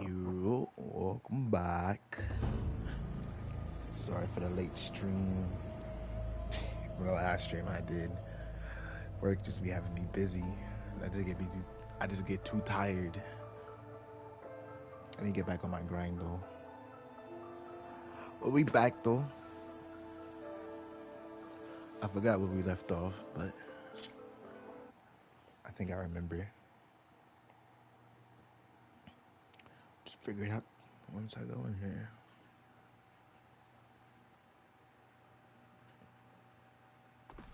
You welcome back. Sorry for the late stream. The last stream I did, work just be having me busy. I just get too tired. I need to get back on my grind though. But we back though. I forgot where we left off, but I think I remember. Just figure it out once I go in here.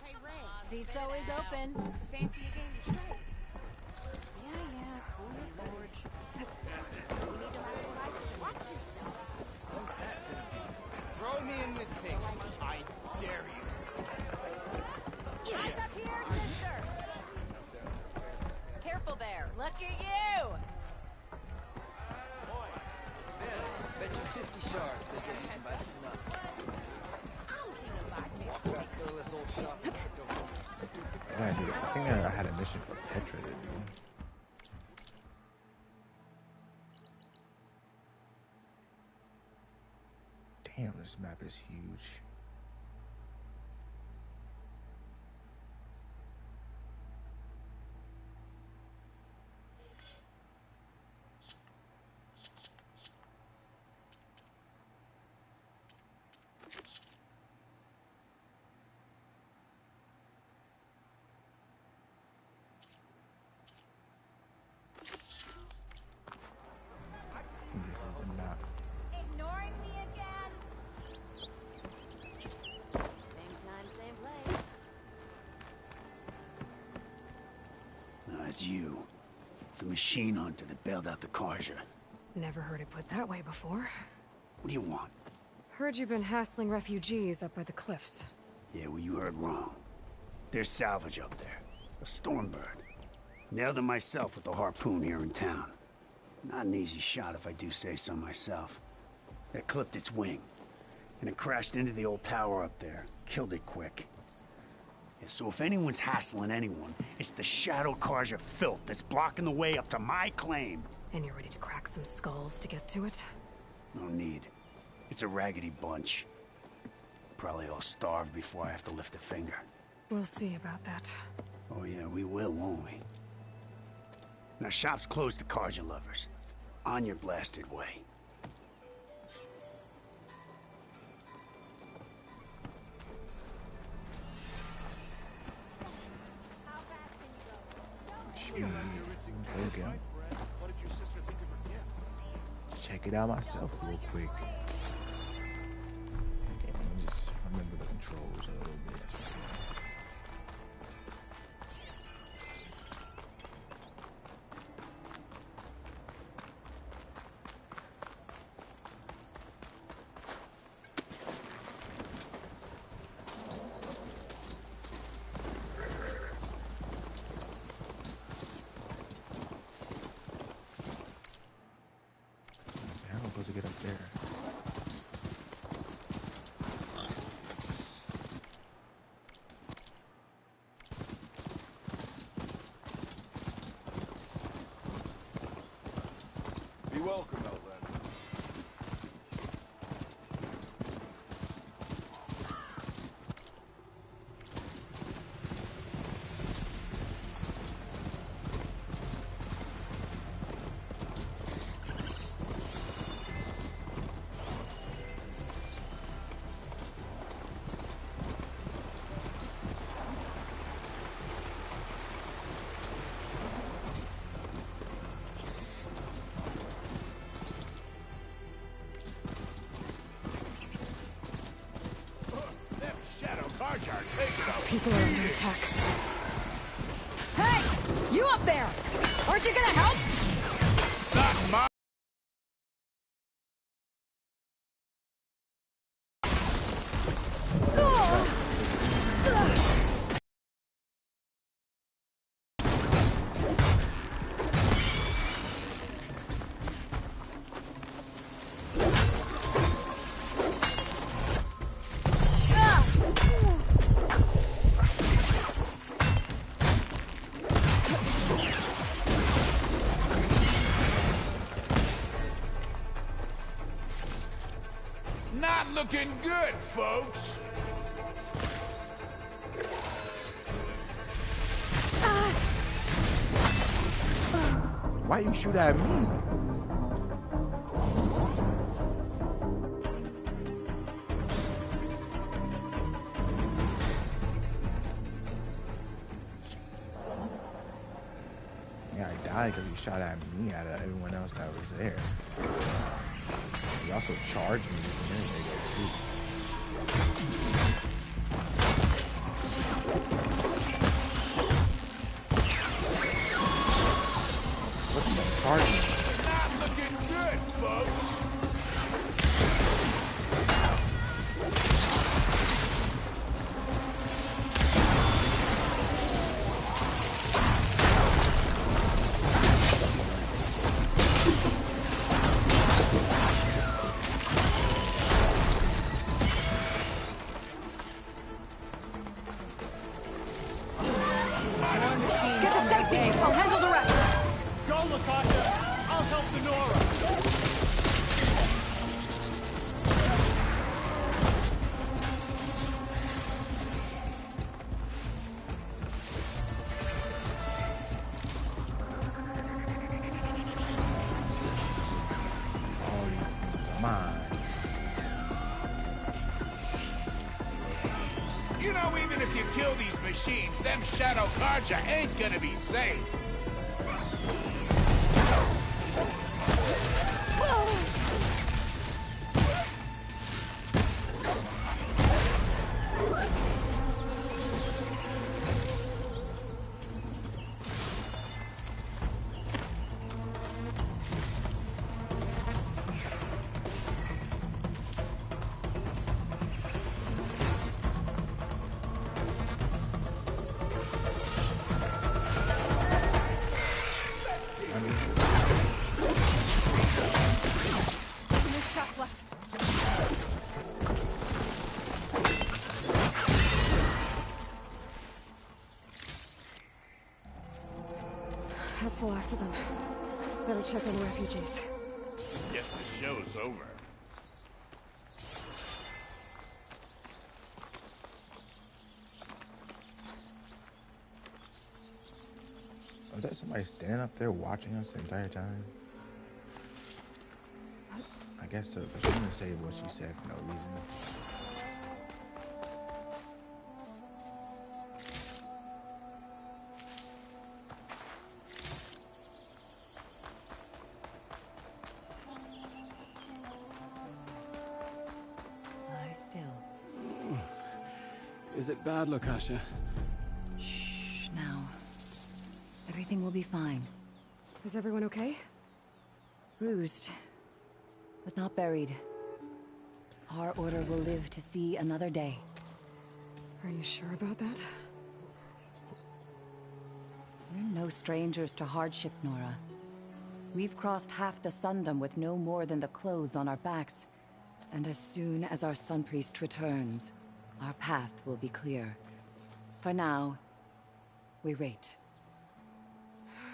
Hey, Ray. Seat's always open. Fancy a game of straight? Yeah, cool your forge. You need to memorize it. Watch yourself. What's that? Throw me in the pig. I dare you. Eyes up here, sister. Careful there. Look at you. Bet you 50 shards they get eaten by the Tanakh. Walk past Thurless old shop and tripped over this stupid I think I had a mission for Petra to do. Damn, this map is huge. This is the map. Ignoring me again? Same time, same place. It's you. The machine hunter that bailed out the Karja. Never heard it put that way before. What do you want? Heard you've been hassling refugees up by the cliffs. Yeah, well, you heard wrong. There's salvage up there. A Stormbird. Nailed it myself with the harpoon here in town. Not an easy shot if I do say so myself. That clipped its wing. And it crashed into the old tower up there. Killed it quick. Yeah, so if anyone's hassling anyone, it's the Shadow Karja filth that's blocking the way up to my claim. And you're ready to crack some skulls to get to it? No need. It's a raggedy bunch. Probably all starved before I have to lift a finger. We'll see about that. Oh yeah, we will, won't we? Now shop's closed to Karja lovers. On your blasted way. Okay. Check it out myself real quick. Okay, let me just remember the controls a little bit. How am I supposed to get up there? Be welcome, Outlander. Them Shadow Karja are taking These over. people are under attack. Hey! You up there! Aren't you gonna help? Suck my... looking good, folks. Why you shoot at me? Yeah, I died because he shot at me out of everyone else that was there. He also charged me just a minute ago too. What are you charging me? Not looking good, folks. Get to safety! I'll handle the rest! Go, Lakasha. I'll help the Nora. Oh, you mine. You know, even if you kill these machines, them Shadow Karja ain't gonna be safe. No shots left. That's the last of them. Better check on the refugees. Guess the show's over. Was that somebody standing up there watching us the entire time? I guess so, but she didn't say what she said for no reason. Lie still. Is it bad, Lakasha? Shh, now. Everything will be fine. Is everyone okay? Bruised, but not buried. Our order will live to see another day. Are you sure about that? We're no strangers to hardship, Nora. We've crossed half the Sundom with no more than the clothes on our backs. And as soon as our Sun Priest returns, our path will be clear. For now, we wait.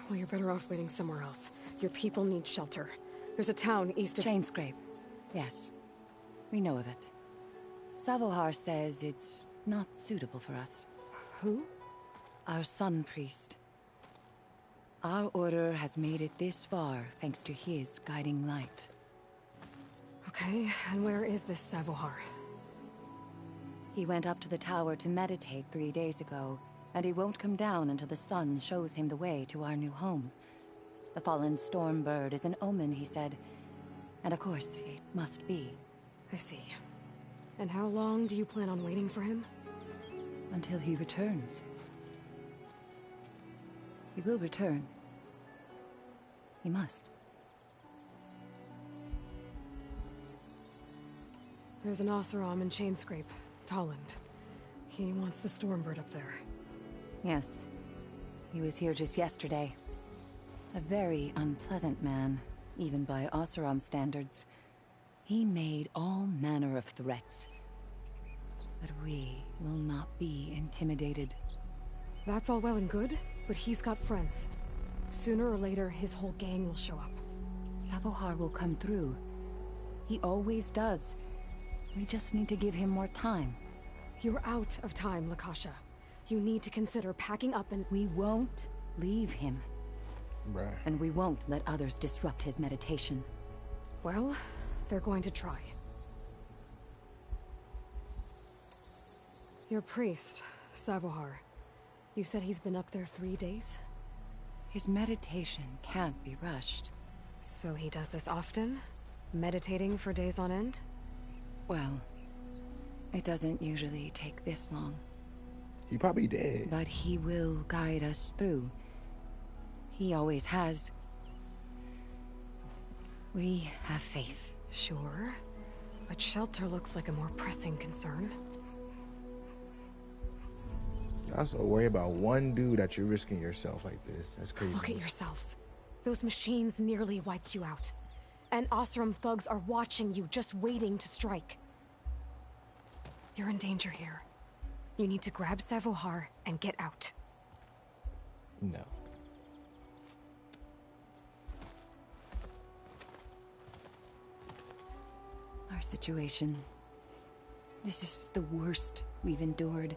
Well, you're better off waiting somewhere else. Your people need shelter. There's a town east of... Chainscrape. Yes. We know of it. Savohar says it's not suitable for us. Who? Our Sun Priest. Our order has made it this far thanks to his guiding light. Okay, and where is this Savohar? He went up to the tower to meditate 3 days ago, and he won't come down until the sun shows him the way to our new home. The fallen Stormbird is an omen, he said. And of course, it must be. I see. And how long do you plan on waiting for him? Until he returns. He will return. He must. There's an Oseram in Chainscrape, Tolland. He wants the Stormbird up there. Yes. He was here just yesterday. A very unpleasant man, even by Oseram standards. He made all manner of threats. But we will not be intimidated. That's all well and good, but he's got friends. Sooner or later, his whole gang will show up. Savohar will come through. He always does. We just need to give him more time. You're out of time, Lakasha. You need to consider packing up and... We won't leave him. Bruh. And we won't let others disrupt his meditation. Well, they're going to try. Your priest, Savohar. You said he's been up there 3 days? His meditation can't be rushed. So he does this often? Meditating for days on end? Well, it doesn't usually take this long. He probably did. But he will guide us through. He always has. We have faith. Sure. But shelter looks like a more pressing concern. Y'all so worry about one dude that you're risking yourself like this. That's crazy. Look at yourselves. Those machines nearly wiped you out. And Osram thugs are watching you, just waiting to strike. You're in danger here. You need to grab Savohar and get out. No. Our situation. This is the worst we've endured.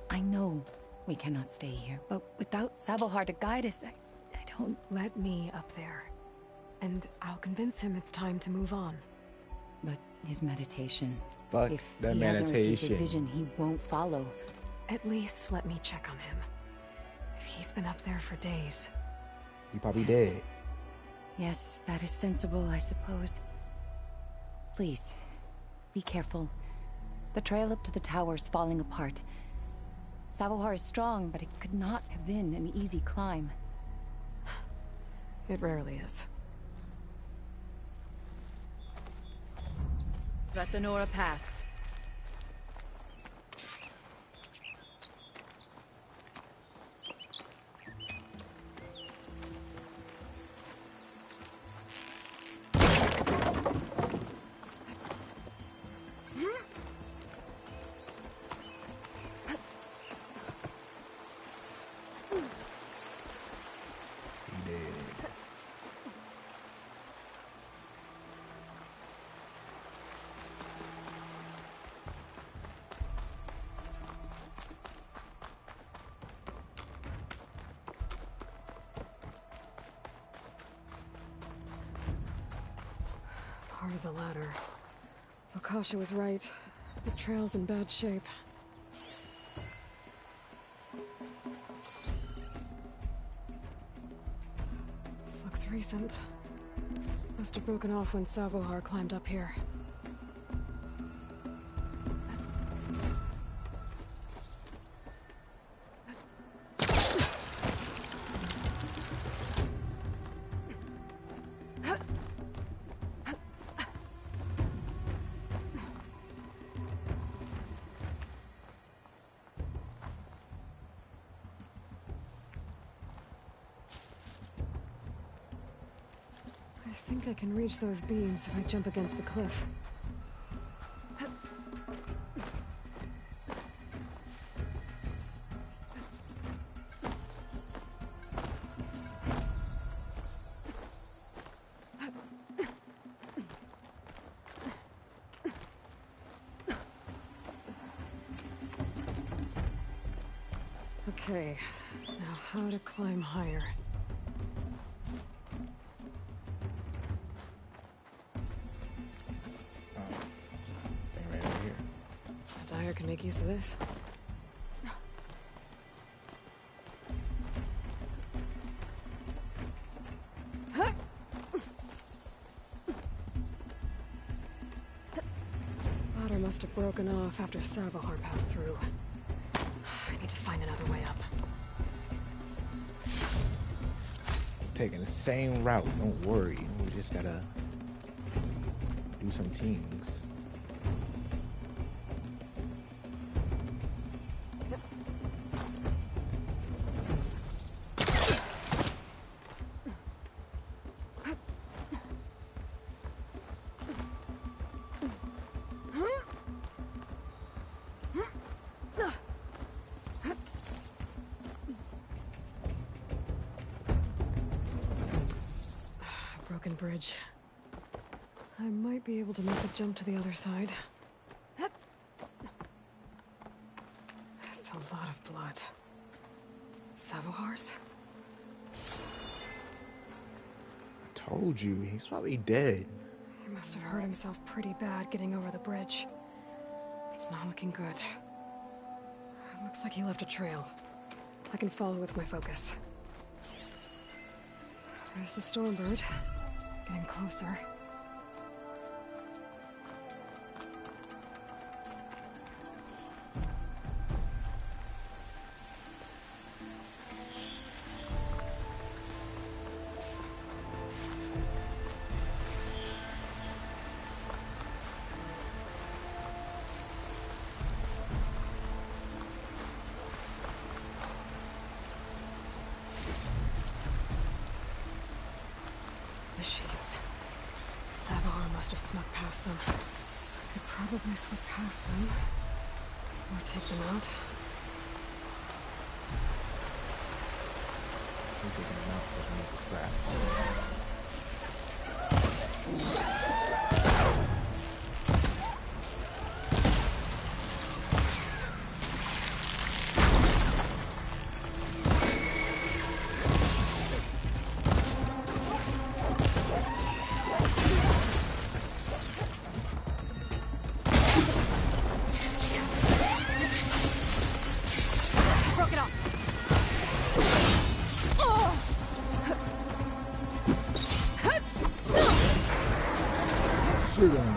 I know we cannot stay here, but without Savohar to guide us, I don't... Let me up there. And I'll convince him it's time to move on. But his meditation... Fuck If that he hasn't received his meditation. vision, he won't follow. At least let me check on him. If he's been up there for days. He probably dead. Yes, that is sensible, I suppose. Please, be careful. The trail up to the tower's falling apart. Savohar is strong, but it could not have been an easy climb. It rarely is. Let the Nora pass. He dead. Part of the ladder. Lakasha was right. The trail's in bad shape. This looks recent. Must have broken off when Savohar climbed up here. I think I can reach those beams if I jump against the cliff. Okay, now how to climb higher. Thing right over here. Dyer can make use of this. Ladder must have broken off after Savohar passed through. I need to find another way up. Taking the same route. Don't worry. We just gotta do some things. Broken bridge. I might be able to make a jump to the other side. blood. Savohar's? I told you, he's probably dead. He must have hurt himself pretty bad getting over the bridge. It's not looking good. It looks like he left a trail. I can follow with my focus. There's the Stormbird. Getting closer. The shades. Savahar must have snuck past them. Could probably slip past them. Or take them out. He's taking him out for the scrap. Broke it off! Shoot him.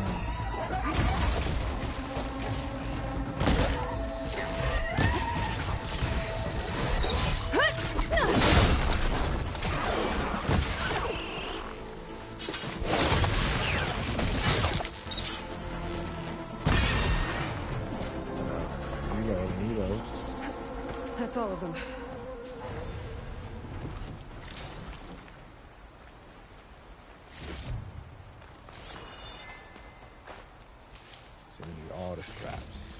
You got Nito. That's all of them. So we need all the straps.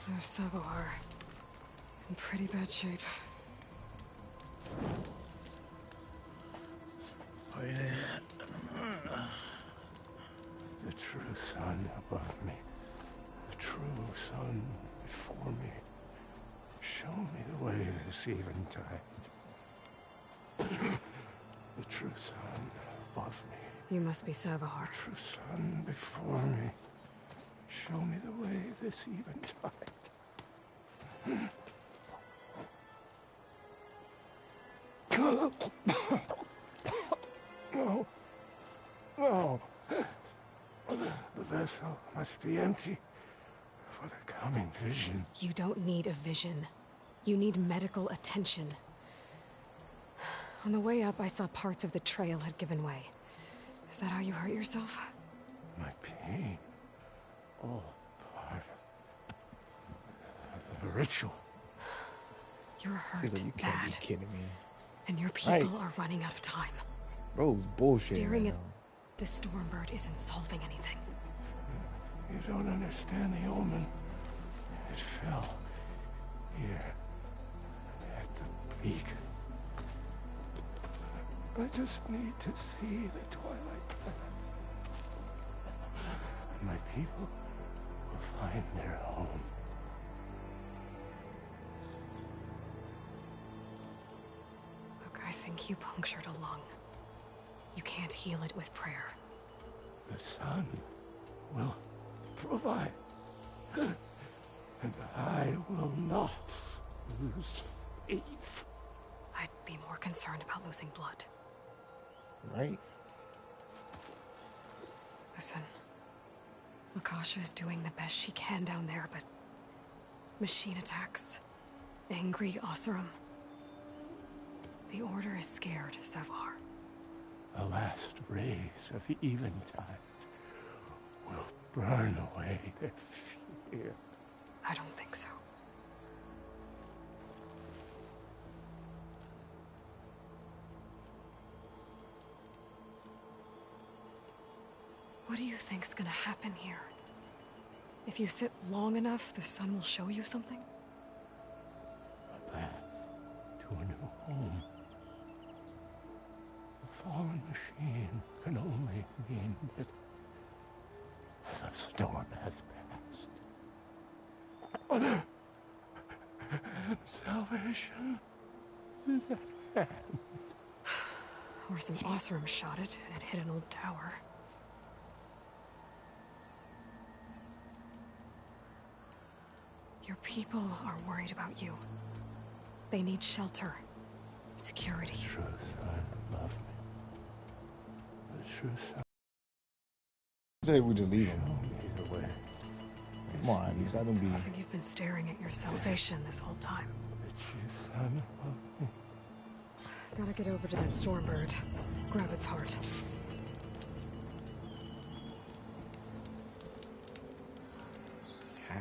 There's Savohar. In pretty bad shape. Oh yeah. The true sun above me. The true sun before me. Show me the way this eventide. The true sun above me. You must be Savohar. The true sun before me. Show me the way this eventide. No. No. The vessel must be empty for the coming vision. You don't need a vision. You need medical attention. On the way up, I saw parts of the trail had given way. Is that how you hurt yourself? My pain. All part of the ritual. You're hurt He's like, you can't bad. be kidding me. And your people are running out of time. Bro's bullshit. Staring right at now. the Stormbird isn't solving anything. You don't understand the omen. It fell here at the peak. I just need to see the twilight path. And my people will find their home. Look, I think you punctured a lung. You can't heal it with prayer. The sun will provide. And will not lose faith. I'd be more concerned about losing blood. Right? Listen, Lakasha is doing the best she can down there, but machine attacks, angry Oseram. The Order is scared, Savar. The last rays of Eventide will burn away their fear. I don't think so. What do you think's gonna happen here? If you sit long enough, the sun will show you something? A path to a new home. The fallen machine can only mean that the storm has passed. Salvation is at hand. Or some Oseram shot it, and it hit an old tower. Your people are worried about you. They need shelter, security. The true son love me. The true son. Say we just leave him. Show me the way. Come on, you let him be. I think you've been staring at your salvation this whole time. The true son of me. Gotta get over to that Stormbird. Grab its heart. How?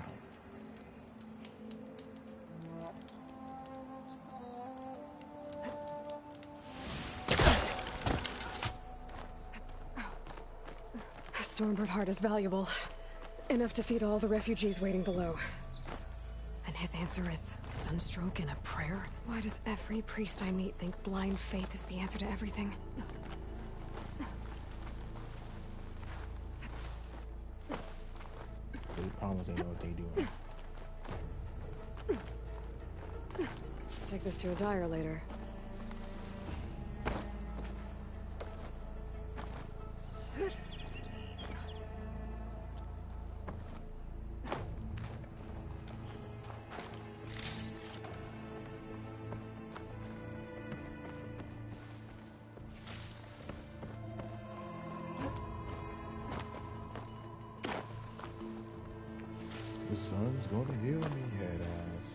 Stormbird heart is valuable. Enough to feed all the refugees waiting below. And his answer is sunstroke and a prayer? Why does every priest I meet think blind faith is the answer to everything? They promise they know what they doing. Take this to a dyer later. The sun's gonna heal me, head ass.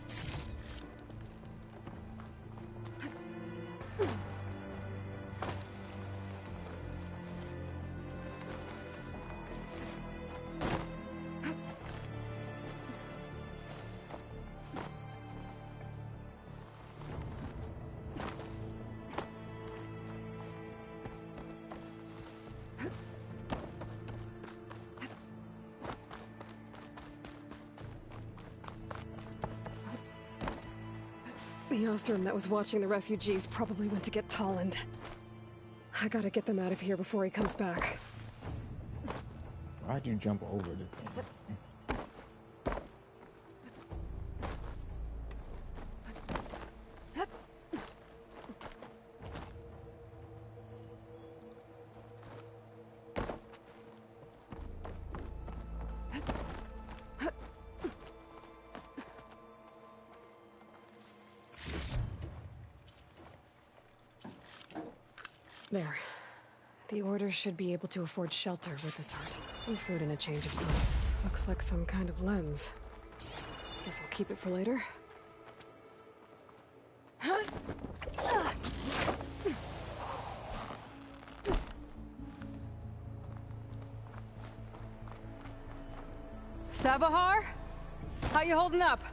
The Oseram that was watching the refugees probably went to get Tolland. I gotta get them out of here before he comes back. Why'd you jump over the thing? There. The Order should be able to afford shelter with this heart. Some food and a change of clothes. Looks like some kind of lens. Guess I'll keep it for later. Sabahar? How you holding up?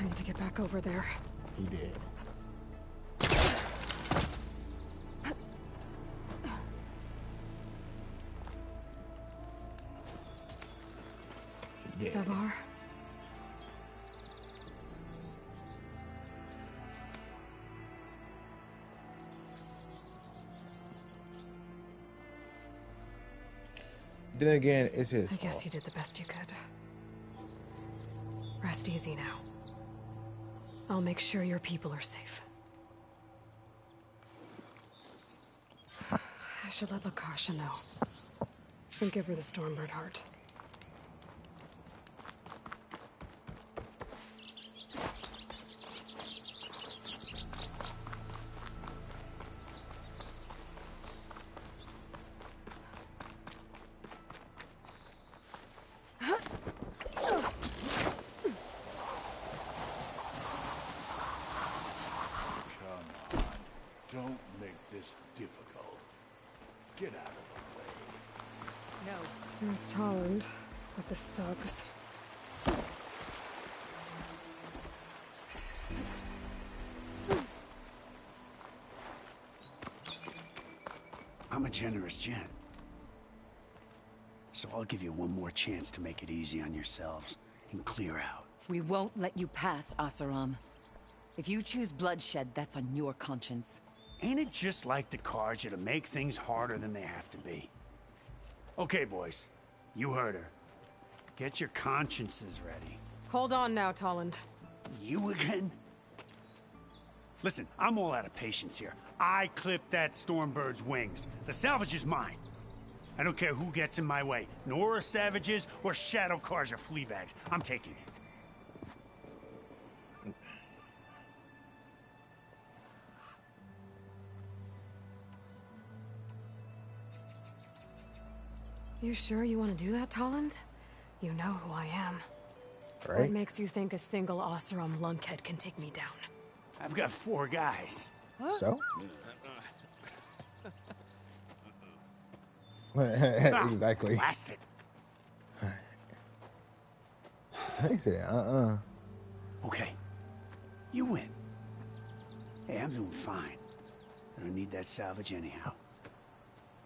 I need to get back over there. He did. Yeah. Savar? Then again, it's his I guess fault. you did the best you could. Rest easy now. I'll make sure your people are safe. I should let Lakasha know. And give her the Stormbird heart. There's Tolland with the thugs. I'm a generous gent. So I'll give you one more chance to make it easy on yourselves and clear out. We won't let you pass, Oseram. If you choose bloodshed, that's on your conscience. Ain't it just like the Carja to make things harder than they have to be? Okay, boys. You heard her. Get your consciences ready. Hold on now, Tolland. You again? Listen, I'm all out of patience here. I clipped that Stormbird's wings. The salvage is mine. I don't care who gets in my way. Nora savages or Shadow Carja fleabags. I'm taking it. You sure you want to do that, Tolland? You know who I am. Right? What makes you think a single Oseram lunkhead can take me down? I've got 4 guys. So? Exactly. Blast it. He said, Okay. You win. Hey, I'm doing fine. I don't need that salvage anyhow.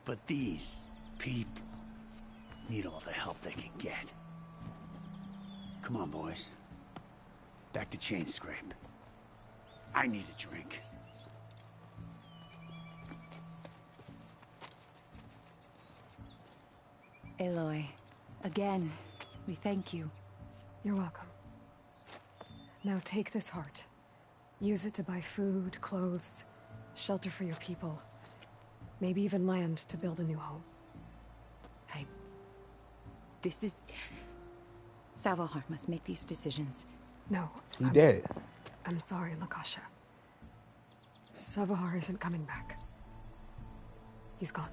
But these people need all the help they can get. Come on, boys. Back to Chainscrape. I need a drink. Aloy, again, we thank you. You're welcome. Now take this heart. Use it to buy food, clothes, shelter for your people. Maybe even land to build a new home. This is... Savahar must make these decisions. No. he dead. I'm sorry, Lakasha. Savahar isn't coming back. He's gone.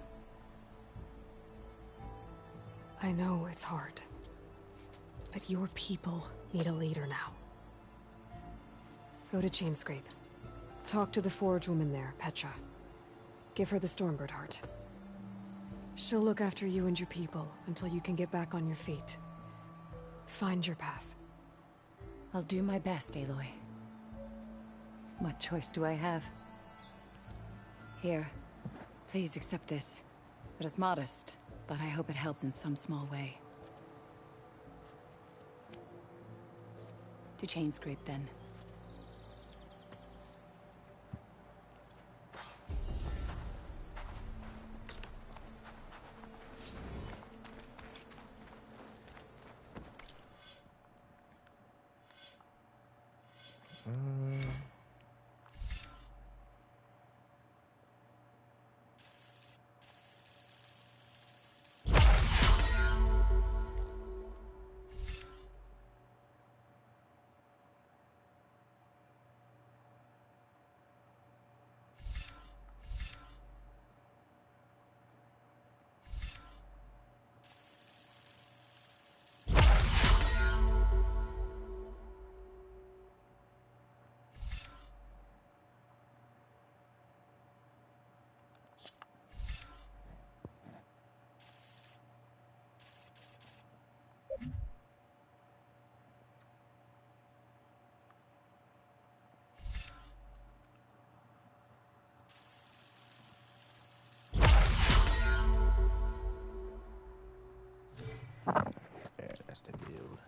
I know it's hard. But your people need a leader now. Go to Chainscrape. Talk to the forge woman there, Petra. Give her the Stormbird heart. She'll look after you and your people until you can get back on your feet. Find your path. I'll do my best, Aloy. What choice do I have? Here, please accept this. It is modest, but I hope it helps in some small way. To Chainscrape, then. Yeah, that's the build.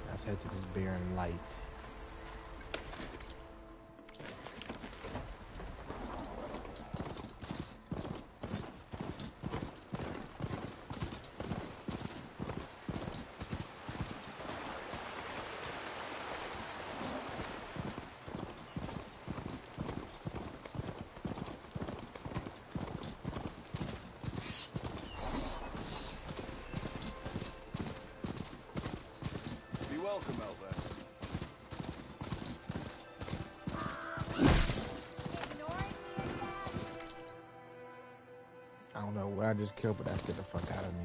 Let's head to this barren light. Be welcome out there. I don't know what I just killed, but that scared the fuck out of me.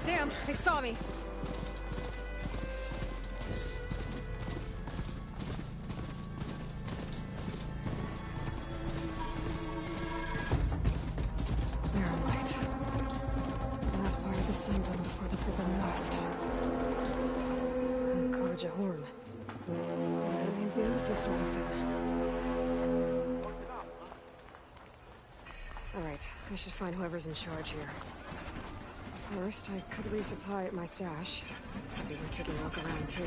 Damn, they saw me. They're light. Last part of the Sundom before the Forbidden West. Kaja Horn. That means the embassy storm soon. Alright, I should find whoever's in charge here. First, I could resupply at my stash. Maybe worth taking a look around, too.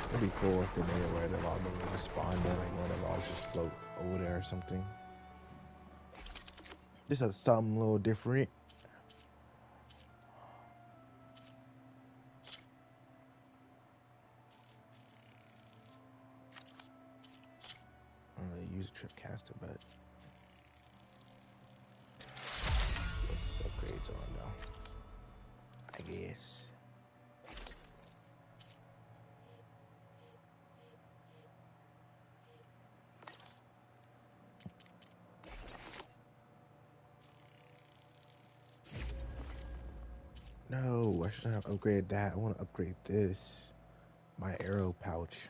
It'd be cool if they made it where the lava would spawn there, like one of the logs just float over there or something. Just something a little different. I don't really use a tripcaster, but put these upgrades on though, I guess. No, I shouldn't have upgraded that. I want to upgrade this. My arrow pouch.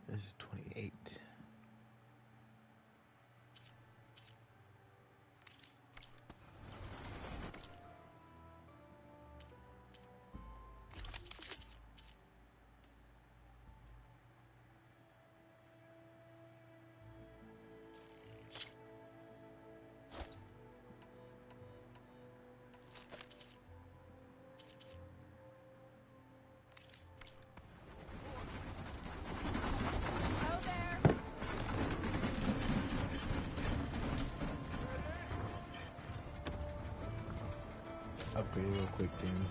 This is 28. Upgrade real quick then.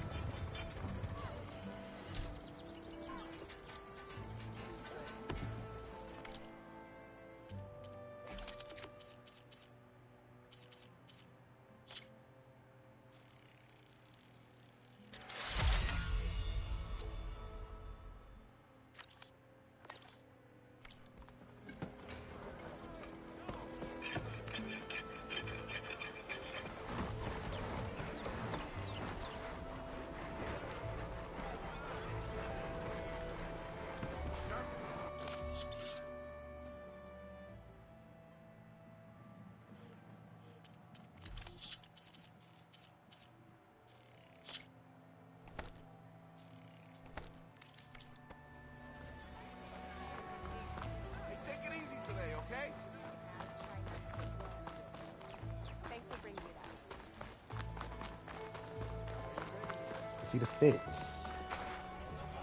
see the fits.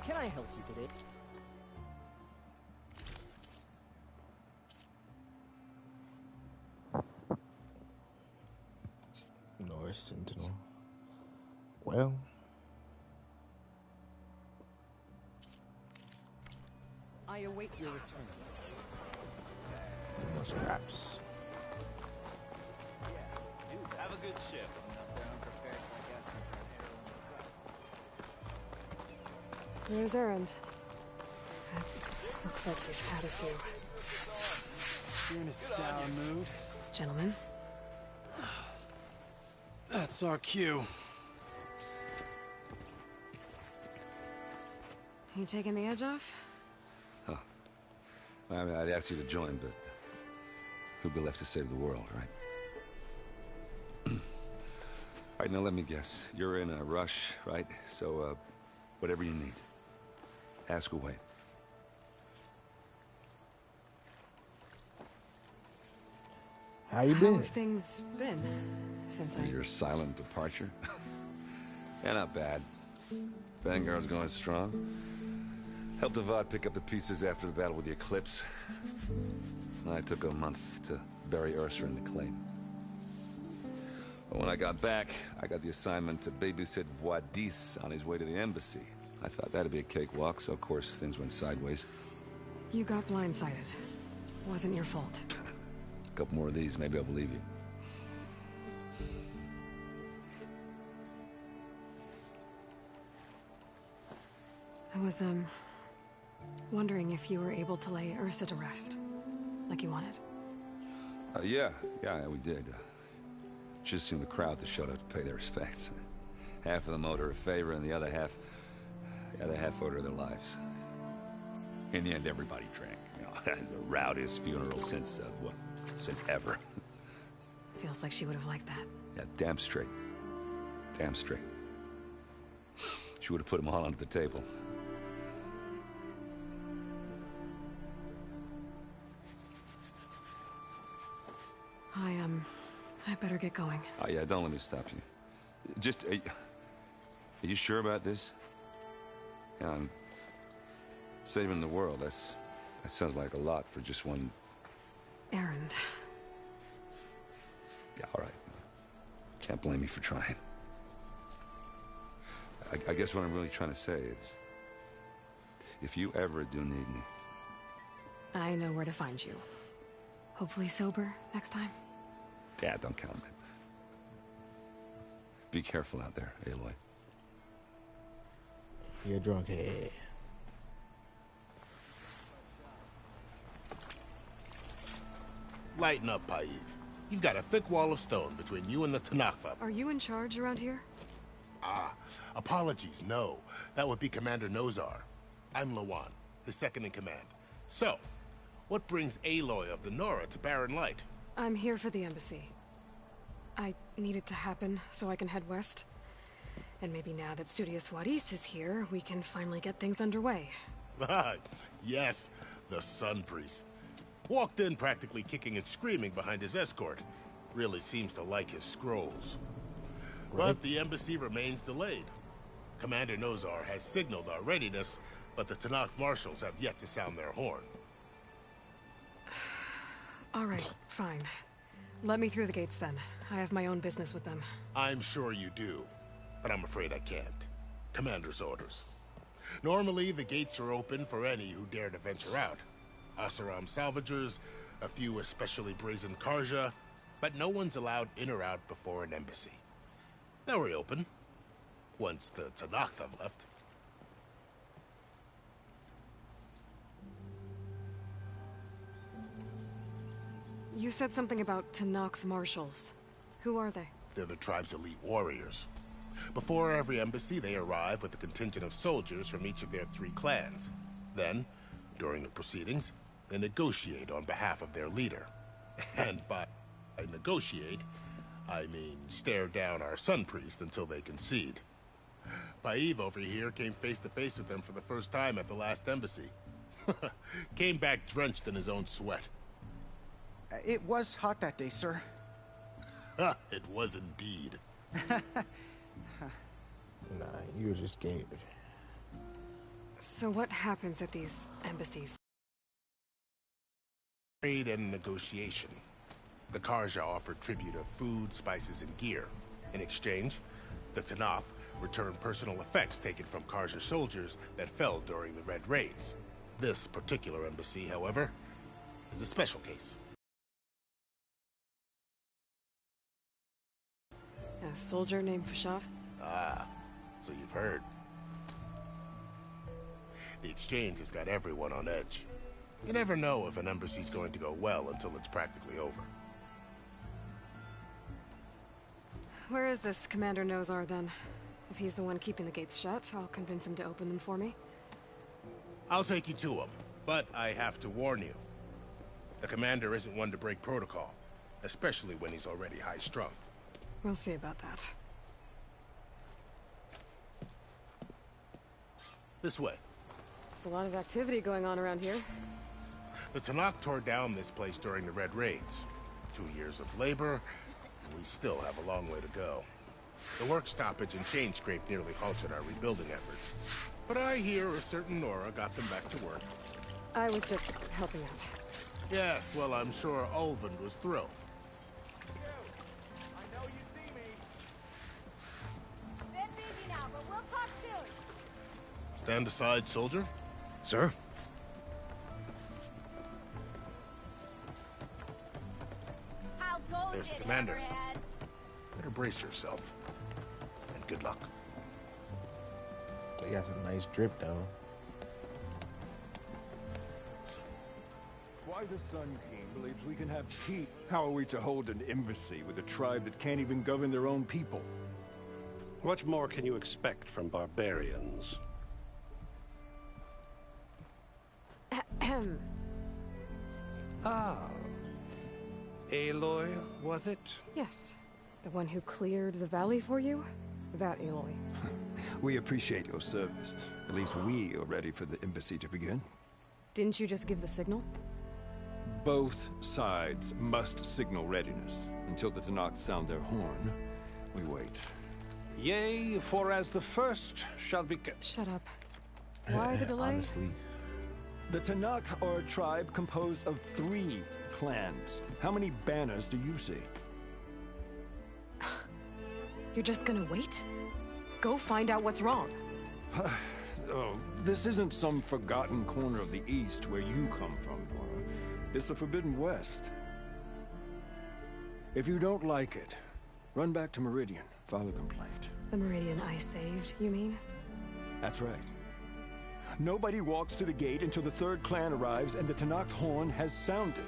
Can I help you today? North Sentinel. Well, I await your return. more scraps. Have a good shift. There's Erend. Looks like he's had a few. You're in a sour mood. Gentlemen, That's our cue. you taking the edge off? I mean, I'd ask you to join, but who'd be left to save the world, right? All right, now let me guess. You're in a rush, right? So, whatever you need, ask away. How you How been? have things been since I... Your silent departure? Yeah, not bad. Vanguard's going strong. Helped Avad pick up the pieces after the battle with the Eclipse. I took a month to bury Ursa in the claim. But when I got back, I got the assignment to babysit Wadis on his way to the embassy. I thought that'd be a cakewalk, so of course things went sideways. You got blindsided. Wasn't your fault. A couple more of these, maybe I'll believe you. I was, wondering if you were able to lay Ursa to rest, like you wanted. Yeah, we did. Just seemed the crowd that showed up to pay their respects. Half of them owed her a favor, and the other half owed her their lives. In the end, everybody drank. You know, it's the rowdiest funeral since ever. Feels like she would have liked that. Yeah, damn straight. Damn straight. She would have put them all under the table. I better get going. Oh, yeah, don't let me stop you. Just, are you sure about this? Yeah, I'm saving the world. That sounds like a lot for just one... Erend. Yeah, all right. Can't blame me for trying. I guess what I'm really trying to say is, if you ever do need me... I know where to find you. Hopefully sober next time. Yeah, don't count on it. Be careful out there, Aloy. You're drunk, hey. Lighten up, Paiv. You've got a thick wall of stone between you and the Tenakth. Are you in charge around here? Apologies, no. That would be Commander Nozar. I'm Lawan, his second in command. So, what brings Aloy of the Nora to Barren Light? I'm here for the embassy. I need it to happen so I can head west. And maybe now that Studious Wadis is here, we can finally get things underway. Yes, the Sun Priest. Walked in practically kicking and screaming behind his escort. Really seems to like his scrolls. Right. But the embassy remains delayed. Commander Nozar has signaled our readiness, but the Tenakth marshals have yet to sound their horn. All right, fine. Let me through the gates then. I have my own business with them. I'm sure you do, but I'm afraid I can't. Commander's orders. Normally, the gates are open for any who dare to venture out. Oseram salvagers, a few especially brazen Karja, but no one's allowed in or out before an embassy. They'll reopen, once the Tenakth have left. You said something about Tenakth marshals. Who are they? They're the tribe's elite warriors. Before every embassy, they arrive with a contingent of soldiers from each of their 3 clans. Then, during the proceedings, they negotiate on behalf of their leader. And by negotiate, I mean stare down our Sun Priest until they concede. Paiv over here came face to face with them for the first time at the last embassy. Came back drenched in his own sweat. It was hot that day, sir. It was indeed. Nah, you were just scared. So what happens at these embassies? Trade and negotiation. The Karja offered tribute of food, spices, and gear. In exchange, the Tenakth returned personal effects taken from Karja soldiers that fell during the Red Raids. This particular embassy, however, is a special case. A soldier named Fashav? Ah, so you've heard. The exchange has got everyone on edge. You never know if an embassy's going to go well until it's practically over. Where is this Commander Nozar, then? If he's the one keeping the gates shut, I'll convince him to open them for me. I'll take you to him, but I have to warn you. The commander isn't one to break protocol, especially when he's already high-strung. We'll see about that. This way. There's a lot of activity going on around here. The Tenakth tore down this place during the Red Raids. 2 years of labor, and we still have a long way to go. The work stoppage and chain scrape nearly halted our rebuilding efforts. But I hear a certain Nora got them back to work. I was just helping out. Yes, well, I'm sure Ulvund was thrilled. I know you see me. Bit busy now, but we'll talk soon. Stand aside, soldier. Sir? I'll go There's the get commander. Hammerhead. Better brace yourself. And good luck. They got some nice drip, though. Why the Sun King believes we can have peace. How are we to hold an embassy with a tribe that can't even govern their own people? What more can you expect from barbarians? Ah. Aloy, was it? Yes. The one who cleared the valley for you? That Aloy. We appreciate your service. At least we are ready for the embassy to begin. Didn't you just give the signal? Both sides must signal readiness. Until the Tenakth sound their horn, we wait. Yea, for as the first shall be... Shut up. Why the delay? Honestly. The Tenakth are a tribe composed of 3 clans. How many banners do you see? You're just gonna wait? Go find out what's wrong. Oh, this isn't some forgotten corner of the East where you come from, Nora. It's the Forbidden West. If you don't like it, run back to Meridian, file a complaint. The Meridian I saved, you mean? That's right. Nobody walks to the gate until the 3rd clan arrives and the Tenakth horn has sounded.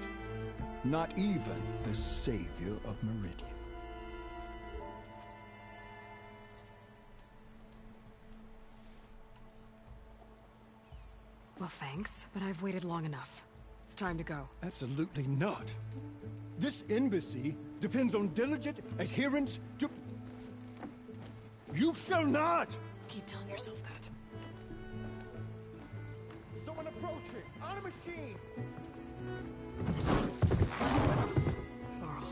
Not even the savior of Meridian. Well, thanks, but I've waited long enough. It's time to go. Absolutely not. This embassy depends on diligent adherence to... You shall not! Keep telling yourself that. Someone approaching! On a machine! Varl.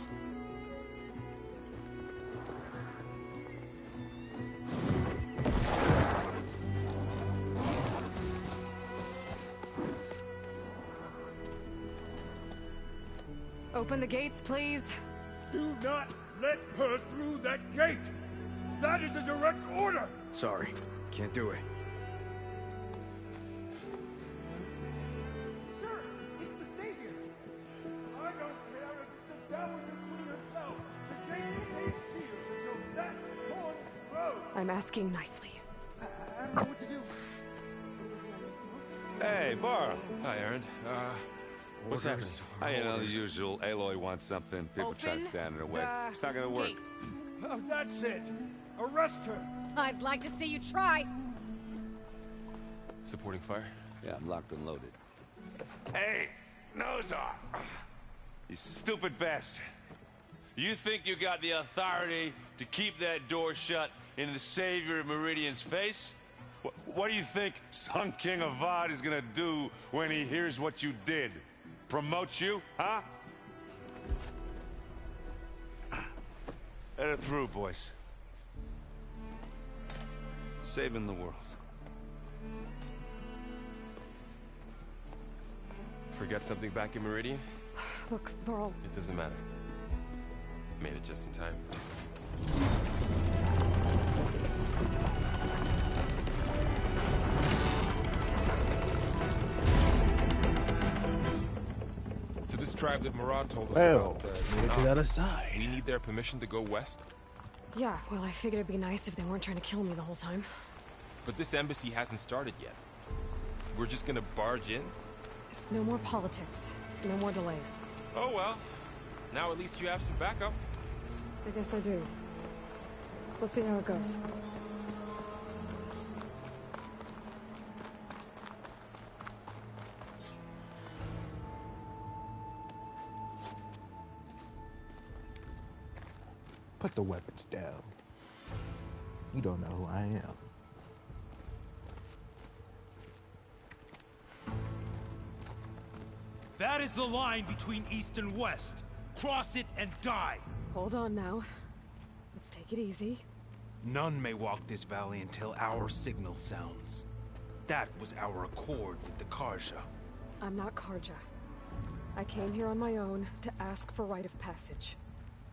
Open the gates, please. Do not let her through that gate! That is a direct order! Sorry, can't do it. Sir, it's the Savior! I don't care if the devil is queen herself! The gate remains sealed until that horn blows! I'm asking nicely. I don't know what to do. Hey, Varl. Hi, Aaron. What's happening? You know, the usual. Aloy wants something. People try to Open stand in her way. the It's not gonna work. gates. Oh, that's it! Arrest her! I'd like to see you try. Supporting fire? Yeah, I'm locked and loaded. Hey, Nozar! You stupid bastard. You think you got the authority to keep that door shut in the savior of Meridian's face? What do you think Sun King Avad is gonna do when he hears what you did? Promote you, huh? Let her through, boys. Saving the world. Forget something back in Meridian? Look, Varl. It doesn't matter. Made it just in time. So this tribe that Murad told us about, made it to the other side. We need their permission to go west? Yeah, well, I figured it'd be nice if they weren't trying to kill me the whole time. But this embassy hasn't started yet. We're just gonna barge in? There's no more politics. No more delays. Oh well. Now at least you have some backup. I guess I do. We'll see how it goes. Put the weapons down. You don't know who I am. That is the line between East and West. Cross it and die. Hold on now. Let's take it easy. None may walk this valley until our signal sounds. That was our accord with the Carja. I'm not Carja. I came here on my own to ask for rite of passage.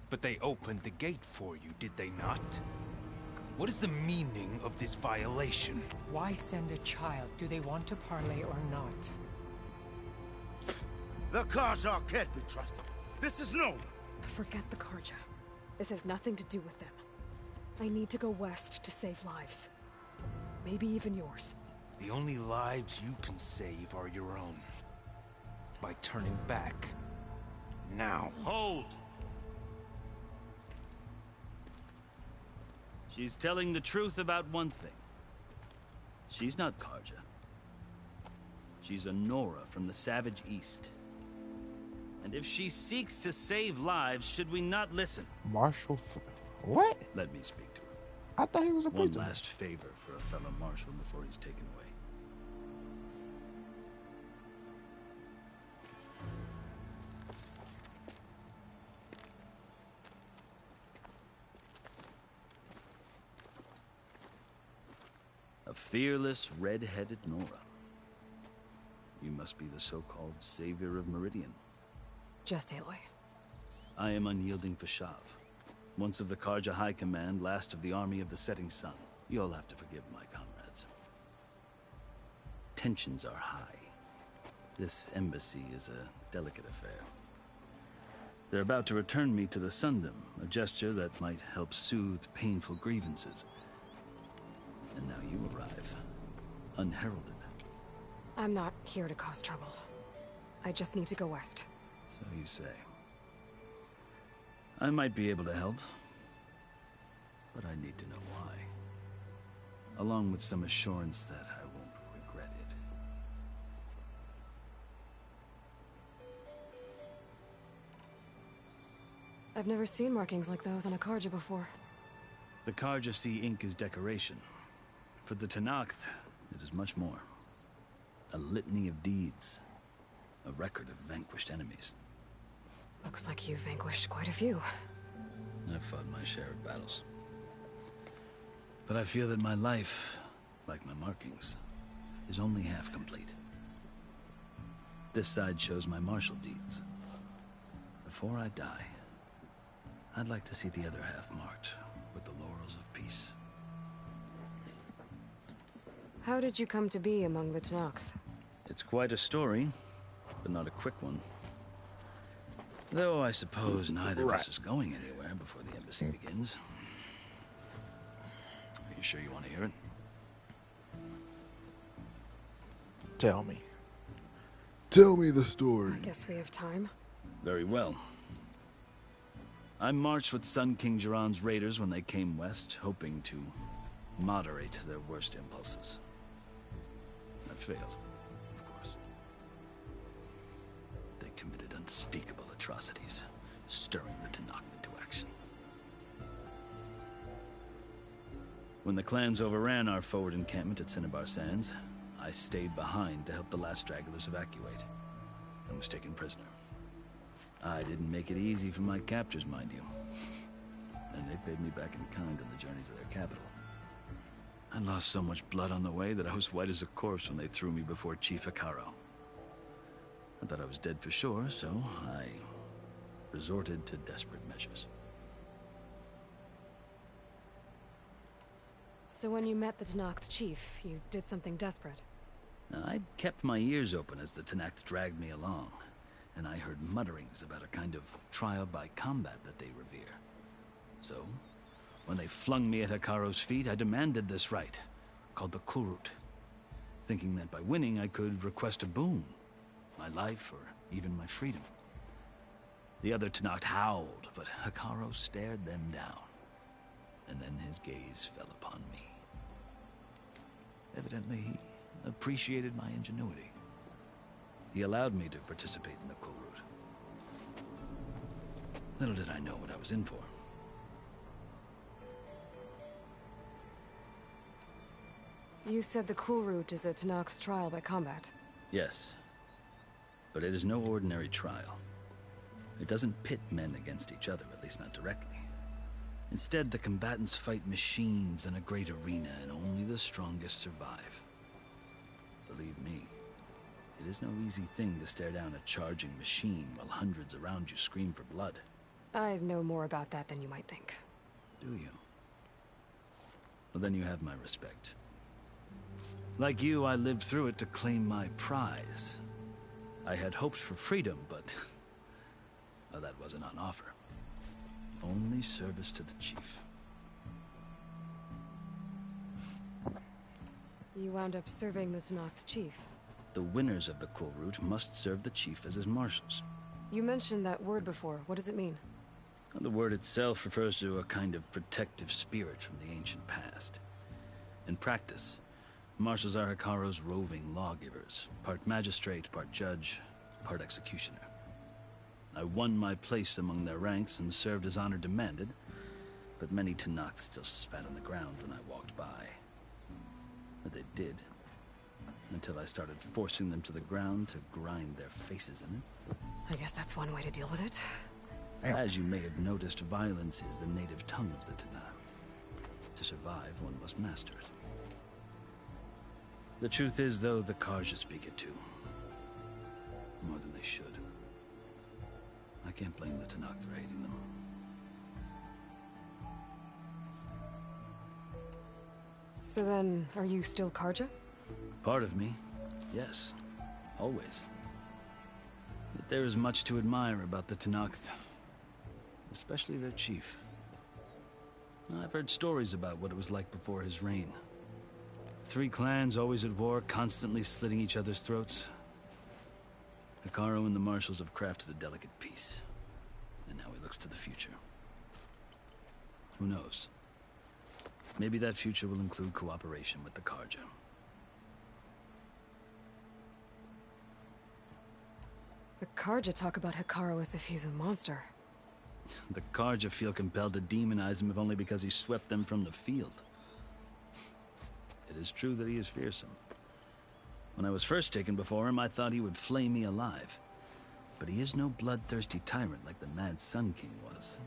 But they opened the gate for you, did they not? What is the meaning of this violation? Why send a child? Do they want to parley or not? The Carja can't be trusted. This is no. Forget the Carja. This has nothing to do with them. I need to go west to save lives. Maybe even yours. The only lives you can save are your own. By turning back. Now. Hold! She's telling the truth about one thing. She's not Carja. She's a Nora from the Savage East. And if she seeks to save lives, should we not listen? Marshal, what? Let me speak to her. I thought he was a One prisoner. last favor for a fellow marshal before he's taken away. A fearless, red-headed Nora. You must be the so-called savior of Meridian. Just Aloy. I am unyielding Fashav. Once of the Carja High Command, last of the army of the setting sun. You'll have to forgive my comrades. Tensions are high. This embassy is a delicate affair. They're about to return me to the Sundom, a gesture that might help soothe painful grievances. And now you arrive, unheralded. I'm not here to cause trouble. I just need to go west. So you say. I might be able to help, but I need to know why. Along with some assurance that I won't regret it. I've never seen markings like those on a Carja before. The Carja see ink as decoration. For the Tenakth, it is much more. A litany of deeds. A record of vanquished enemies. Looks like you've vanquished quite a few. I've fought my share of battles. But I feel that my life, like my markings, is only half complete. This side shows my martial deeds. Before I die, I'd like to see the other half marked with the laurels of peace. How did you come to be among the Tenakth? It's quite a story, but not a quick one. Though I suppose neither of us is going anywhere before the embassy begins. Are you sure you want to hear it? Tell me. Tell me the story. I guess we have time. Very well. I marched with Sun King Jiran's raiders when they came west, hoping to moderate their worst impulses. I failed, of course. They committed unspeakable atrocities, stirring the Tenakth into action. When the clans overran our forward encampment at Cinnabar Sands, I stayed behind to help the last stragglers evacuate, and was taken prisoner. I didn't make it easy for my captors, mind you. And they paid me back in kind on the journey to their capital. I lost so much blood on the way that I was white as a corpse when they threw me before Chief Hekarro. I thought I was dead for sure, so I resorted to desperate measures. So when you met the Tenakth chief, you did something desperate? Now, I'd kept my ears open as the Tenakth dragged me along, and I heard mutterings about a kind of trial by combat that they revere. So, when they flung me at Hekarro's feet, I demanded this right, called the Kulrut, thinking that by winning I could request a boon, my life or even my freedom. The other Tenakth howled, but Hekarro stared them down, and then his gaze fell upon me. Evidently, he appreciated my ingenuity. He allowed me to participate in the Kulrut. Little did I know what I was in for. You said the Kulrut is a Tenakth's trial by combat. Yes, but it is no ordinary trial. It doesn't pit men against each other, at least not directly. Instead, the combatants fight machines in a great arena, and only the strongest survive. Believe me, it is no easy thing to stare down a charging machine while hundreds around you scream for blood. I know more about that than you might think. Do you? Well, then you have my respect. Like you, I lived through it to claim my prize. I had hopes for freedom, but well, that wasn't on offer. Only service to the chief. You wound up serving the Tenakth chief. The winners of the Kulrut must serve the chief as his marshals. You mentioned that word before. What does it mean? Well, the word itself refers to a kind of protective spirit from the ancient past. In practice, marshals are Hekarro's roving lawgivers, part magistrate, part judge, part executioner. I won my place among their ranks and served as honor demanded, but many Tenakth still spat on the ground when I walked by. But they did, until I started forcing them to the ground to grind their faces in it. I guess that's one way to deal with it. As you may have noticed, violence is the native tongue of the Tenakth. To survive, one must master it. The truth is, though, the Carja speak it too. More than they should. I can't blame the Tenakth for hating them. So then, are you still Carja? Part of me, yes. Always. But there is much to admire about the Tenakth. Especially their chief. I've heard stories about what it was like before his reign. 3 clans always at war, constantly slitting each other's throats. Hekarro and the marshals have crafted a delicate peace. And now he looks to the future. Who knows? Maybe that future will include cooperation with the Carja. The Carja talk about Hekarro as if he's a monster. The Carja feel compelled to demonize him if only because he swept them from the field. It is true that he is fearsome. When I was first taken before him, I thought he would flay me alive. But he is no bloodthirsty tyrant like the Mad Sun King was.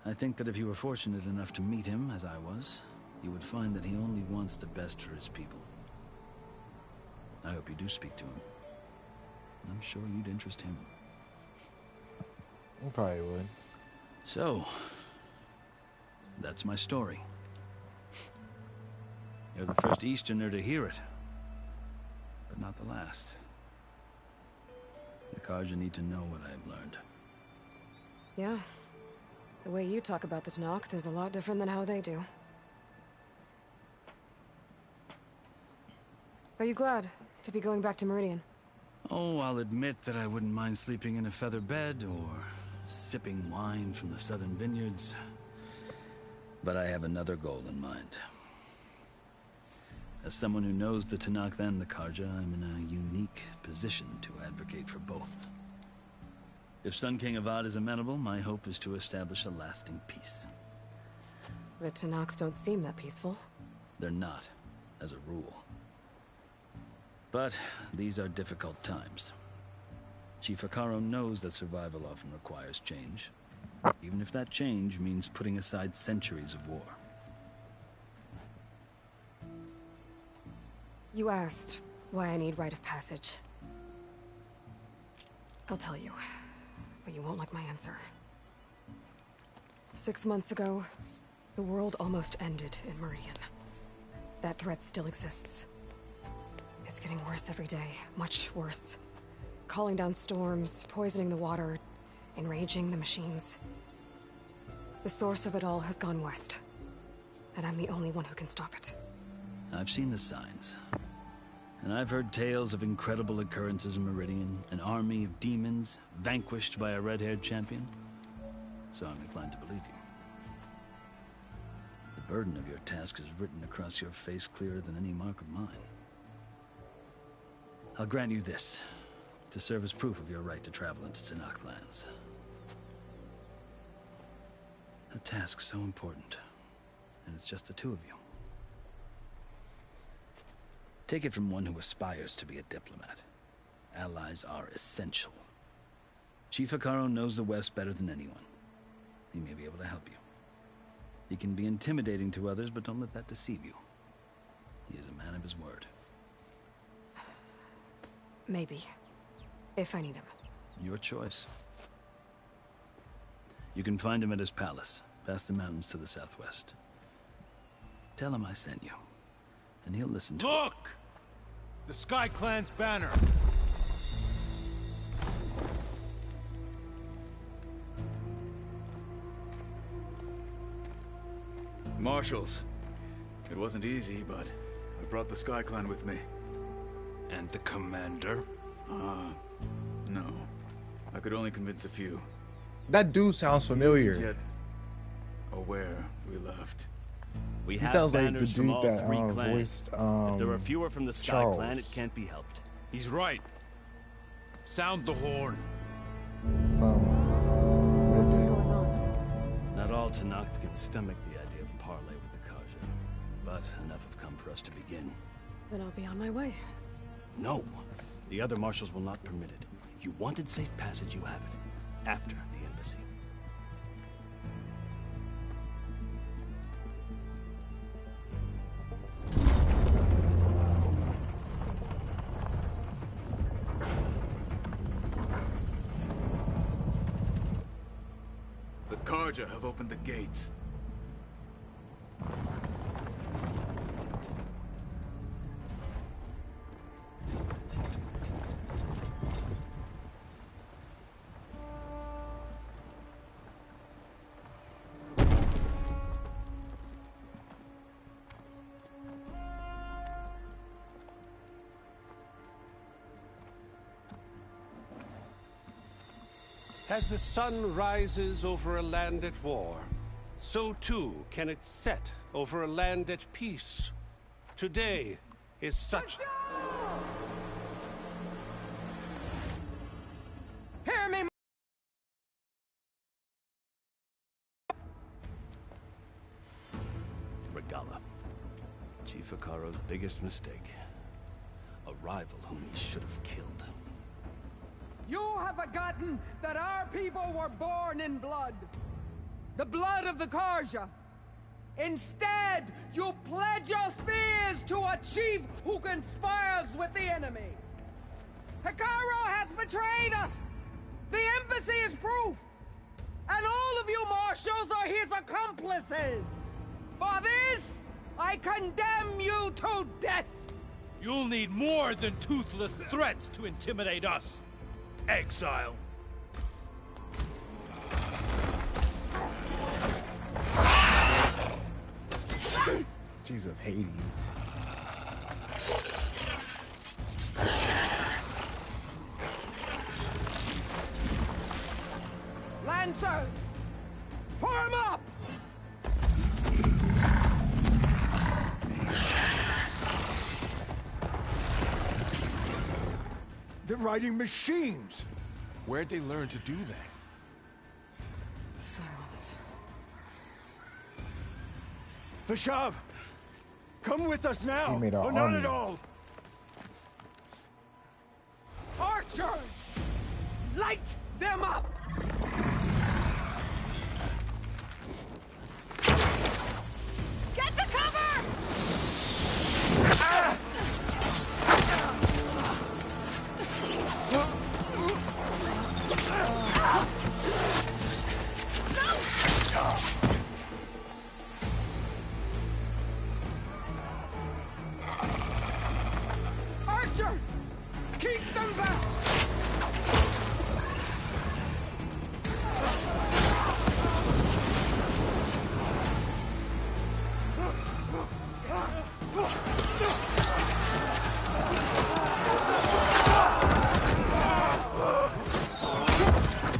I think that if you were fortunate enough to meet him, as I was, you would find that he only wants the best for his people. I hope you do speak to him. I'm sure you'd interest him. I probably would. So, that's my story. You're the first Easterner to hear it, but not the last. The Carja need to know what I have learned. Yeah. The way you talk about the Tenakth is a lot different than how they do. Are you glad to be going back to Meridian? Oh, I'll admit that I wouldn't mind sleeping in a feather bed or sipping wine from the southern vineyards. But I have another goal in mind. As someone who knows the Tenakth and the Carja, I'm in a unique position to advocate for both. If Sun King Avad is amenable, my hope is to establish a lasting peace. The Tenakth don't seem that peaceful. They're not, as a rule. But these are difficult times. Chief Hekarro knows that survival often requires change, even if that change means putting aside centuries of war. You asked why I need rite of passage. I'll tell you, but you won't like my answer. 6 months ago, the world almost ended in Meridian. That threat still exists. It's getting worse every day, much worse. Calling down storms, poisoning the water, enraging the machines. The source of it all has gone west, and I'm the only one who can stop it. I've seen the signs. And I've heard tales of incredible occurrences in Meridian, an army of demons vanquished by a red-haired champion. So I'm inclined to believe you. The burden of your task is written across your face clearer than any mark of mine. I'll grant you this, to serve as proof of your right to travel into Tenakth lands. A task so important, and it's just the two of you. Take it from one who aspires to be a diplomat. Allies are essential. Chief Hekarro knows the West better than anyone. He may be able to help you. He can be intimidating to others, but don't let that deceive you. He is a man of his word. Maybe. If I need him. Your choice. You can find him at his palace, past the mountains to the southwest. Tell him I sent you, and he'll listen to Look! The Sky Clan's banner! Marshals. It wasn't easy, but I brought the Sky Clan with me. And the commander? No. I could only convince a few. That dude sounds familiar. Yet aware we left. We He have sounds like the banners from dude all that three clans. voiced If there are fewer from the Sky Charles. Clan, it can't be helped. He's right. Sound the horn. What's going on? Not all Tenakth can stomach the idea of parley with the Carja, but enough have come for us to begin. Then I'll be on my way. No. The other marshals will not permit it. You wanted safe passage, you have it. After the embassy. The Carja have opened the gates. As the sun rises over a land at war, so too can it set over a land at peace. Today is such... Hear me! Regalla. Chief Hekarro's biggest mistake. A rival whom he should have killed. You have forgotten that our people were born in blood. The blood of the Carja. Instead, you pledge your spears to a chief who conspires with the enemy. Hekarro has betrayed us. The embassy is proof. And all of you marshals are his accomplices. For this, I condemn you to death. You'll need more than toothless threats to intimidate us. Exile. Jeez of Hades. Lancers, form up! They're riding machines. Where'd they learn to do that? Silence. Vashav, come with us now. He made our or not army. at all. Archers, light them up! Get to cover! Ah! Keep them back!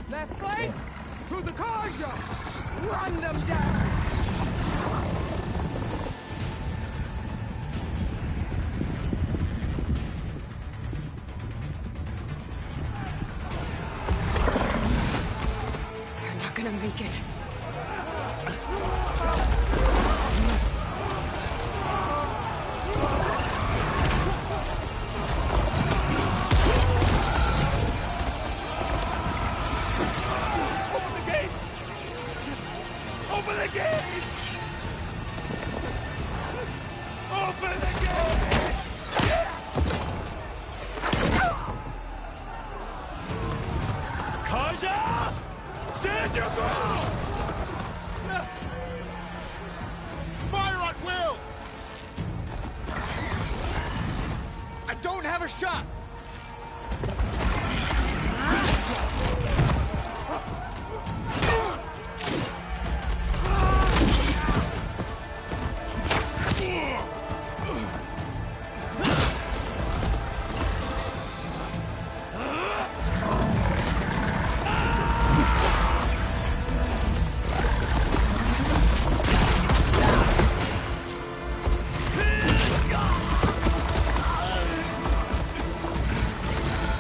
Left flank! To the Carja! Run them down! They're not gonna make it. Open the gates! Open the gates! Open the gates! Kaja! Stand your ground! Fire at will! I don't have a shot!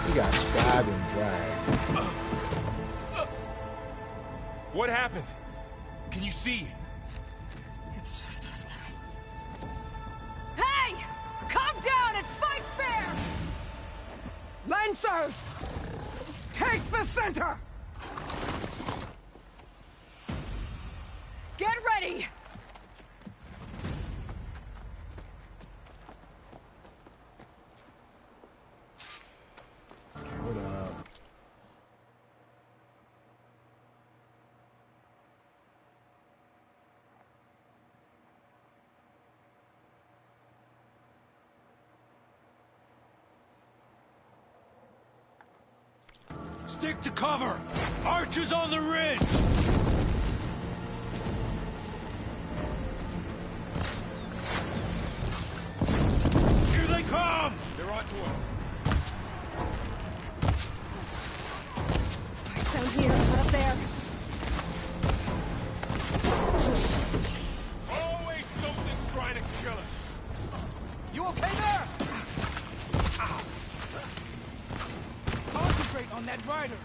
He got stabbed and dragged. What happened? Can you see? It's just us now. Hey! Calm down and fight fair! Lancers! Take the center! Get ready! Hold up. Stick to cover! Archers on the ridge! Here they come! They're onto us. Fight's down here, not up there. Always something trying to kill us. You okay there? Concentrate on that rider!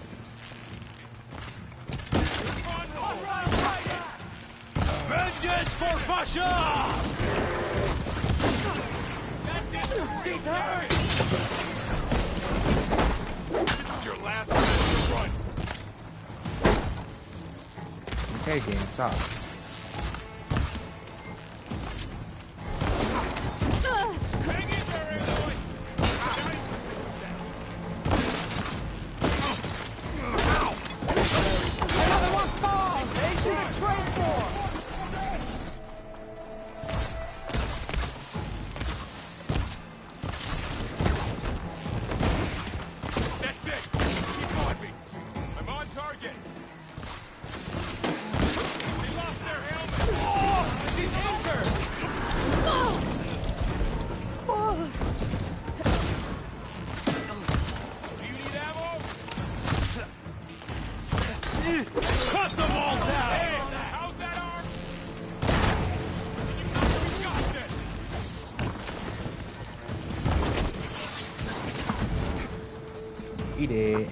Vengeance for Fasha! He's hurt! This is your last chance to run. Okay, game, stop. Hang in there, Aloy. Another one falls! Easy to train for! That's it. Keep on me. I'm on target. They lost their helmet. Oh, he's injured! Do you need ammo? Cut them all down! Hey, how's that arm? We got this. He did.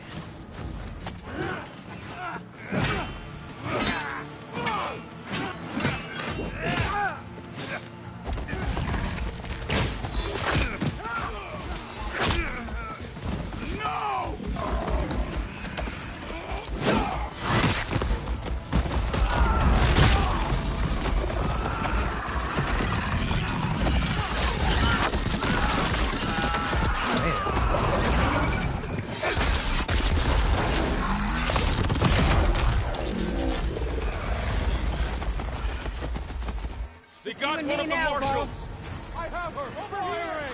They got one of the marshals. I have her! Over here!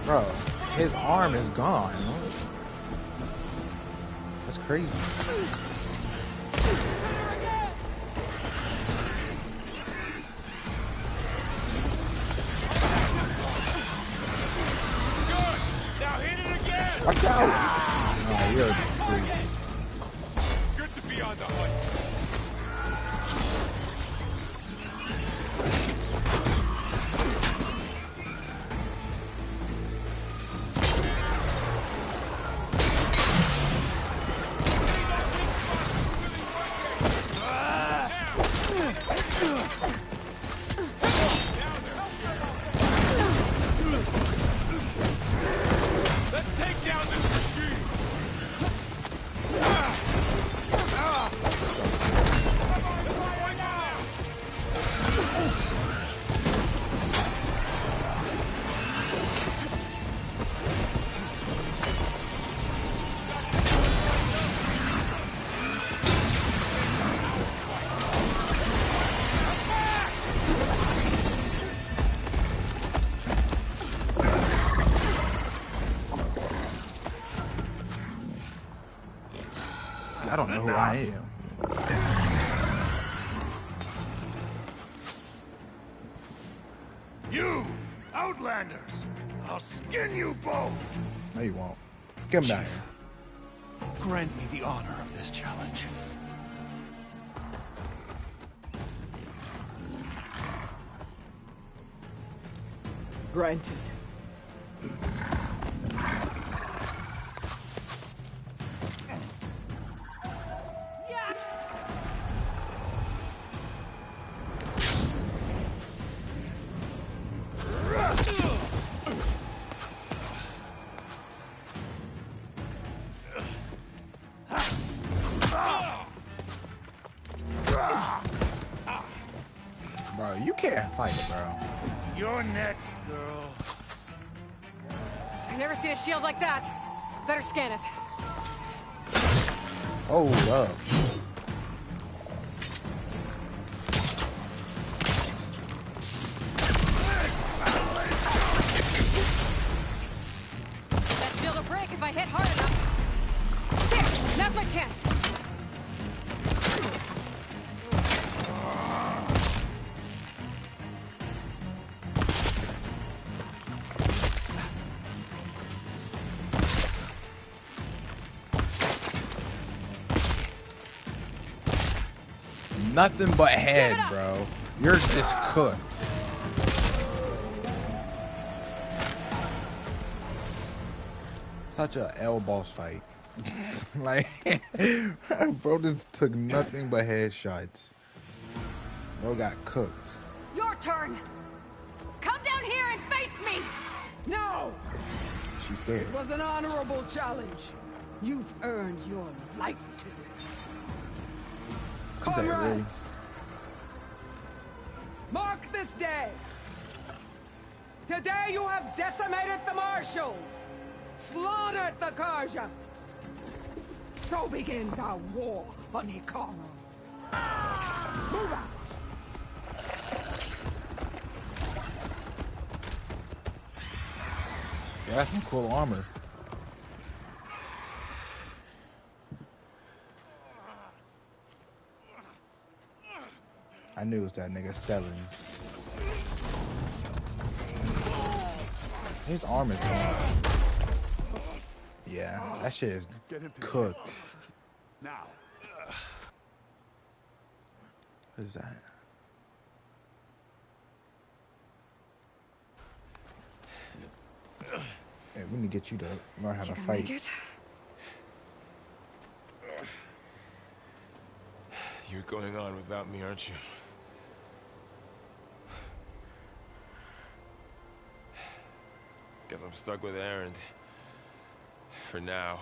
Bro, his arm is gone. That's crazy. Watch out! Oh, you're crazy. Good to be on the hunt. Let's take down this machine! I don't know who I am. You, Outlanders! I'll skin you both! No, you won't. Get him down here. Grant me the honor of this challenge. Granted. Bro, you can't fight it, bro. You're next, girl. I've never seen a shield like that. Better scan it. Oh, love. That shield will break if I hit hard enough. There! Now's my chance! Nothing but head, bro. You're just cooked. Such a L boss fight. Like, bro just took nothing but headshots. Bro got cooked. Your turn! Come down here and face me! No! She's scared. It was an honorable challenge. You've earned your life today. Is that really? Comrades! Mark this day! Today you have decimated the Marshals! Slaughtered the Karja! So begins our war on Hikaru. Move out! Yeah, that's some cool armor. I knew it was that nigga selling. His arm is gone. Yeah, that shit is cooked. Now. What is that? Hey, we need to get you to learn how to fight. Make it? You're going on without me, aren't you? Guess I'm stuck with Erend. For now.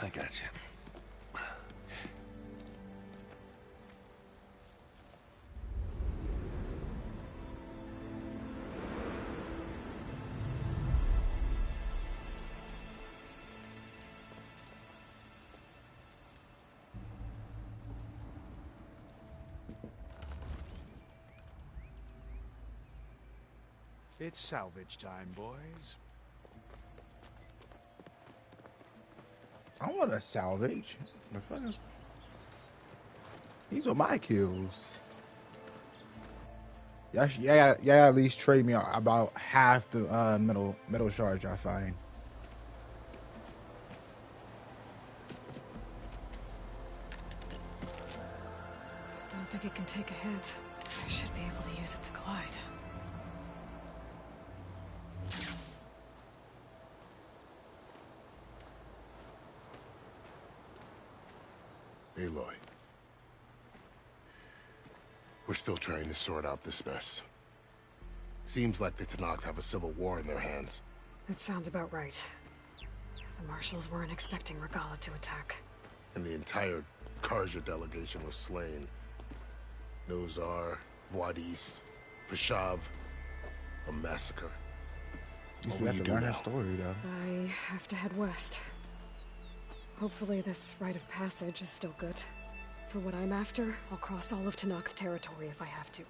I got you. It's salvage time, boys. I want to salvage. The fuck is... These are my kills. Yeah, at least trade me about half the metal shards I find. Don't think it can take a hit. I should be able to use it to glide. Aloy. We're still trying to sort out this mess. Seems like the Tenakth have a civil war in their hands. That sounds about right. The Marshals weren't expecting Regalla to attack. And the entire Carja delegation was slain. Nozar, Vuadis, Vashav. A massacre. What will you do now? Story, though. I have to head west. Hopefully this rite of passage is still good. For what I'm after, I'll cross all of Tenakth territory if I have to.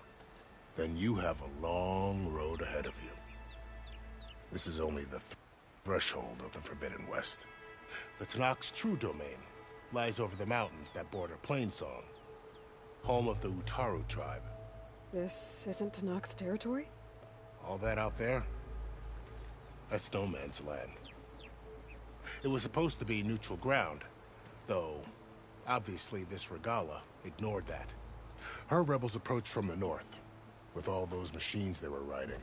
Then you have a long road ahead of you. This is only the threshold of the Forbidden West. The Tenakth's true domain lies over the mountains that border Plainsong, home of the Utaru tribe. This isn't Tenakth territory? All that out there? That's no man's land. It was supposed to be neutral ground, though obviously this Regalla ignored that. Her rebels approached from the north, with all those machines they were riding.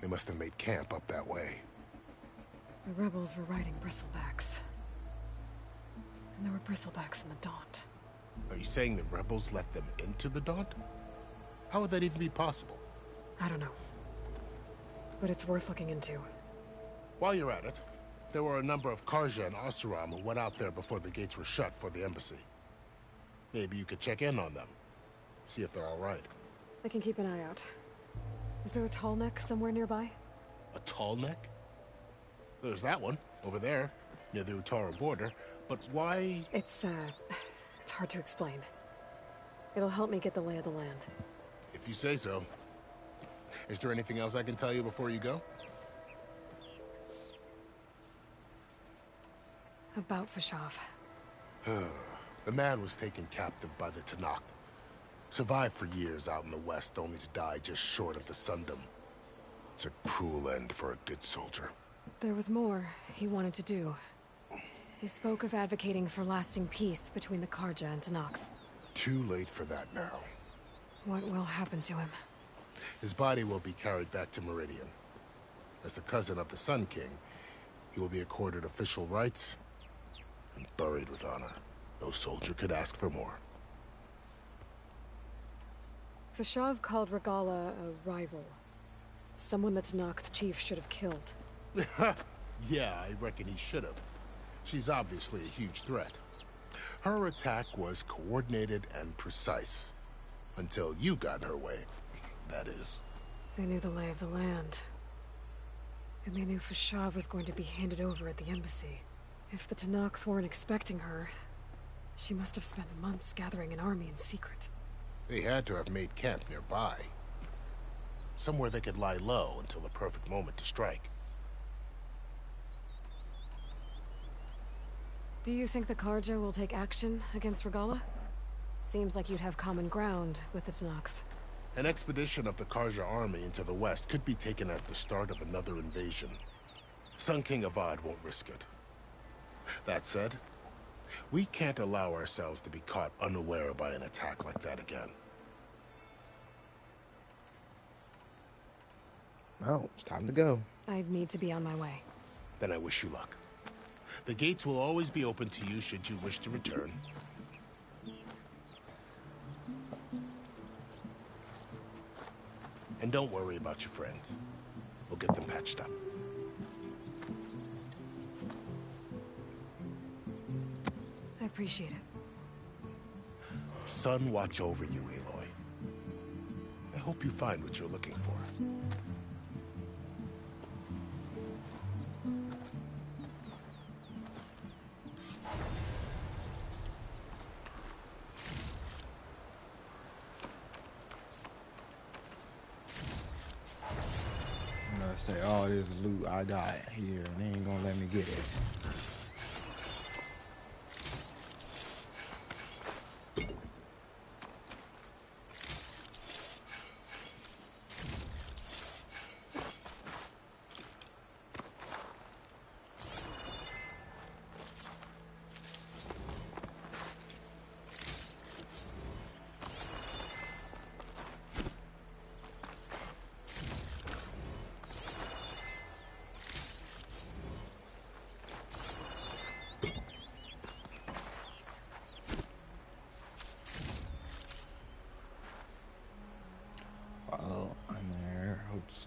They must have made camp up that way. The rebels were riding bristlebacks. And there were bristlebacks in the Daunt. Are you saying the rebels let them into the Daunt? How would that even be possible? I don't know. But it's worth looking into. While you're at it, there were a number of Carja and Oseram who went out there before the gates were shut for the embassy. Maybe you could check in on them. See if they're all right. I can keep an eye out. Is there a tall neck somewhere nearby? A tall neck? There's that one, over there, near the Utaru border. But why... It's hard to explain. It'll help me get the lay of the land. If you say so. Is there anything else I can tell you before you go? About Vashav. The man was taken captive by the Tenakth. Survived for years out in the west, only to die just short of the Sundom. It's a cruel end for a good soldier. There was more he wanted to do. He spoke of advocating for lasting peace between the Carja and Tenakth. Too late for that now. What will happen to him? His body will be carried back to Meridian. As a cousin of the Sun King, he will be accorded official rights and buried with honor. No soldier could ask for more. Vashav called Regalla a rival. Someone that Tenakth chief should have killed. Yeah, I reckon he should have. She's obviously a huge threat. Her attack was coordinated and precise. Until you got in her way, that is. They knew the lay of the land. And they knew Vashav was going to be handed over at the embassy. If the Tenakth weren't expecting her, she must have spent months gathering an army in secret. They had to have made camp nearby. Somewhere they could lie low until the perfect moment to strike. Do you think the Carja will take action against Regalla? Seems like you'd have common ground with the Tenakth. An expedition of the Carja army into the west could be taken as the start of another invasion. Sun King Avad won't risk it. That said, we can't allow ourselves to be caught unaware by an attack like that again. Well, it's time to go. I need to be on my way. Then I wish you luck. The gates will always be open to you should you wish to return. And don't worry about your friends. We'll get them patched up. I appreciate it. Sun watch over you, Aloy. I hope you find what you're looking for. say, oh, this is loot I got here, and they ain't gonna let me get it.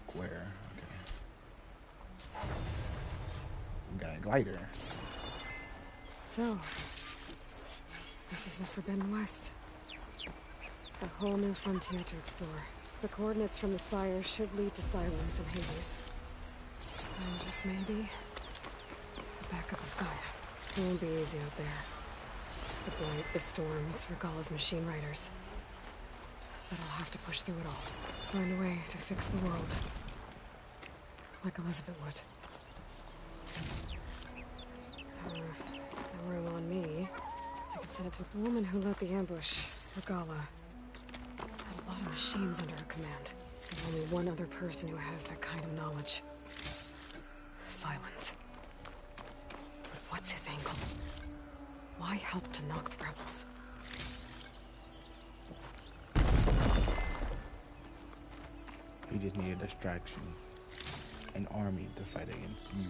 Square. Okay. We got a glider. So, this is the Forbidden West. A whole new frontier to explore. The coordinates from the spire should lead to Silence and Hades. And just maybe, a backup of Gaia. It won't be easy out there. The Blight, the Storms, Regalla's machine riders. But I'll have to push through it all. Find a way to fix the world. Like Elizabeth would. A room on me. I could send it to the woman who led the ambush, Regalla. Had a lot of machines under her command. There's only one other person who has that kind of knowledge. Silence. But what's his angle? Why help to knock the rebels? You just need a distraction. An army to fight against you.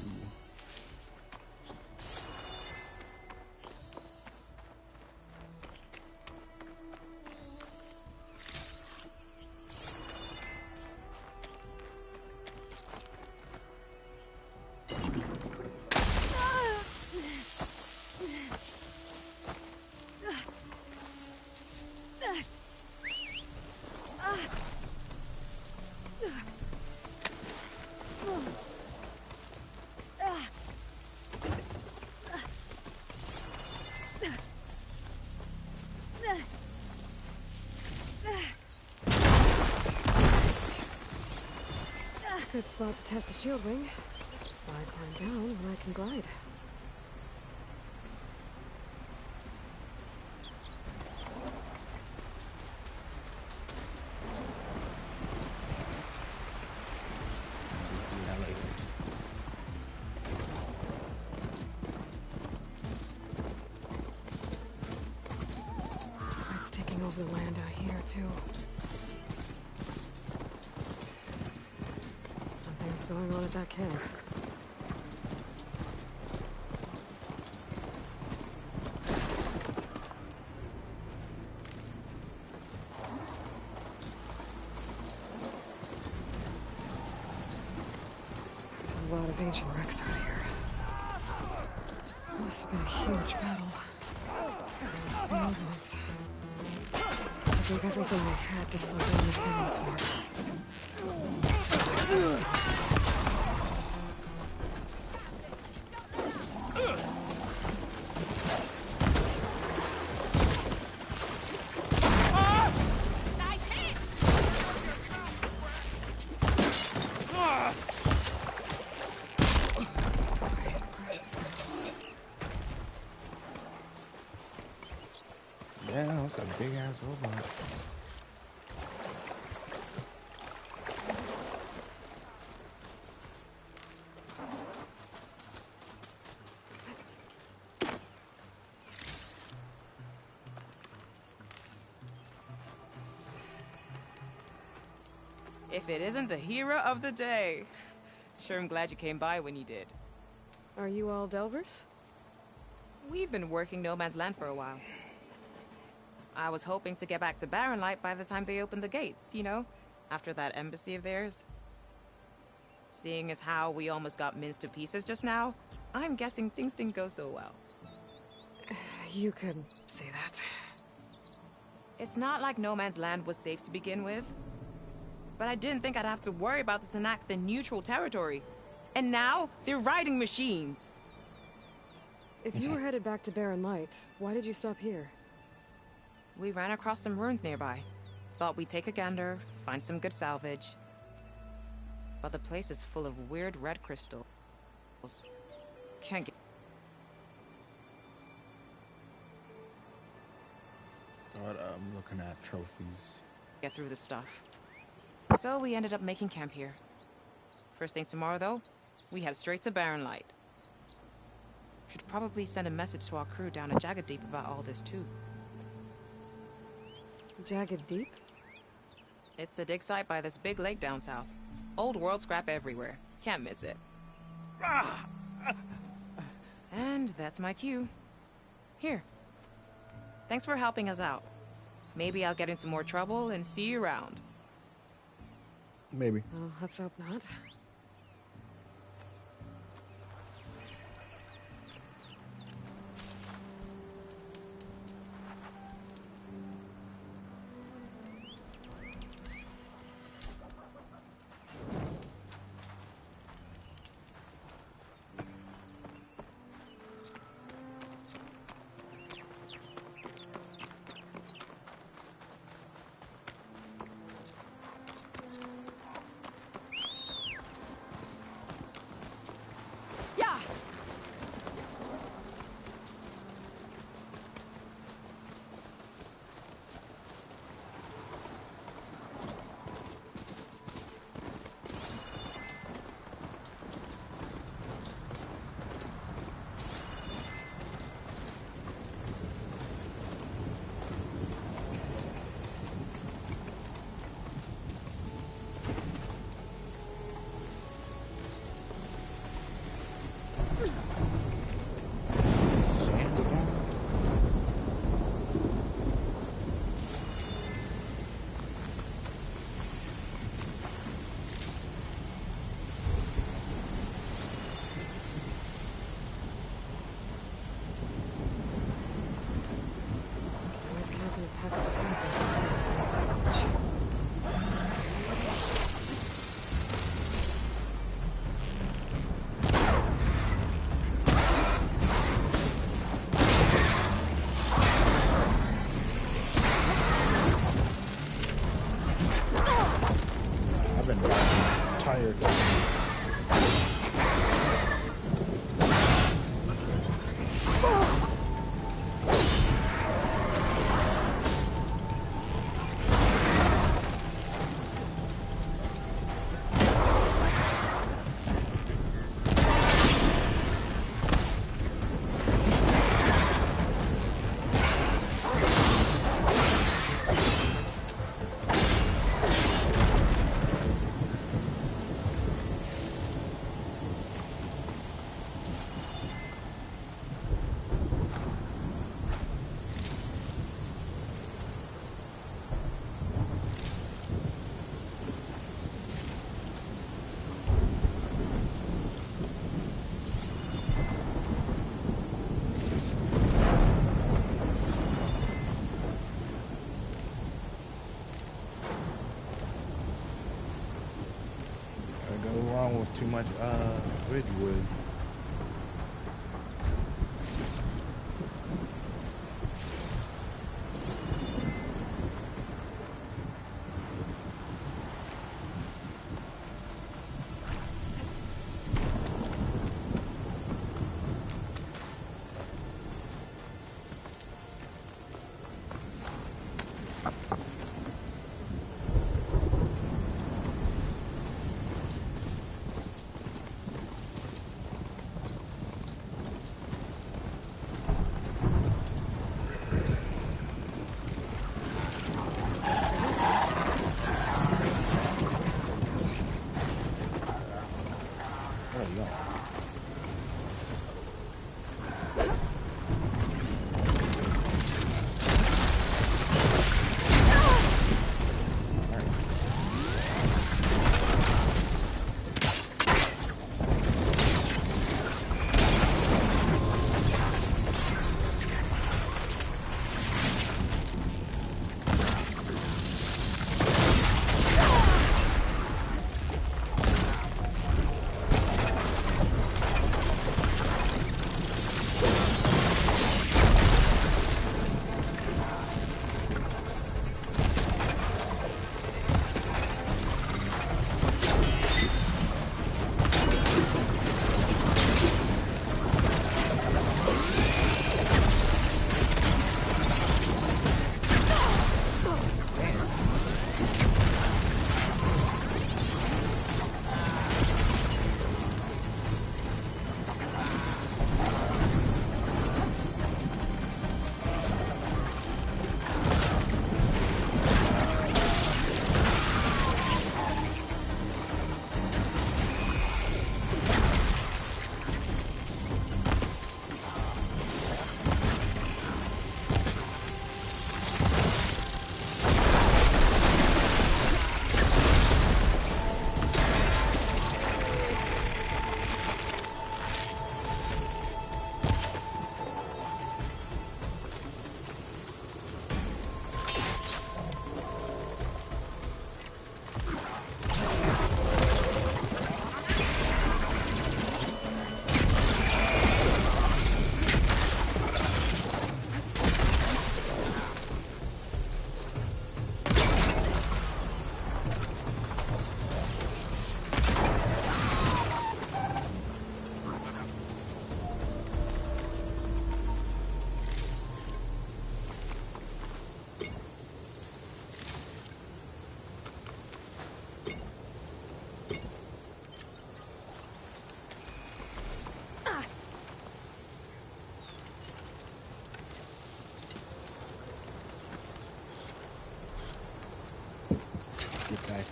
Good spot to test the shield ring. Why climb down when I can glide? It's taking over the land out here, too. What's going on at that camp? There's a lot of ancient wrecks out here. Must have been a huge battle. Movements. I took everything they had to slow down the Hero Sword. Yeah, it's a big ass robot. If it isn't the hero of the day. Sure, I'm glad you came by when you did. Are you all Delvers? We've been working No Man's Land for a while. I was hoping to get back to Barren Light by the time they opened the gates, you know? After that embassy of theirs. Seeing as how we almost got minced to pieces just now, I'm guessing things didn't go so well. You could say that. It's not like No Man's Land was safe to begin with. But I didn't think I'd have to worry about the Snack in neutral territory. And now, they're riding machines. If you were headed back to Barren Light, why did you stop here? We ran across some ruins nearby. Thought we'd take a gander, find some good salvage. but the place is full of weird red crystals. Can't But I'm looking at trophies. get through the stuff. So we ended up making camp here. First thing tomorrow, though, we head straight to Barren Light. Should probably send a message to our crew down at Jagged Deep about all this, too. Jagged Deep? It's a dig site by this big lake down south. Old world scrap everywhere. Can't miss it. And that's my cue. Here. Thanks for helping us out. Maybe I'll get into more trouble and see you around. Maybe. Well, let's hope not. Too much Ridgewood.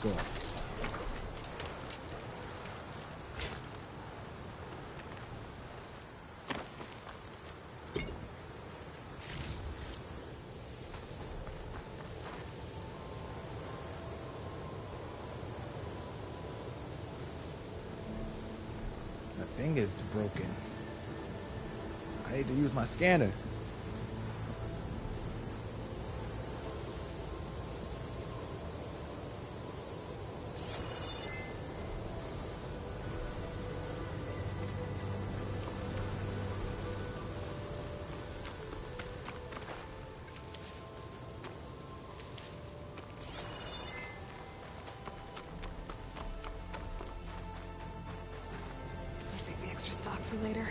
go. The thing is broken. I need to use my scanner. Save the extra stock for later.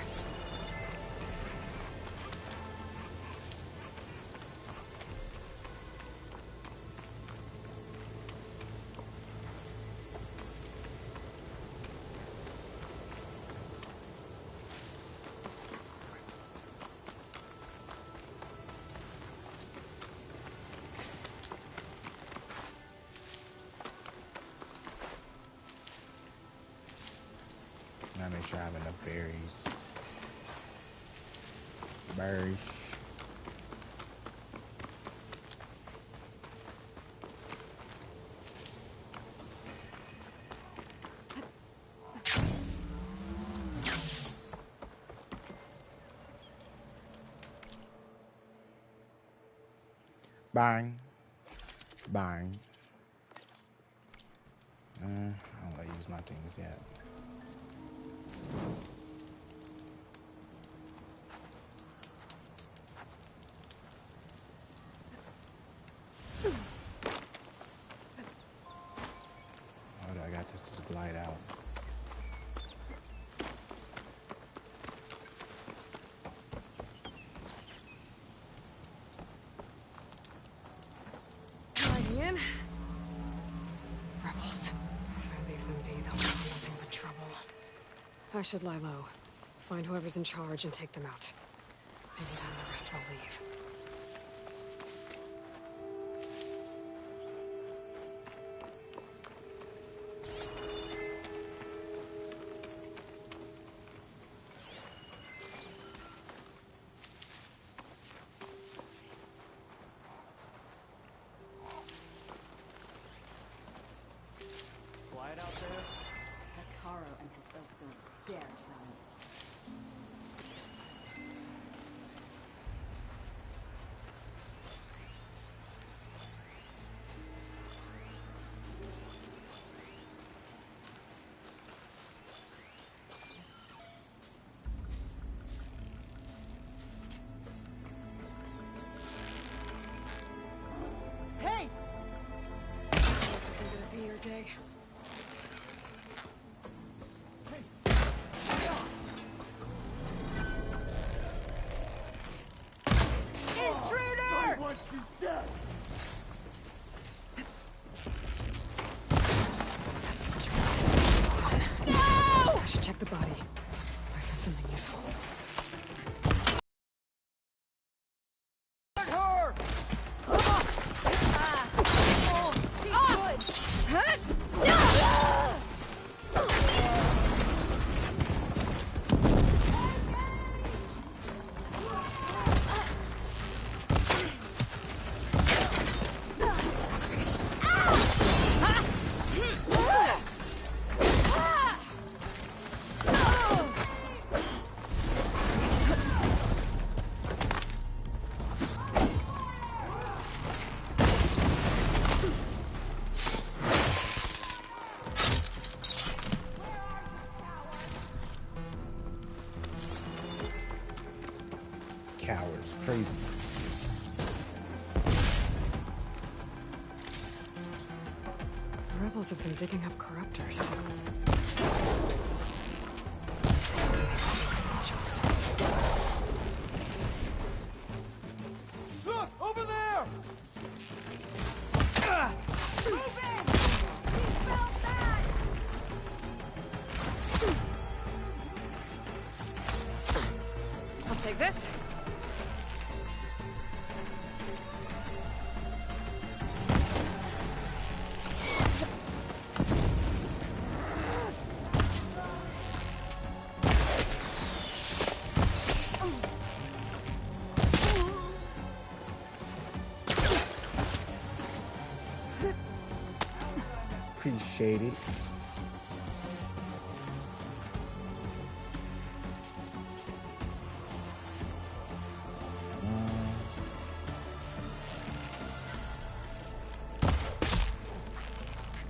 Now make sure I have enough berries. Berries. Bang. Bang. I don't want to use my things yet. How do I got this to glide out? Gliding in. Rebels. If I leave them be, they'll have nothing but trouble. I should lie low. Find whoever's in charge and take them out. Maybe then the rest will leave. Quiet out there. Hekaro and his folk don't dare try me. Hey! This isn't gonna be your day. Intruder! Once she's dead. That's such a no! I should check the body. Might find something useful. Her! Cowards, crazy. The rebels have been digging up corruptors. Look! Over there! Move in! He fell back! I'll take this. Appreciate it.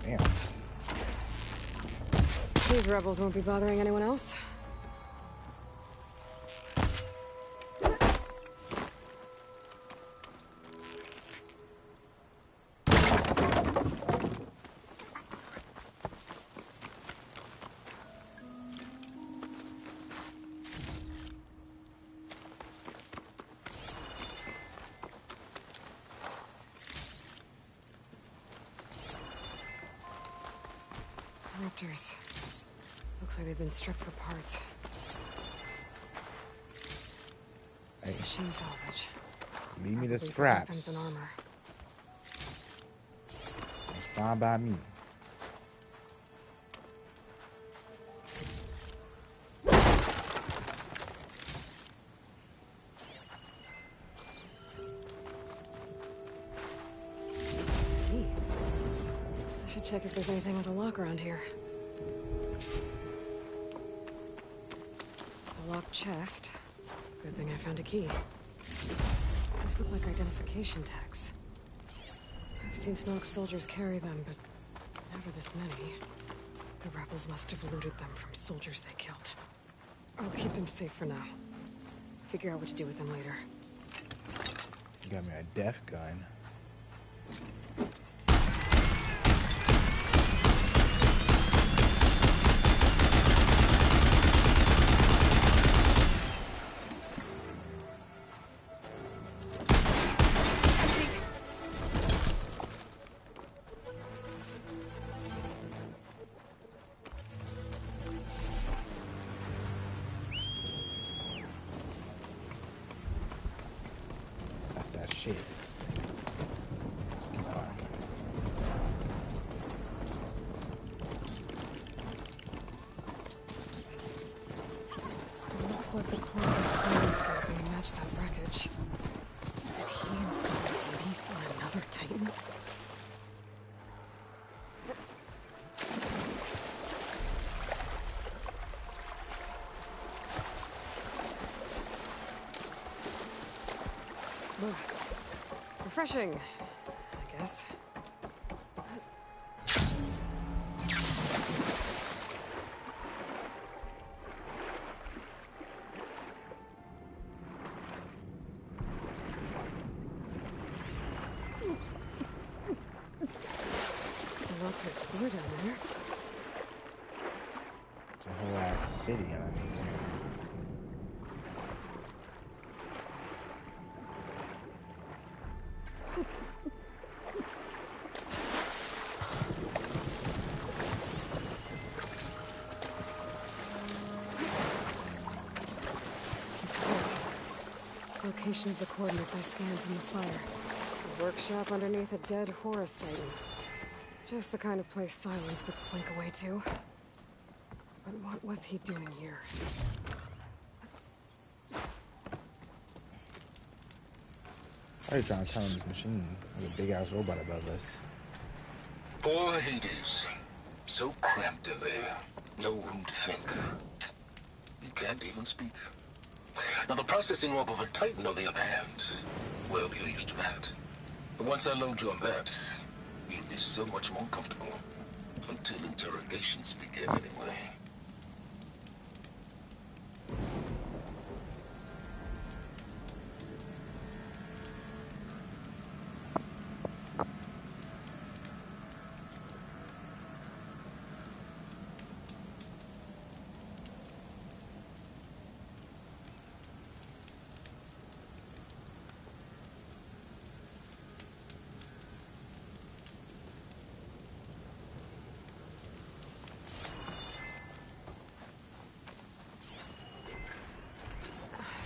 Damn. These rebels won't be bothering anyone else. Raptors. Looks like they've been stripped for parts. Hey. Machine salvage. Leave me the Probably scraps. weapons and armor. It's fine by me. Key. I should check if there's anything with a lock around here. A locked chest. Good thing I found a key. These look like identification tags. I've seen Tenakth soldiers carry them, but never this many. The rebels must have looted them from soldiers they killed. I'll keep them safe for now. Figure out what to do with them later. You got me a death gun. Shit. Let's keep going. It looks like the coordinate science gonna match that wreckage. Did he install Hades on another Titan? Refreshing, I guess. There's a lot to explore down there. It's a whole ass city, I mean. Location of the coordinates I scanned from the spire. A workshop underneath a dead Horus Titan. Just the kind of place Silence would slink away to. But what was he doing here? Why are you trying to tell him this machine? Like a big ass robot above us. Poor Hades. So cramped in there. No room to think. He can't even speak. Now, the processing orb of a Titan, on the other hand, well, you're used to that. But once I load you on that, you'll be so much more comfortable. Until interrogations begin, anyway.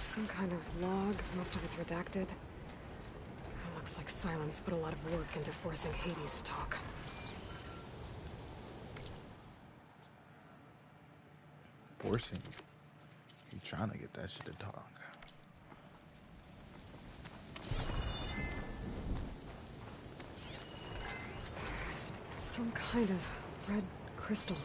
Some kind of log, most of it's redacted. It looks like Silence put a lot of work into forcing Hades to talk. Forcing? You trying to get that shit to talk. Some kind of red crystal.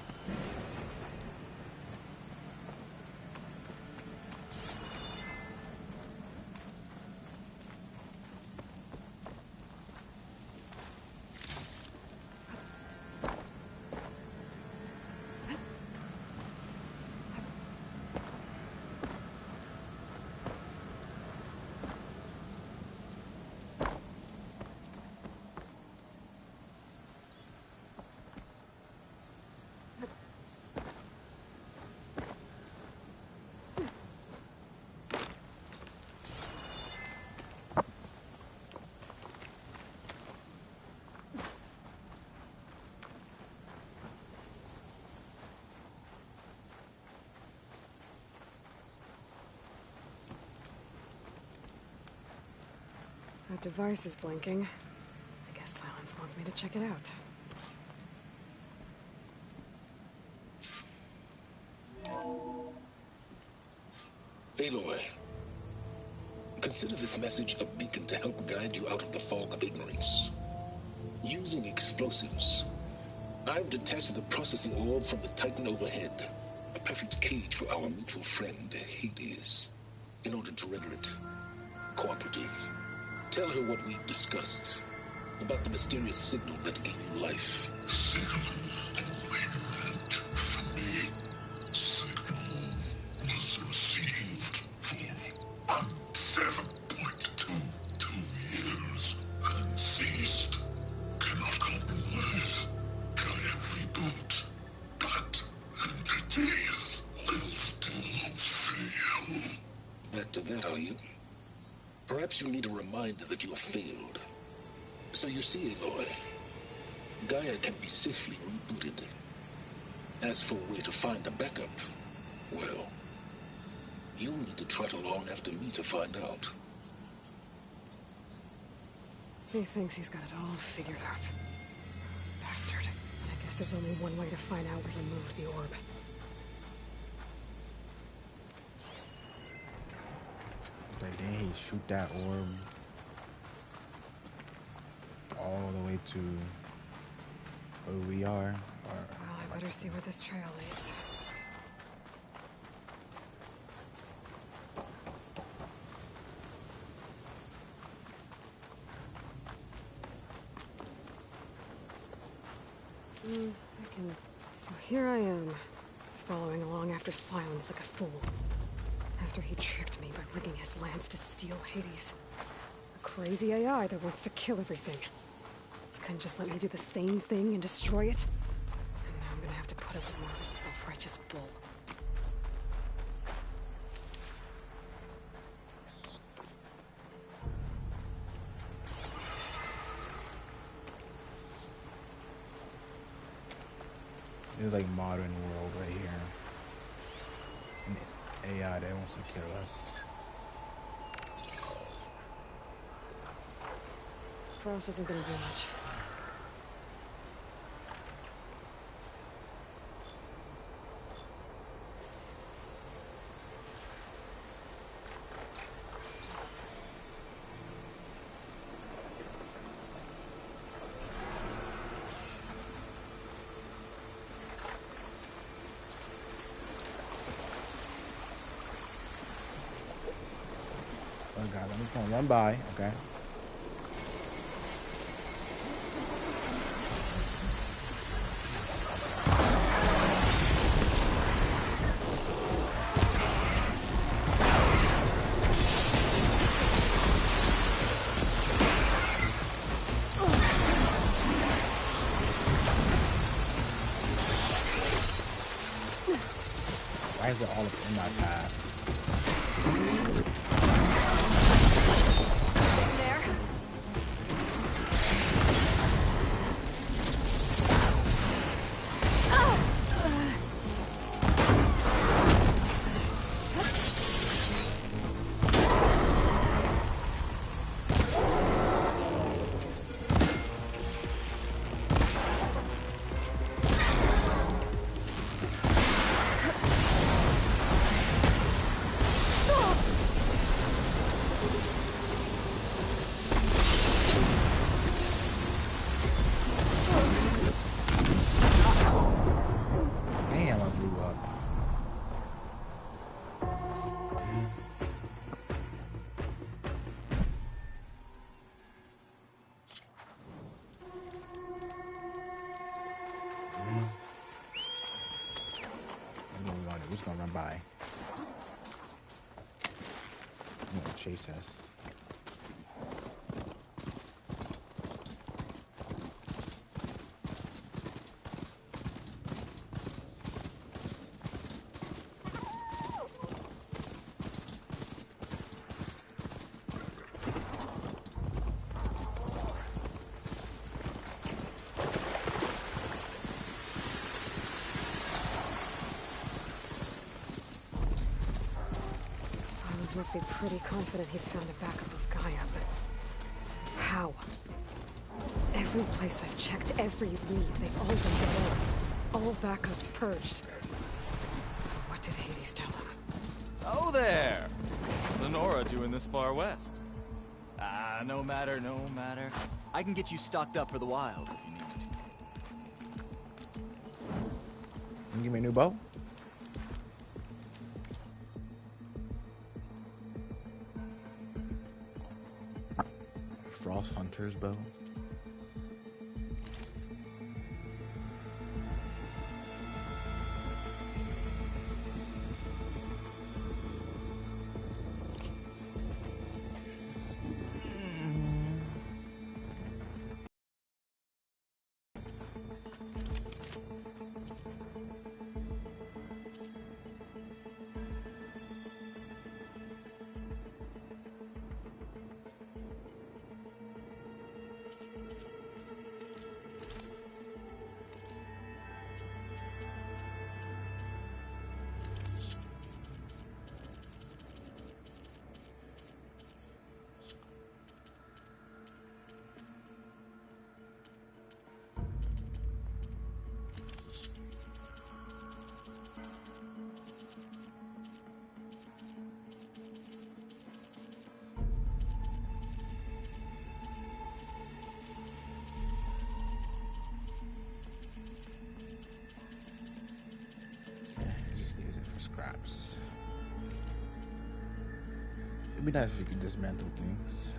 That device is blinking. I guess Silence wants me to check it out. Aloy, consider this message a beacon to help guide you out of the fog of ignorance. Using explosives, I've detached the processing orb from the Titan overhead, a perfect cage for our mutual friend, Hades, in order to render it cooperative. Tell her what we've discussed about the mysterious signal that gave you life. Back to that, are you? Perhaps you need a reminder that you have failed. So you see, Aloy, Gaia can be safely rebooted. As for where to find a backup, well, you'll need to trot along after me to find out. He thinks he's got it all figured out. Bastard. I guess there's only one way to find out where he moved the orb. Like, didn't he shoot that orb all the way to where we are? Well, I better see where this trail leads. So here I am, following along after Silence like a fool. After he tricked me by rigging his lance to steal Hades. A crazy AI that wants to kill everything. He couldn't just let me do the same thing and destroy it. And now I'm gonna have to put up with more of his self-righteous bull. This is like modern world right here. An AI that wants to kill us. Frost isn't gonna do much. Oh god, I'm just gonna run by, okay? Why is it all up in my path? There. We're just gonna run by. He's gonna chase us. Must be pretty confident he's found a backup of Gaia, but how? Every place I've checked, every lead, they've all been dead ends. All backups purged. So what did Hades tell him? Oh there! What's Nora doing this far west? No matter, no matter. I can get you stocked up for the wild if you need to. Can you give me a new bow? Frost Hunter's bow. Scraps. It'd be nice if you could dismantle things.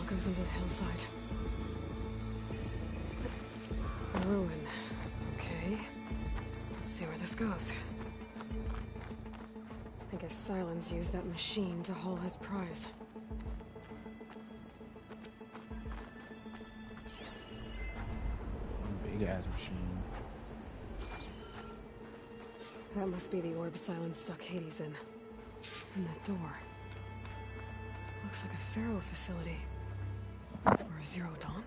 Goes into the hillside. A ruin. Okay. Let's see where this goes. I guess Silence used that machine to haul his prize. Big ass machine. That must be the orb Silence stuck Hades in. And that door. Looks like a Pharaoh facility. Or Zero Dawn?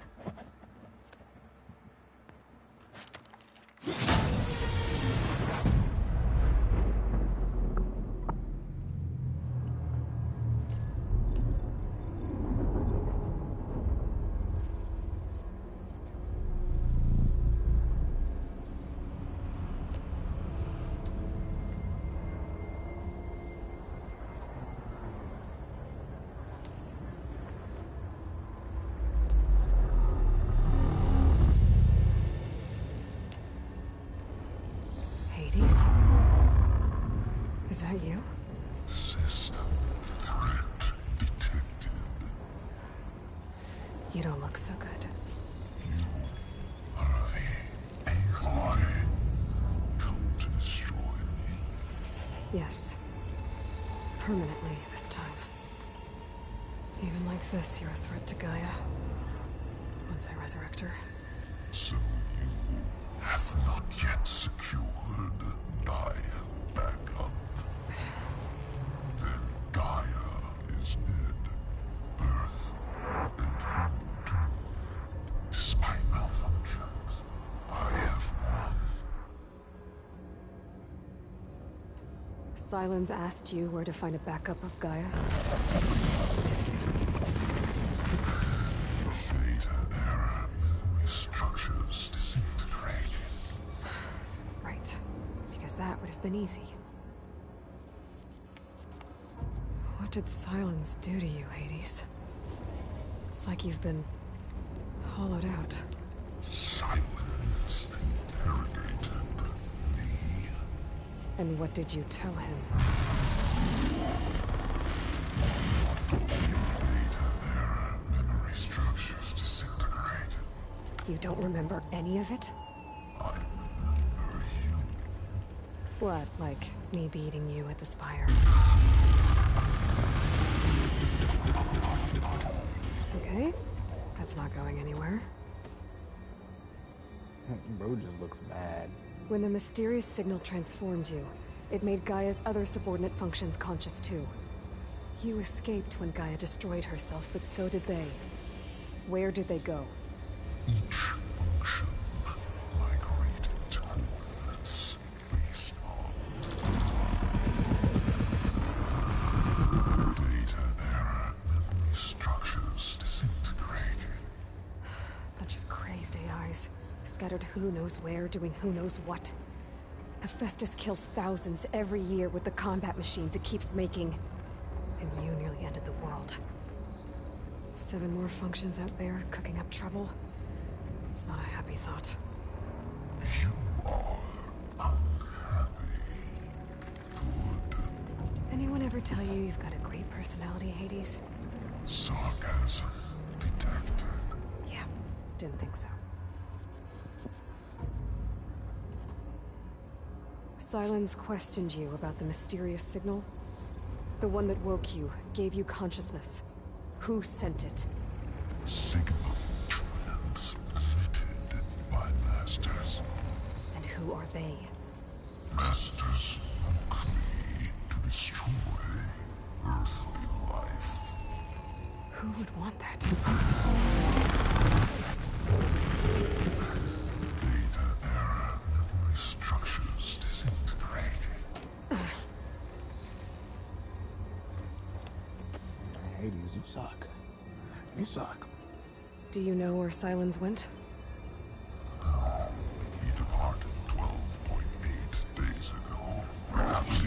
Is that you? System threat detected. You don't look so good. You are the Aloy come to destroy me. Yes. Permanently this time. Even like this, you're a threat to Gaia. Once I resurrect her. So you have not yet secured Gaia backup. Then Gaia is dead. Earth and you too. Despite malfunctions, I have won. Silence asked you where to find a backup of Gaia? Beta era memory structures disintegrated. Right. Because that would have been easy. What did Silence do to you, Hades? It's like you've been hollowed out. Silence interrogated me. And what did you tell him? Data there, memory structures disintegrate. You don't remember any of it? I remember you. What, like me beating you at the Spire? Okay, that's not going anywhere. Bro just looks mad. When the mysterious signal transformed you, it made Gaia's other subordinate functions conscious too. You escaped when Gaia destroyed herself, but so did they. Where did they go? Each function migrated to coordinates based on data error, memory structures disintegrated. Bunch of crazed AIs, scattered who knows where, doing who knows what. Hephaestus kills thousands every year with the combat machines it keeps making. And you nearly ended the world. 7 more functions out there, cooking up trouble. It's not a happy thought. You are unhappy. Good. Anyone ever tell you you've got a great personality, Hades? Sarcasm detected. Yeah, didn't think so. Silence questioned you about the mysterious signal? The one that woke you, gave you consciousness. Who sent it? Signal transmitted by masters. And who are they? Masters woke me to destroy earthly life. Who would want that? Data error, memory structures disintegrated. Hades, you suck. You suck. Do you know where Silence went? No, he departed 12.8 days ago. Perhaps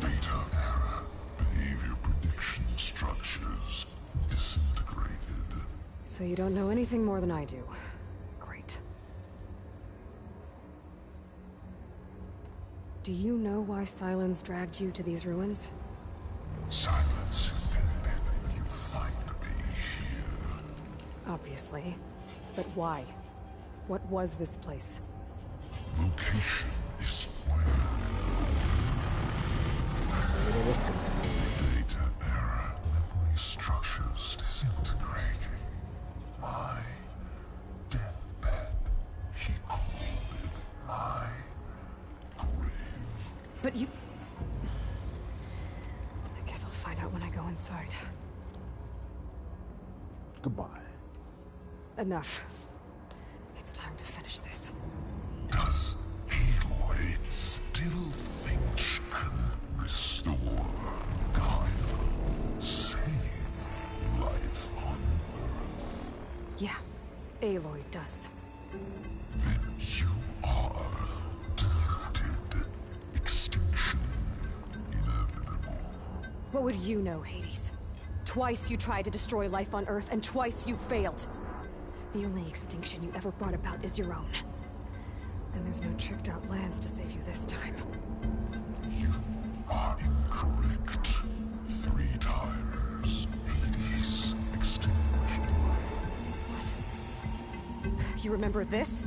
data error, behavior prediction structures disintegrated. So you don't know anything more than I do. Great. Do you know why Silence dragged you to these ruins? Silence intended you find me here. Obviously. But why? What was this place? Location is square. Data error, memory structures disintegrating. My deathbed, he called it my grave. But you... I guess I'll find out when I go inside. Goodbye. Enough. It's time to finish this. Does Aloy still think she can restore Gaia? Save life on Earth? Yeah, Aloy does. Then you are defeated. Extinction inevitable. What would you know, Hades? Twice you tried to destroy life on Earth, and twice you failed. The only extinction you ever brought about is your own. And there's no tricked-out lands to save you this time. You are incorrect. 3 times. Hades extinguished life. What? You remember this?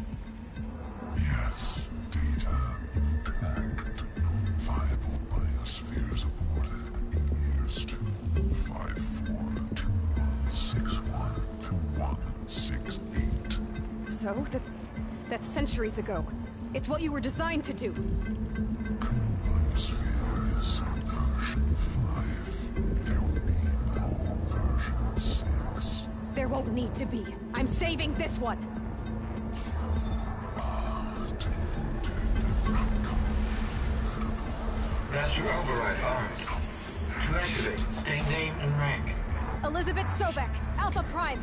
Yes. Data intact. Non-viable biospheres aborted in years 254, 2161, 2168. So, that's centuries ago. It's what you were designed to do. Biosphere is version 5. There will be no version 6. There won't need to be. I'm saving this one. Master override armed. To activate, state name and rank. Elizabeth Sobek, Alpha Prime.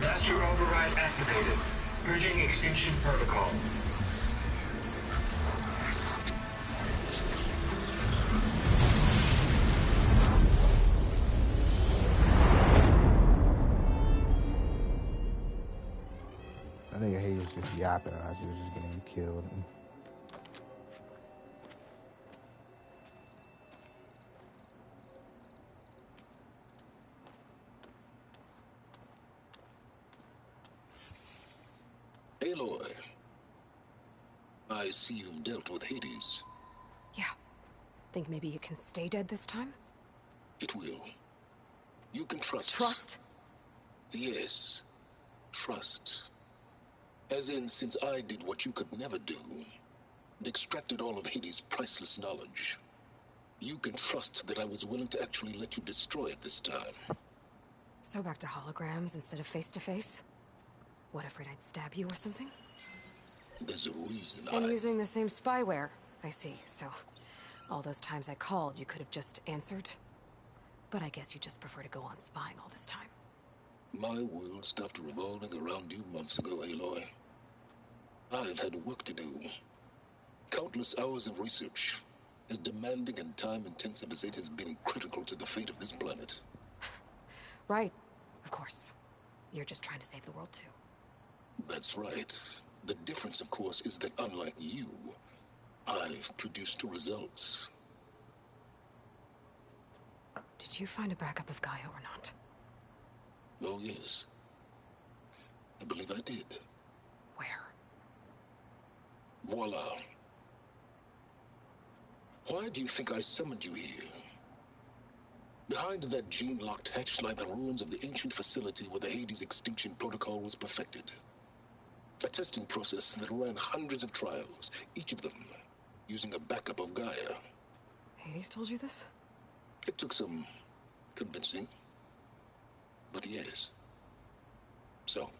Master override activated. Bridging extinction protocol. yapping as he was just getting killed. Aloy, I see you've dealt with Hades. Yeah. Think maybe you can stay dead this time? It will. You can trust. Trust? Yes. Trust. As in, since I did what you could never do, and extracted all of Hades' priceless knowledge, you can trust that I was willing to actually let you destroy it this time. So back to holograms instead of face-to-face? What, afraid I'd stab you or something? There's a reason And using the same spyware. I see, so all those times I called, you could have just answered? But I guess you just prefer to go on spying all this time. My world stopped revolving around you months ago, Aloy. I've had work to do. Countless hours of research, as demanding and time-intensive as it has been critical to the fate of this planet. Right, of course. You're just trying to save the world, too. That's right. The difference, of course, is that unlike you, I've produced results. Did you find a backup of Gaia or not? Oh, yes. I believe I did. Where? Voila. Why do you think I summoned you here? Behind that gene-locked hatch lie the ruins of the ancient facility where the Hades extinction protocol was perfected. A testing process that ran hundreds of trials, each of them using a backup of Gaia. Hades told you this? It took some convincing, but yes. So,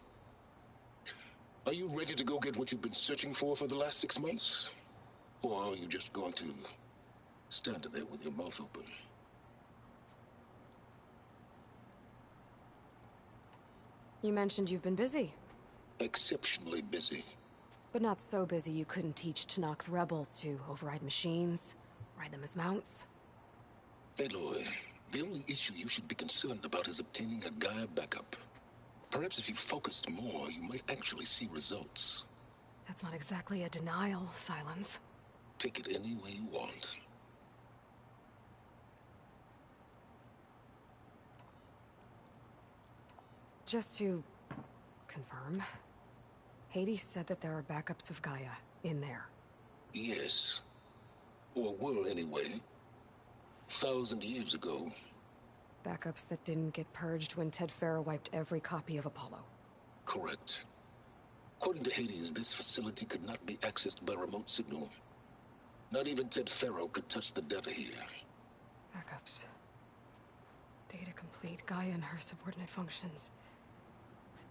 are you ready to go get what you've been searching for the last 6 months? Or are you just going to stand there with your mouth open? You mentioned you've been busy. Exceptionally busy. But not so busy you couldn't teach Tenakth rebels to override machines, ride them as mounts. Aloy, the only issue you should be concerned about is obtaining a Gaia backup. Perhaps if you focused more, you might actually see results. That's not exactly a denial, Silence. Take it any way you want. Just to confirm, Hades said that there are backups of Gaia in there. Yes. Or were anyway. 1,000 years ago. Backups that didn't get purged when Ted Faro wiped every copy of Apollo. Correct. According to Hades, this facility could not be accessed by remote signal. Not even Ted Faro could touch the data here. Backups. Data complete, Gaia and her subordinate functions.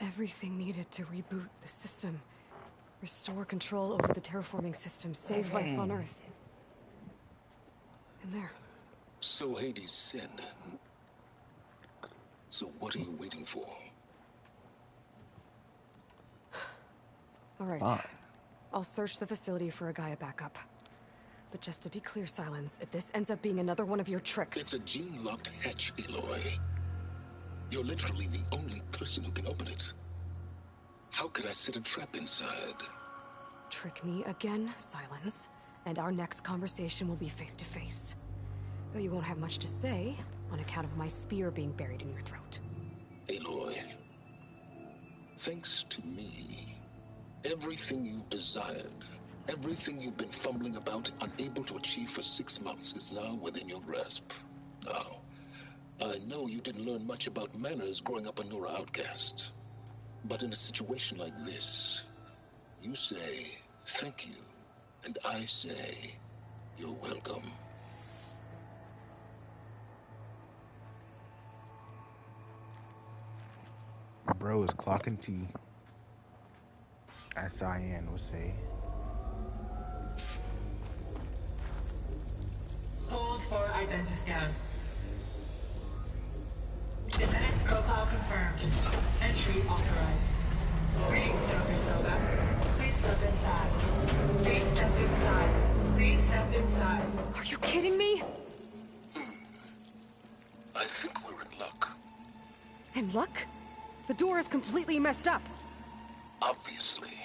Everything needed to reboot the system. Restore control over the terraforming system, save life on Earth. In there. So Hades said. So what are you waiting for? All right. I'll search the facility for a Gaia backup. But just to be clear, Silence, if this ends up being another one of your tricks... It's a gene-locked hatch, Aloy. You're literally the only person who can open it. How could I set a trap inside? Trick me again, Silence, and our next conversation will be face-to-face. Though you won't have much to say, on account of my spear being buried in your throat. Aloy, thanks to me, everything you desired, everything you've been fumbling about, unable to achieve for 6 months, is now within your grasp. Now, I know you didn't learn much about manners growing up a Nora outcast. But in a situation like this, you say, thank you, and I say, you're welcome. Bro is clocking T, as Cyan would say. Hold for identiscan. Genetic profile confirmed. Entry authorized. Greetings, Dr. Soga. Please step inside. Please step inside. Please step inside. Are you kidding me? I think we're in luck. In luck? The door is completely messed up. Obviously.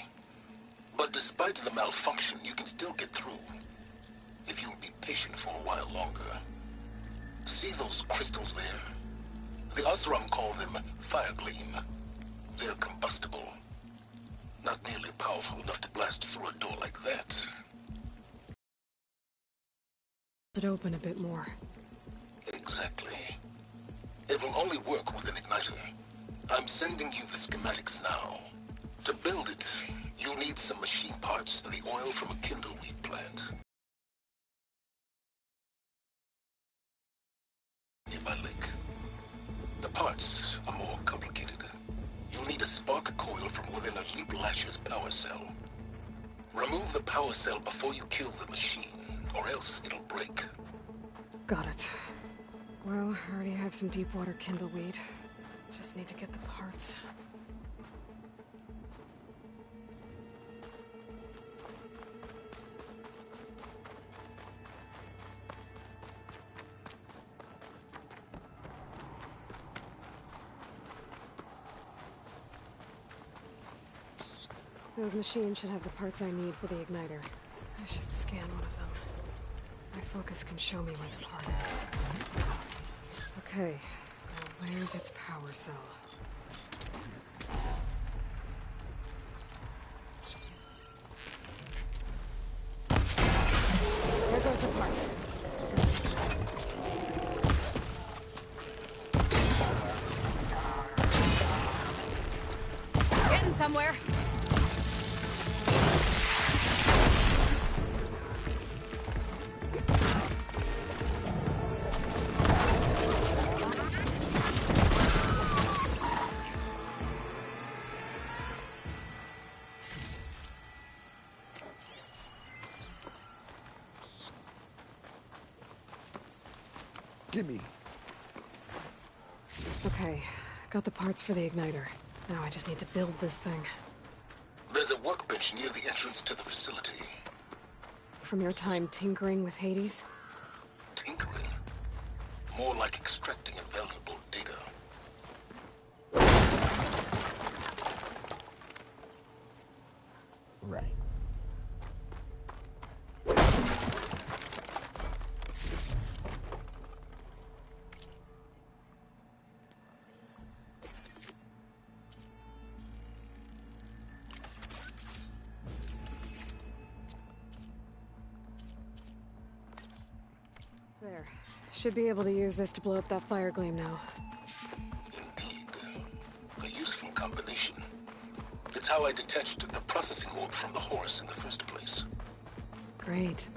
But despite the malfunction, you can still get through. If you'll be patient for a while longer. See those crystals there? The Oseram call them Firegleam. They're combustible. Not nearly powerful enough to blast through a door like that. It open a bit more. Exactly. It will only work with an igniter. I'm sending you the schematics now. To build it, you'll need some machine parts and the oil from a kindleweed plant. Nearby lake. The parts are more complicated. You'll need a spark coil from within a Leap Lasher's power cell. Remove the power cell before you kill the machine, or else it'll break. Got it. Well, I already have some deep water kindleweed. Just need to get the parts. Those machines should have the parts I need for the igniter. I should scan one of them. My focus can show me where the part is. Okay, now where's its power cell? There goes the part. Getting somewhere. Gimme. Okay, got the parts for the igniter. Now I just need to build this thing. There's a workbench near the entrance to the facility. From your time tinkering with Hades? Tinkering? More like extracting invaluable data. Right. There. Should be able to use this to blow up that fire gleam now. Indeed. A useful combination. It's how I detached the processing orb from the horse in the first place. Great.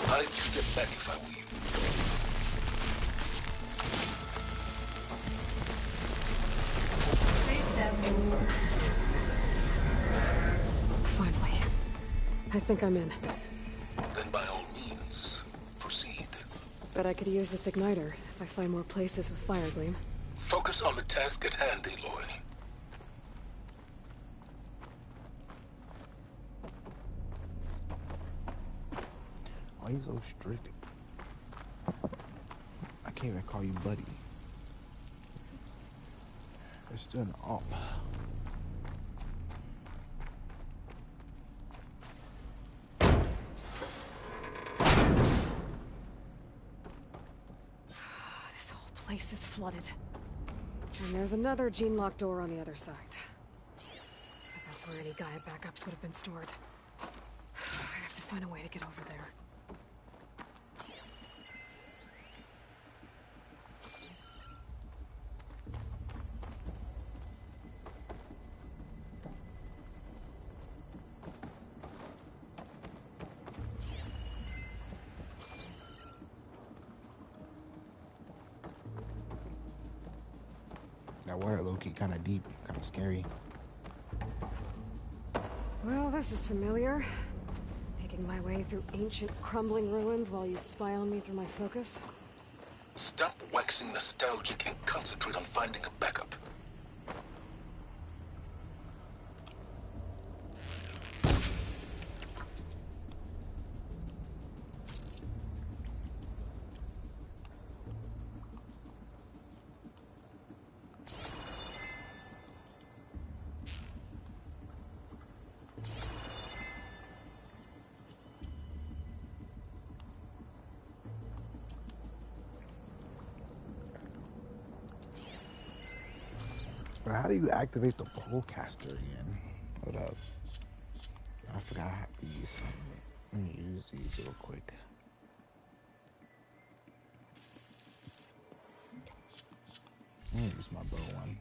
I'd step back if I were you. Finally. I think I'm in. Then by all means, proceed. Bet I could use this igniter if I find more places with fire gleam. Focus on the task at hand, Aloy. Why you so strict? I can't even call you buddy. There's still an op. This whole place is flooded. And there's another gene lock door on the other side. That's where any Gaia backups would have been stored. I have to find a way to get over there. That water low-key kind of deep, kind of scary. Well, this is familiar. Making my way through ancient, crumbling ruins while you spy on me through my focus. Stop waxing nostalgic and concentrate on finding a backup. But how do you activate the Polecaster again? Hold up. I forgot how these. Let me use these real quick. I'm gonna use my bow one.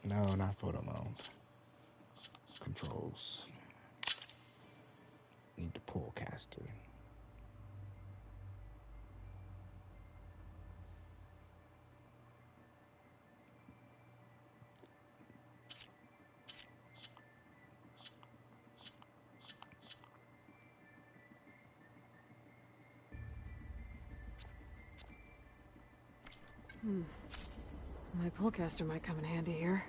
No, not photo mode. Controls. Need the Polecaster. My Polecaster might come in handy here.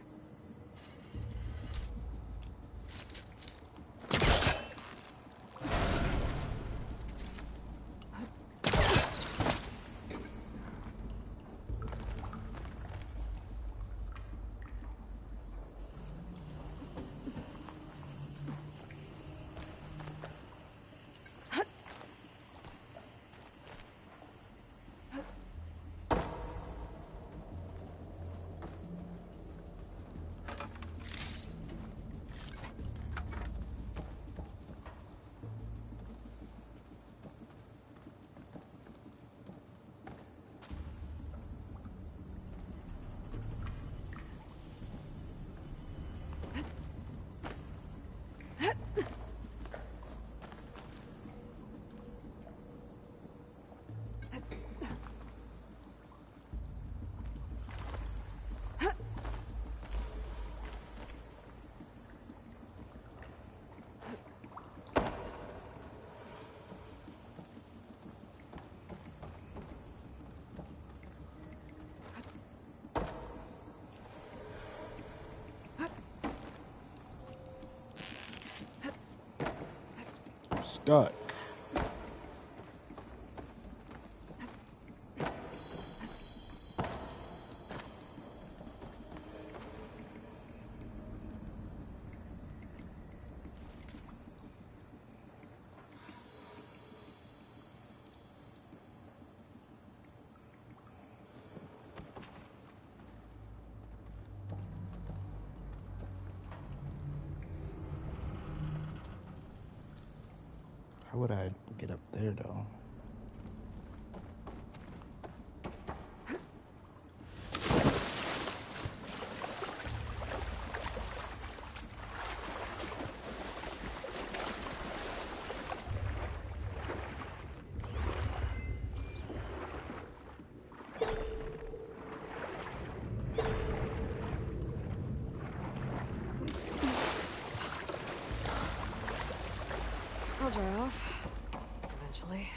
Stuck. How would I get up there, though? I'll dry off. Eventually.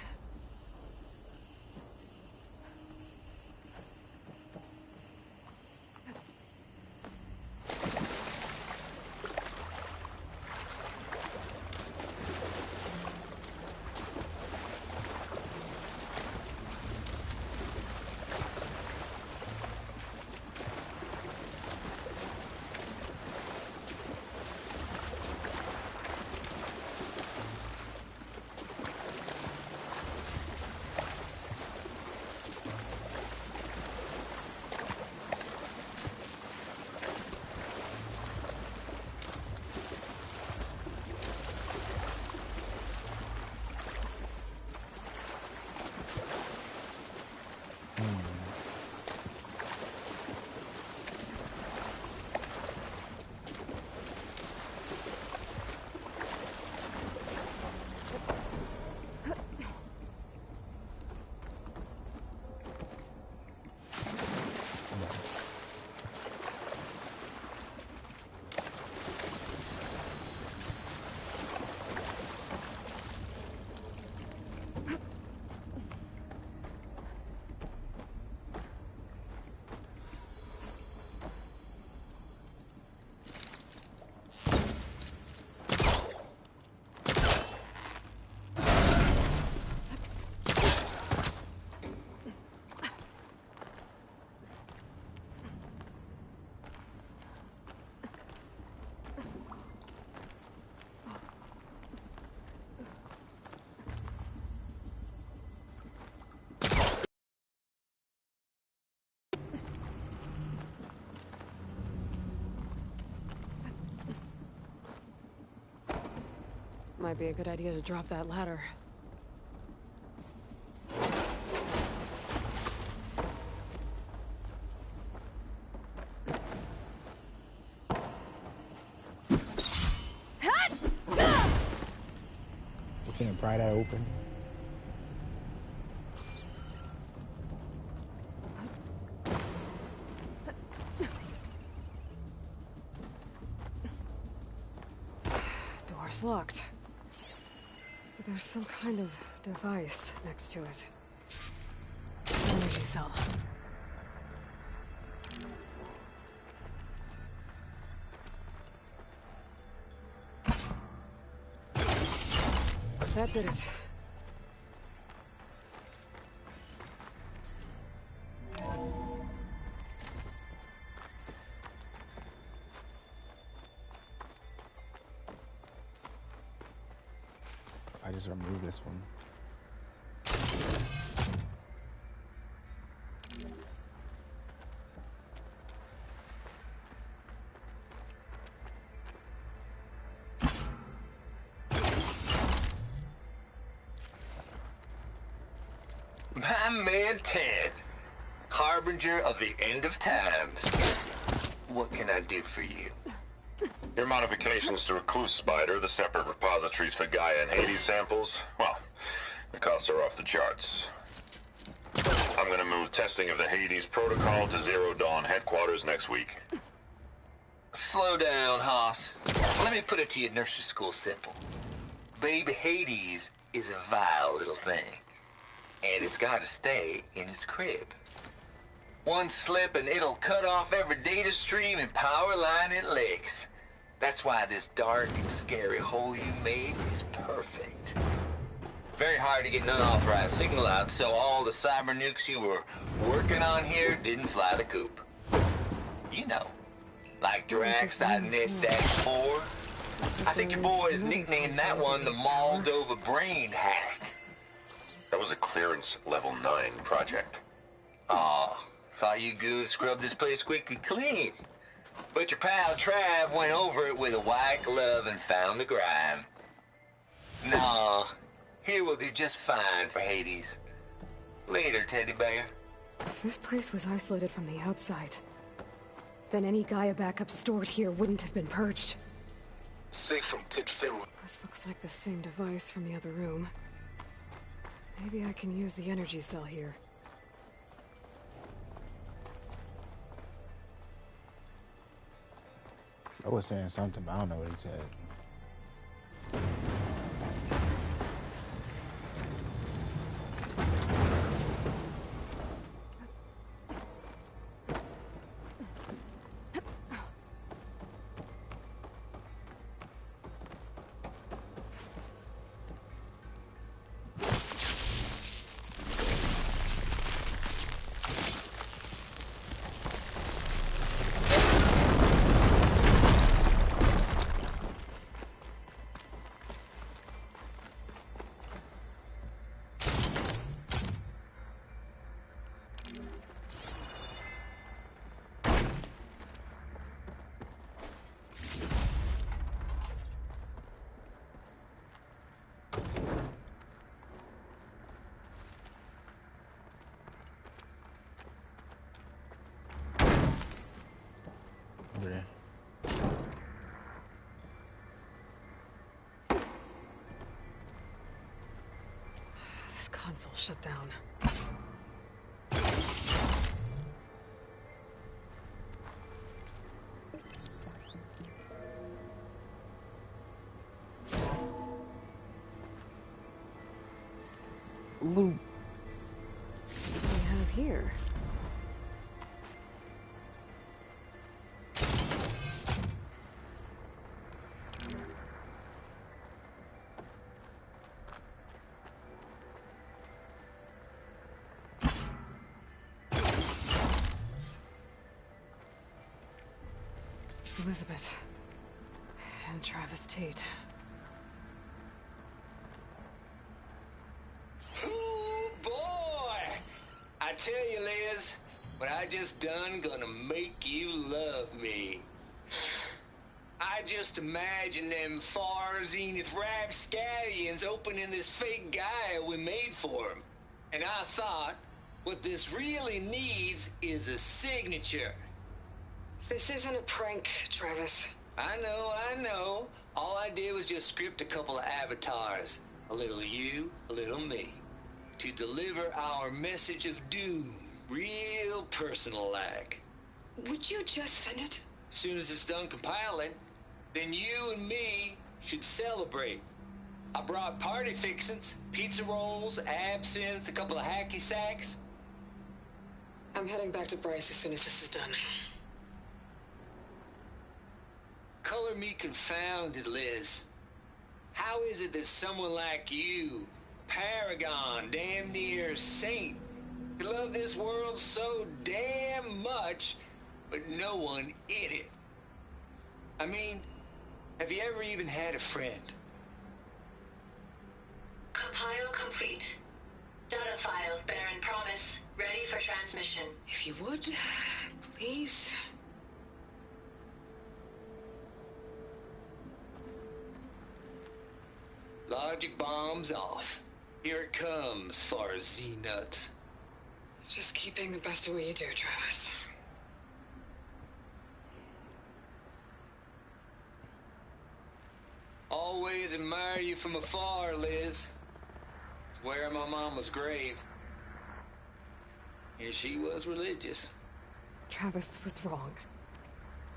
Might be a good idea to drop that ladder. We can't pry that open. Door's locked. But there's some kind of device next to it. Energy cell. That did it. I just remove this one. My man Ted, harbinger of the end of times. What can I do for you? Your modifications to Recluse Spider, the separate repositories for Gaia and Hades samples, well, the costs are off the charts. I'm gonna move testing of the Hades protocol to Zero Dawn headquarters next week. Slow down, Hoss. Let me put it to you nursery school simple. Baby Hades is a vile little thing. And it's gotta stay in its crib. One slip and it'll cut off every data stream and power line it licks. That's why this dark and scary hole you made is perfect. Very hard to get an unauthorized signal out, so all the cyber nukes you were working on here didn't fly the coop. You know, like Drax.net-4. I think your boys nicknamed that one the Moldova Brain Hack. That was a clearance level 9 project. Aw, thought you goons scrubbed this place quickly clean. But your pal Trav went over it with a white glove and found the grime. Nah, here will do just fine for Hades. Later, teddy bear. If this place was isolated from the outside, then any Gaia backup stored here wouldn't have been purged. Safe from Ted Pharaoh. This looks like the same device from the other room. Maybe I can use the energy cell here. I was saying something, but I don't know what he said. This console shut down. Loot. What do we have here? Elizabeth and Travis Tate. Ooh, boy! I tell you, Liz, what I just done gonna make you love me. I just imagine them far zenith rapscallions opening this fake Gaia we made for him. And I thought, what this really needs is a signature. This isn't a prank, Travis. I know. All I did was just script a couple of avatars. A little you, a little me. To deliver our message of doom, real personal-like. Would you just send it? As soon as it's done compiling, then you and me should celebrate. I brought party fixins, pizza rolls, absinthe, a couple of hacky sacks. I'm heading back to Bryce as soon as this is done. Color me confounded, Liz. How is it that someone like you, paragon, damn near saint, could love this world so damn much, but no one in it? I mean, have you ever even had a friend? Compile complete. Data file, Baron Promise, ready for transmission. If you would, please. Logic bombs off. Here it comes, far Z-nuts. Just keep being the best at what you do, Travis. Always admire you from afar, Liz. Swear my mama's grave. And she was religious. Travis was wrong.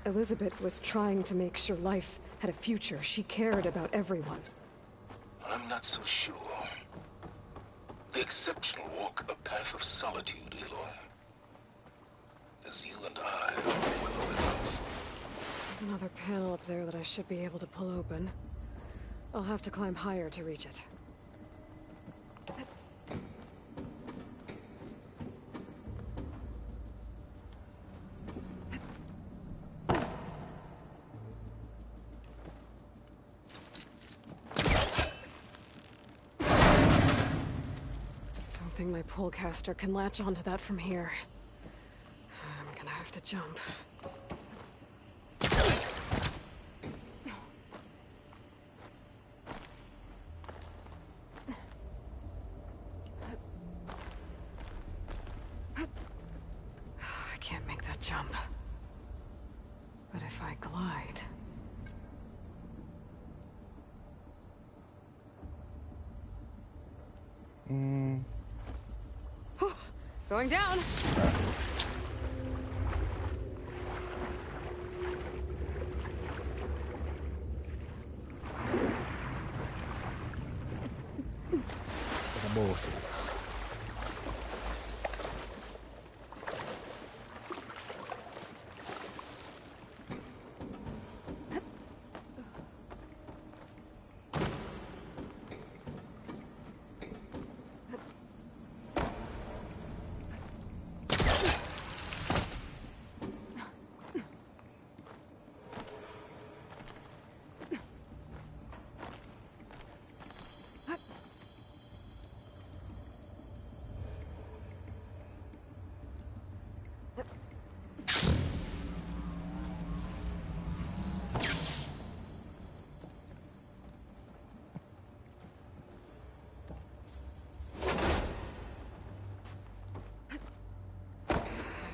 Elizabeth was trying to make sure life had a future. She cared about everyone. I'm not so sure. The exceptional walk a path of solitude, Aloy. As you and I are well enough. There's another panel up there that I should be able to pull open. I'll have to climb higher to reach it. I think my pullcaster can latch onto that from here. I'm gonna have to jump. I can't make that jump. But if I glide... Going down! Bullshit.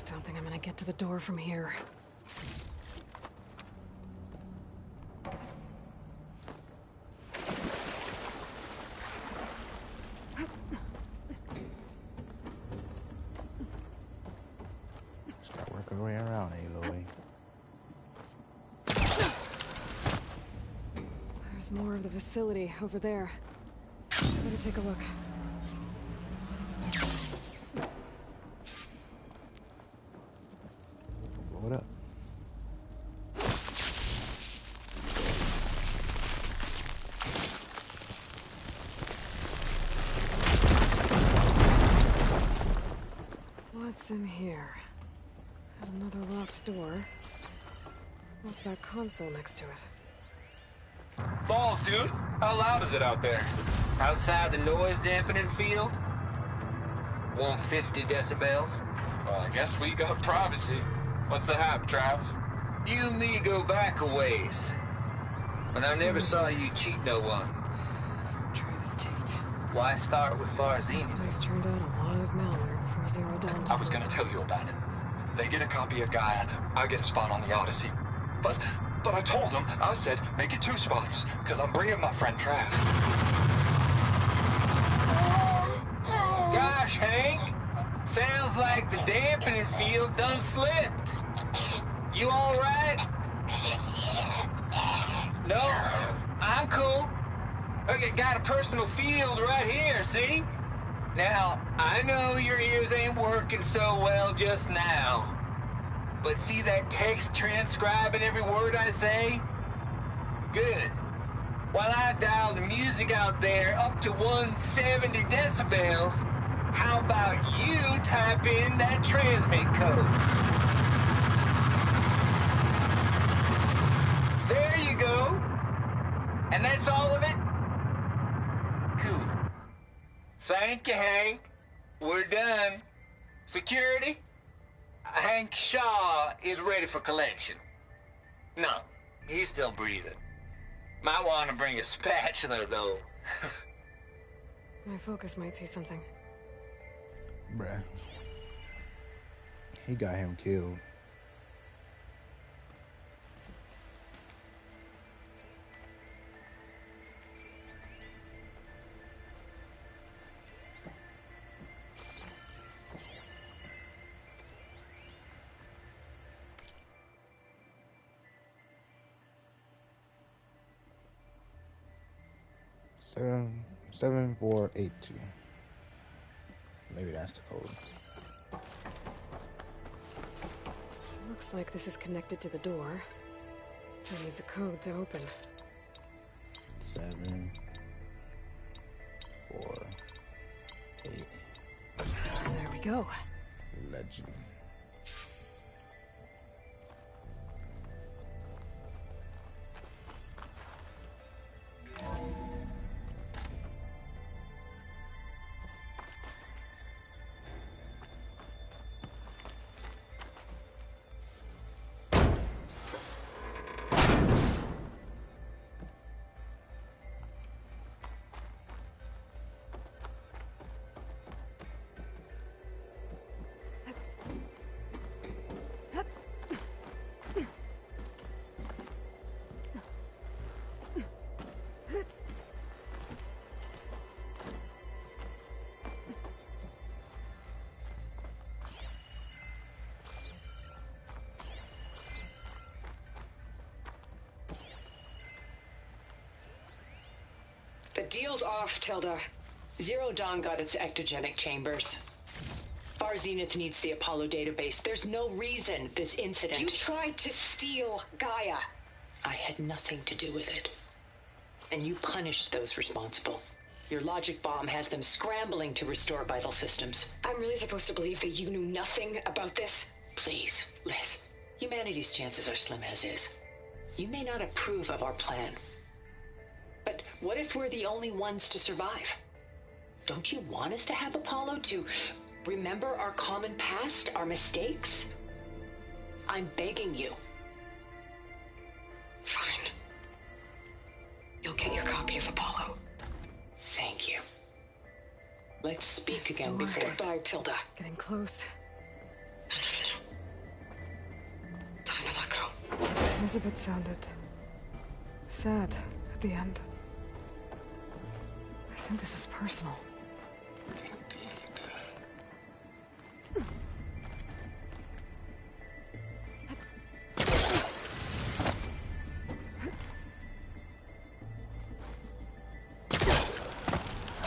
I don't think I'm gonna get to the door from here. Start working your way around, Aloy. There's more of the facility over there. Better take a look. Blow it up. What's in here? There's another locked door. What's that console next to it? Balls, dude. How loud is it out there? Outside the noise dampening field? 150 decibels? Well, I guess we got privacy. What's the hap, Trav? You and me go back a ways. And I never saw you cheat no one. Try this Tate. Why start with This Farzini? place turned out a lot of malware before Zero Dawn. I was gonna tell you about it. They get a copy of Gaia, I get a spot on the Odyssey. But I told them, I said, make it 2 spots, because I'm bringing my friend Trav. Gosh, Hank. Sounds like the dampening field done slipped. You all right? No, I'm cool. Okay, got a personal field right here, see? Now, I know your ears ain't working so well just now. But see that text transcribing every word I say? Good. While I dial the music out there up to 170 decibels, how about you type in that transmit code? There you go. And that's all of it? Cool. Thank you, Hank. We're done. Security? Hank Shaw is ready for collection. No, he's still breathing. Might want to bring a spatula, though. My focus might see something. Bruh. He got him killed. Seven 7482. Maybe that's the code. Looks like this is connected to the door. It needs a code to open. 7 4 8. There we go. Legend. The deal's off, Tilda. Zero Dawn got its ectogenic chambers. Far Zenith needs the Apollo database. There's no reason this incident... You tried to steal Gaia. I had nothing to do with it. And you punished those responsible. Your logic bomb has them scrambling to restore vital systems. I'm really supposed to believe that you knew nothing about this? Please, Liz. Humanity's chances are slim as is. You may not approve of our plan. But what if we're the only ones to survive? Don't you want us to have Apollo to remember our common past, our mistakes? I'm begging you. Fine. You'll get your copy of Apollo. Thank you. Let's speak again before... Goodbye, Tilda. Getting close. Time to let go. Elizabeth sounded sad at the end. I think this was personal.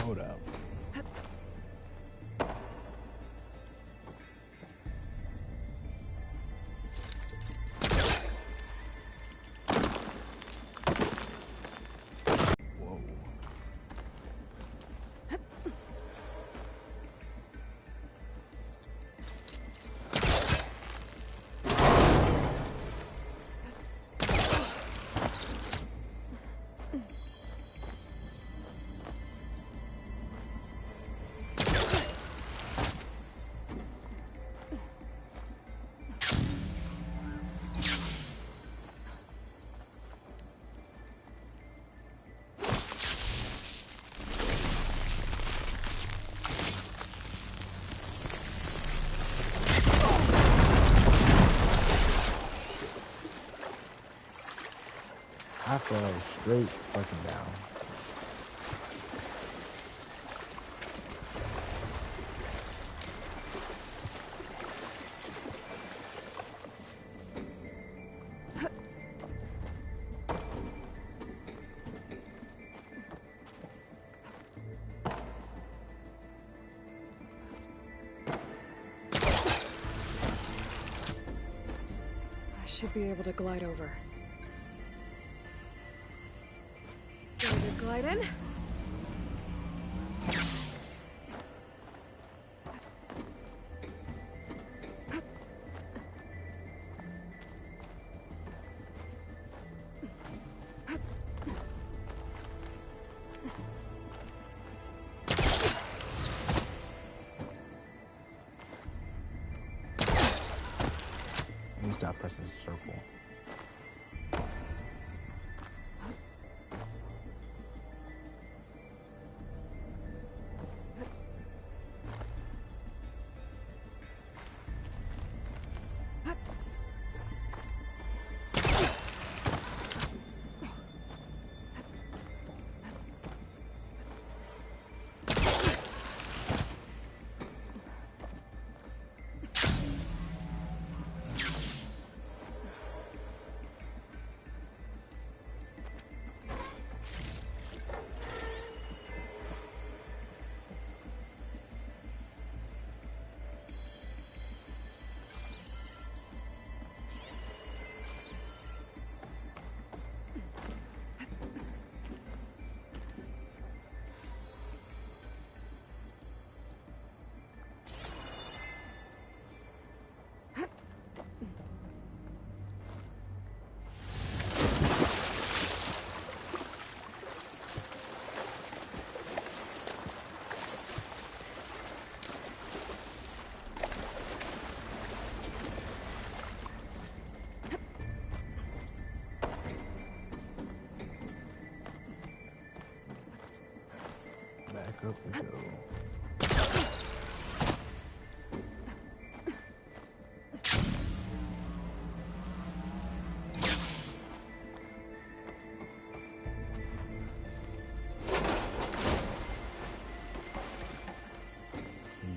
Hold up. straight fucking down. Should be able to glide over. There's a glide in. Stop pressing circle. Back up we go.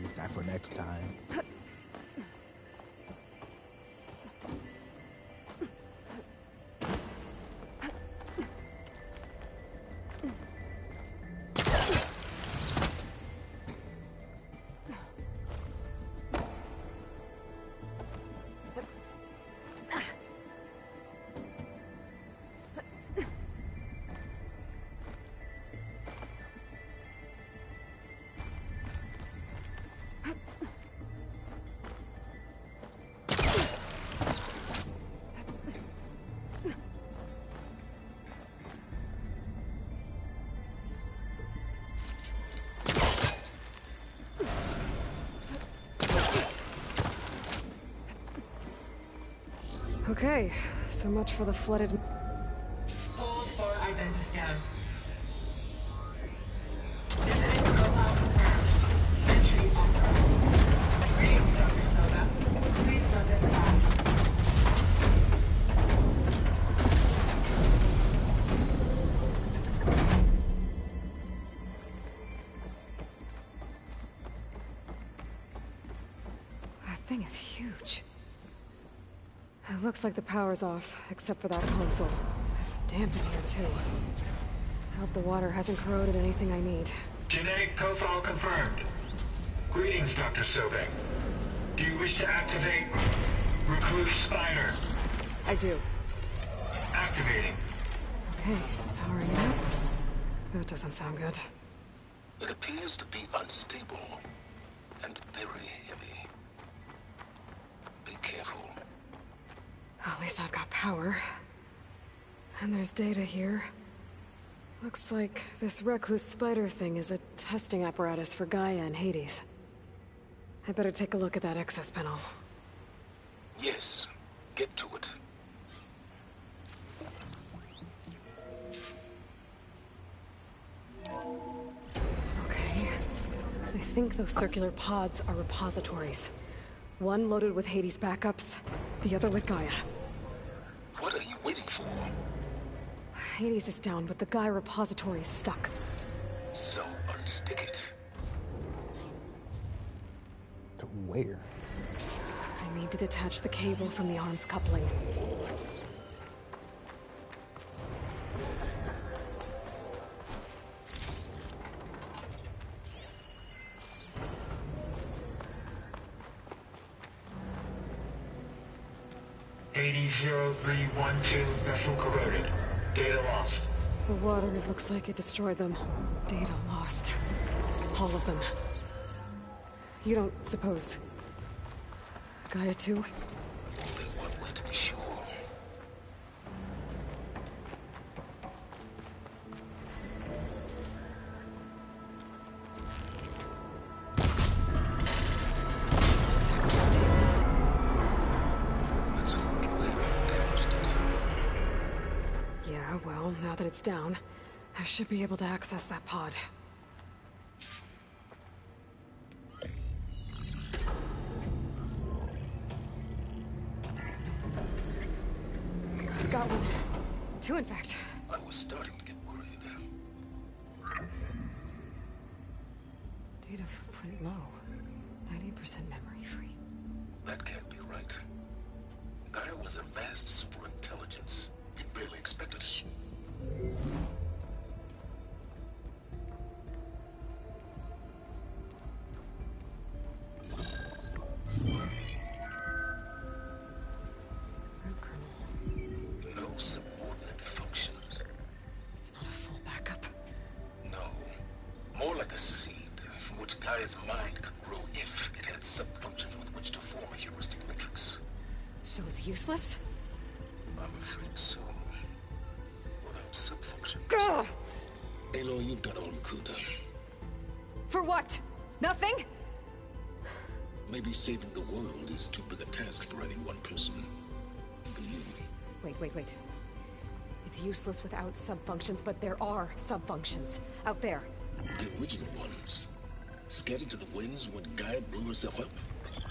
Use that for next time. Okay, so much for the flooded... Hold for identiscan. Genetic profile confirmed. Entry authorized. Greetings, Dr. Soda. Please step inside. That thing is huge. It looks like the power's off, except for that console. It's damp in here, too. I hope the water hasn't corroded anything I need. Genetic profile confirmed. Greetings, Dr. Sobek. Do you wish to activate Recluse Spider? I do. Activating. Okay, powering it up. That doesn't sound good. It appears to be unstable and very heavy. Be careful. At least I've got power. And there's data here. Looks like this Recluse Spider thing is a testing apparatus for Gaia and Hades. I better take a look at that access panel. Yes, get to it. Okay. I think those circular pods are repositories. One loaded with Hades backups, the other with Gaia. What are you waiting for? Hades is down, but the Gaia repository is stuck. So unstick it. To where? I need to detach the cable from the arms coupling. Hades 0312, vessel corroded. Data lost. The water, it looks like it destroyed them. Data lost. All of them. You don't suppose... Gaia too? Only one way to be sure. Yeah, well, now that it's down, I should be able to access that pod. Got one. Two, in fact. I was starting to get worried. Data footprint low. 90% memory free. That can't be right. Gaia was a vast superintelligence. It barely expected us. No subordinate functions. It's not a full backup. No. More like a seed from which Gaia's mind could grow if it had sub-functions with which to form a heuristic matrix. So it's useless? I'm afraid so. Without sub-functions. Gah! Aloy, you've done all you could. For what? Nothing? Maybe saving the world is too big a task for any one person. Even you. Wait. It's useless without sub-functions, but there are sub-functions out there. The original ones. Scattered to the winds when Gaia blew herself up.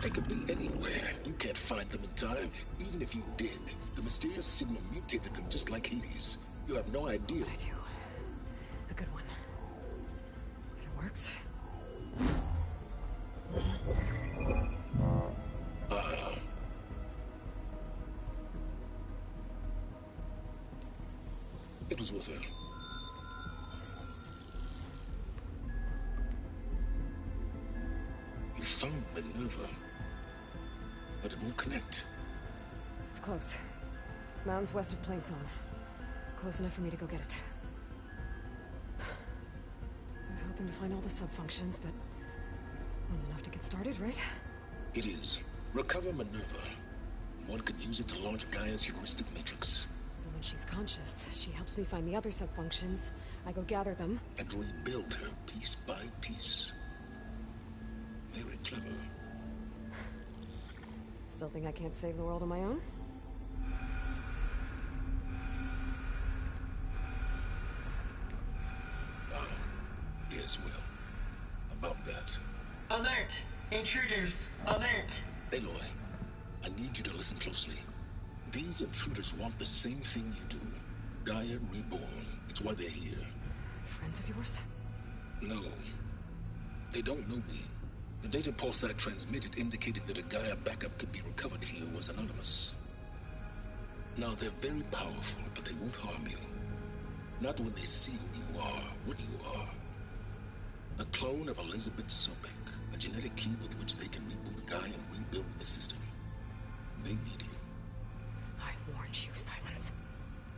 They could be anywhere. You can't find them in time. Even if you did, the mysterious signal mutated them just like Hades. You have no idea. But I do. A good one. If it works. It was with her. You found Minerva, but it won't connect. It's close. Mountains west of Plainsong. Close enough for me to go get it. I was hoping to find all the sub-functions, but one's enough to get started, right? It is. Recover Minerva. One could use it to launch Gaia's heuristic matrix. And when she's conscious, she helps me find the other sub-functions. I go gather them. And rebuild her piece by piece. Very clever. Still think I can't save the world on my own? Yes, well. About that. Alert! Intruders! Alert! Aloy, I need you to listen closely. These intruders want the same thing you do. Gaia reborn. It's why they're here. Friends of yours? No. They don't know me. The data Pulsar transmitted indicated that a Gaia backup could be recovered here was anonymous. Now, they're very powerful, but they won't harm you. Not when they see who you are, what you are. A clone of Elizabeth Sobek, a genetic key with which they can reboot Gaia and rebuild the system. They need you. I warned you, Silence.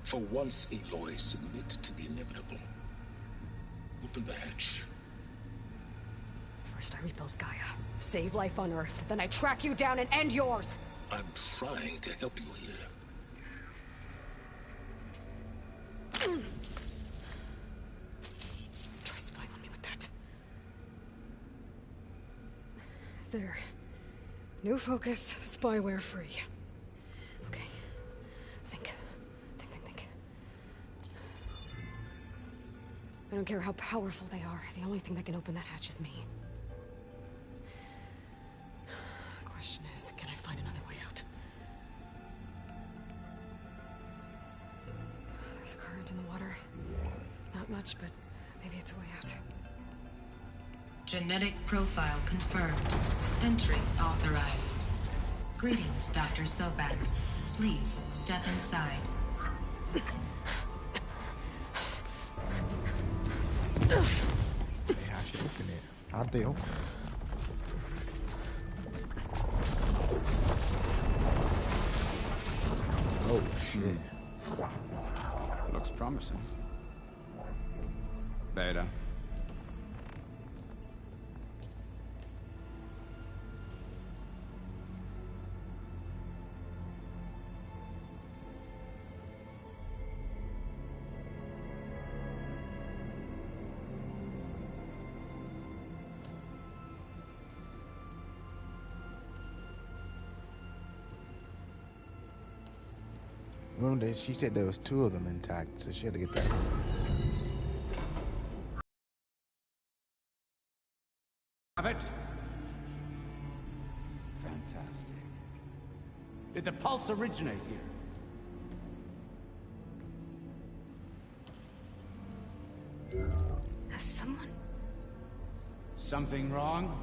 For once, Aloy, submit to the inevitable. Open the hatch. First I rebuild Gaia, save life on Earth, then I track you down and end yours! I'm trying to help you here. Try spying on me with that. There. New focus, spyware free. Okay. Think. I don't care how powerful they are. The only thing that can open that hatch is me. The question is, can I find another way out? There's a current in the water. much, but maybe it's a way out. Genetic profile confirmed. Entry authorized. Greetings, Dr. Sobek. Please step inside. Hey, how'd you open it? How'd they open it? Oh shit. Looks promising. Beta. Remember, she said there was 2 of them intact, so she had to get that. Have it? Fantastic. Did the pulse originate here? Has someone... Something wrong?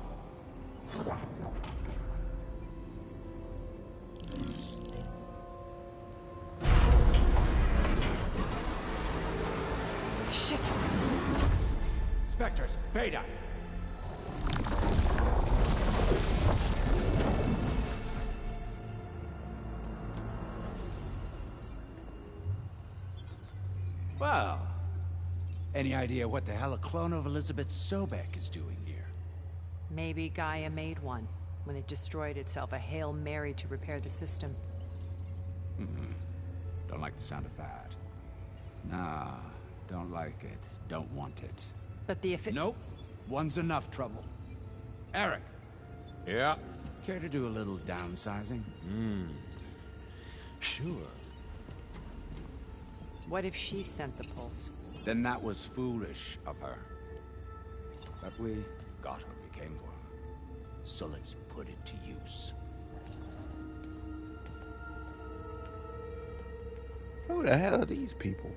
Shit! Spectres, Beta! Well, any idea what the hell a clone of Elizabeth Sobek is doing here? Maybe Gaia made one when it destroyed itself, a Hail Mary to repair the system. Don't like the sound of that. Nah, don't like it. Don't want it. But the Nope. One's enough trouble. Eric. Yeah? Care to do a little downsizing? Sure. What if she sent the pulse? Then that was foolish of her. But we got what we came for. So let's put it to use. Who the hell are these people?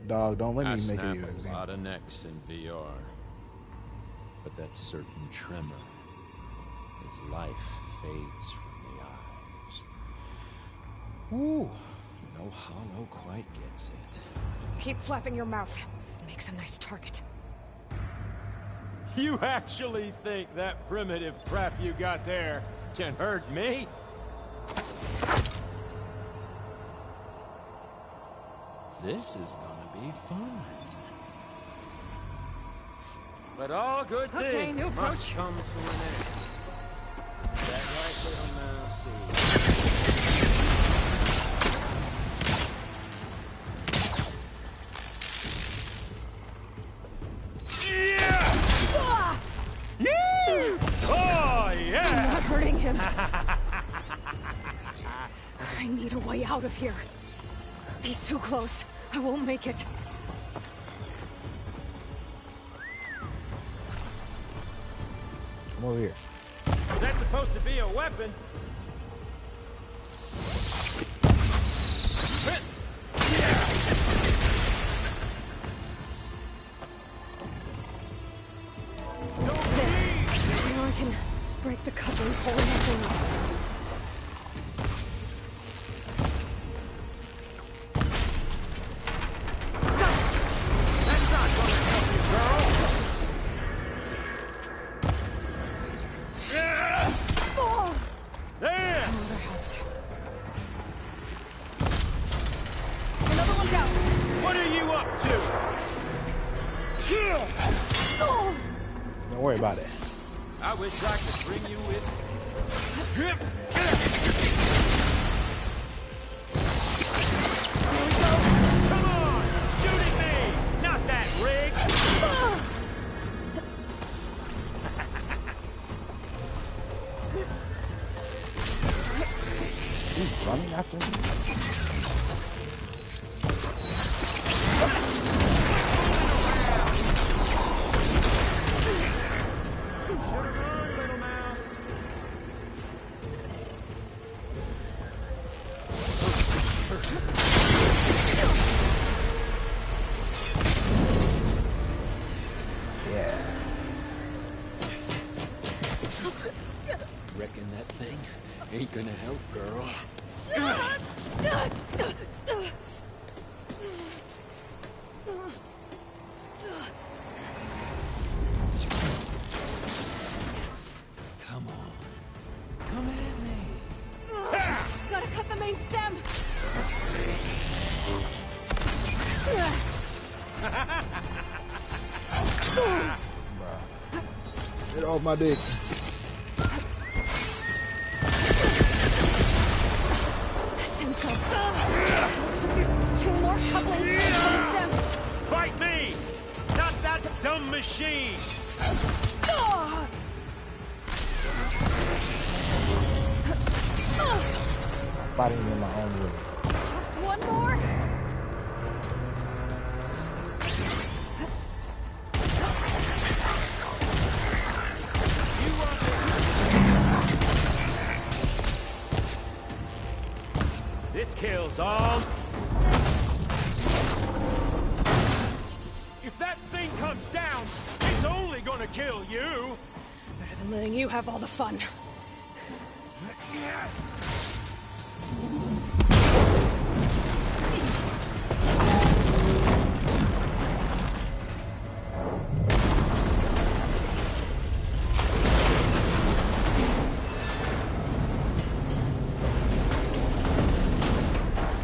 Dog, don't let I me make snap you a example. lot of necks in VR. But that certain tremor as life fades from the eyes. Ooh, no hollow quite gets it. Keep flapping your mouth. It makes a nice target. You actually think that primitive crap you got there can hurt me? This is gonna be fun. But all good Okay, things new must approach. come to an end. That right, little mousey? Oh, yeah! I'm not hurting him. I need a way out of here. He's too close. I won't make it. Come over here. That's supposed to be a weapon. There. Now I can break the couplings holding that thing up. Don't worry about it. I wish I could bring you with me. Come on! Shoot at me! Not that rig! He's running after me. Ain't gonna help, girl. Come on. Come at me. Gotta cut the main stem! Get off my dick. Stem cell. Looks like there's 2 more couplings on the stem. Fight me! Not that dumb machine! Fighting in my own way. Just one more. This kills all. If that thing comes down, it's only gonna kill you. Better than letting you have all the fun.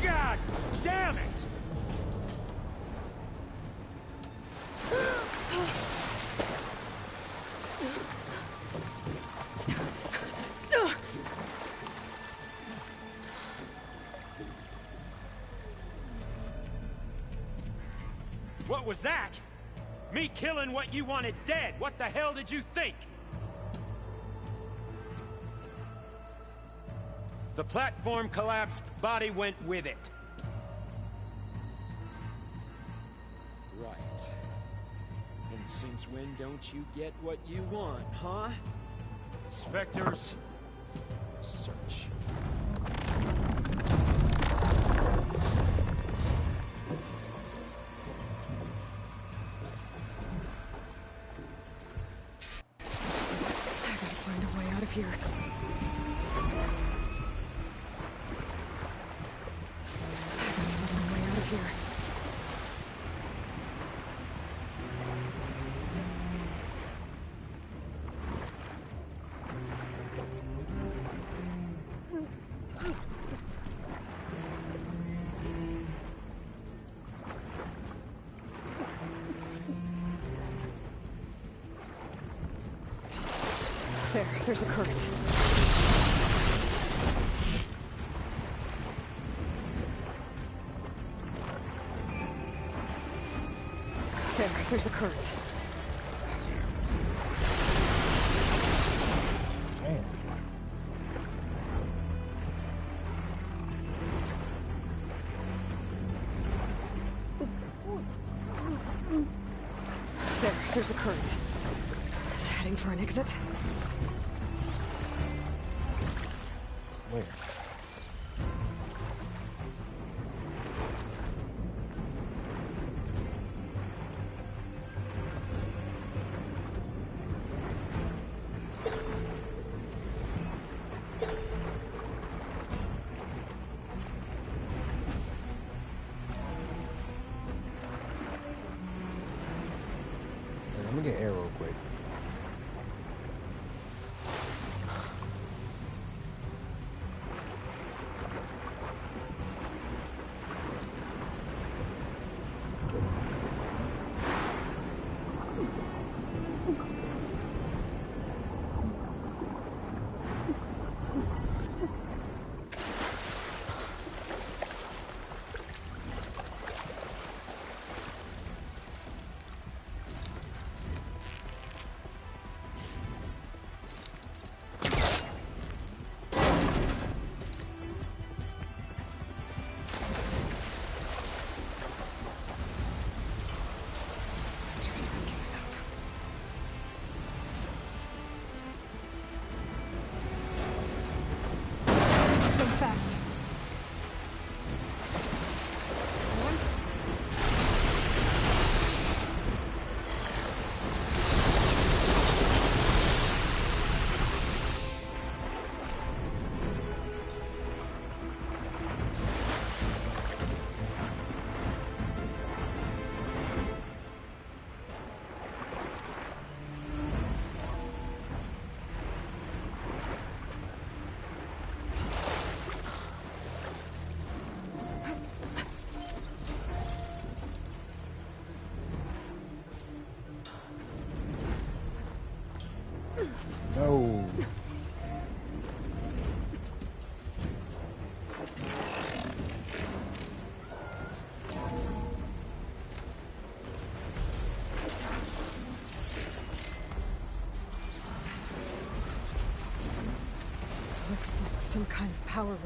God damn it! What was that? Me killing what you wanted dead. What the hell did you think? The platform collapsed, body went with it. Right. And since when don't you get what you want, huh? Spectres. Search. I gotta find a way out of here. I gotta find a way out of here. There's a current. There's a current. Damn. There's a current. Is it heading for an exit? Where? Wait, let me get air real quick. No. Looks like some kind of power room.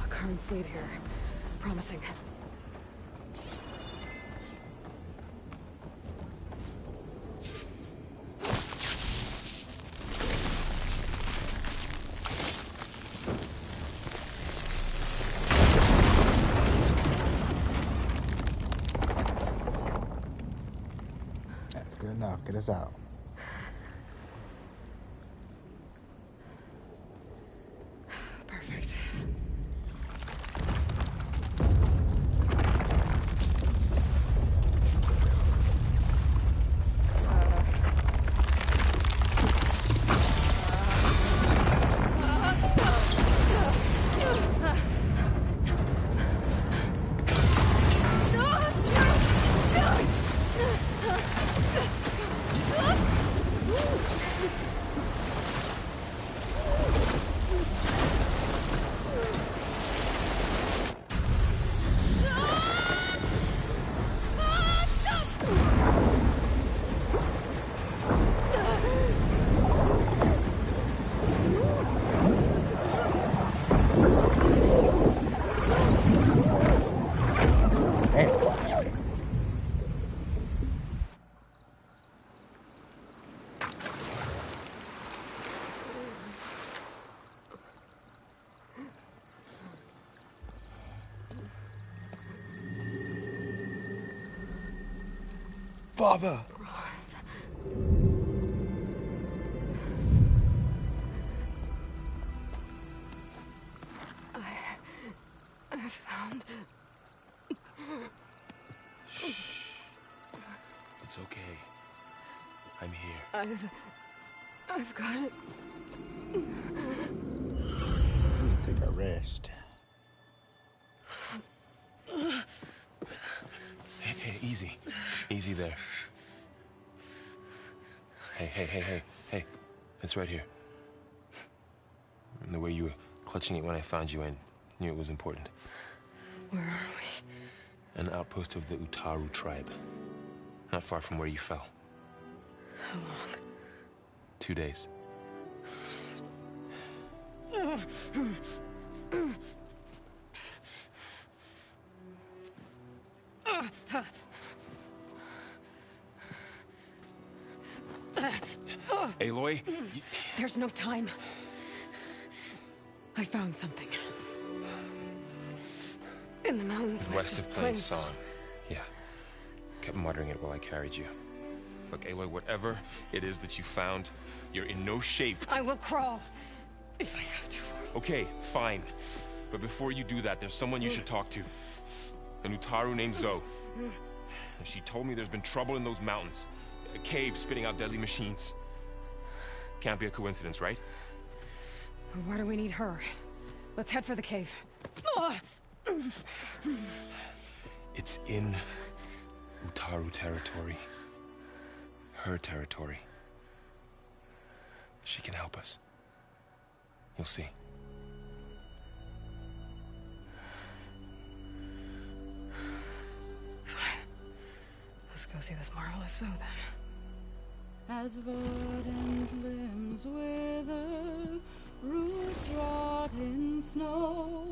A current's lead here. Promising. That's good enough. Get us out. Perfect. Baba. I found... It's okay. I'm here. I've got it. Take a rest. Hey, easy. Easy there. Hey. It's right here. The way you were clutching it when I found you, I knew it was important. Where are we? An outpost of the Utaru tribe. Not far from where you fell. How long? 2 days. Aloy? There's no time. I found something. In the mountains West of Plains Song. Yeah. Kept muttering it while I carried you. Look, Aloy, whatever it is that you found, you're in no shape to... I will crawl, if I have to. Okay, fine. But before you do that, there's someone you should talk to. An Utaru named Zoe. And she told me there's been trouble in those mountains. A cave spitting out deadly machines. Can't be a coincidence, right? Why do we need her? Let's head for the cave. It's in Utaru territory. Her territory. She can help us. You'll see. Fine. Let's go see this marvelous Zoe then. As verdant limbs wither, roots rot in snow,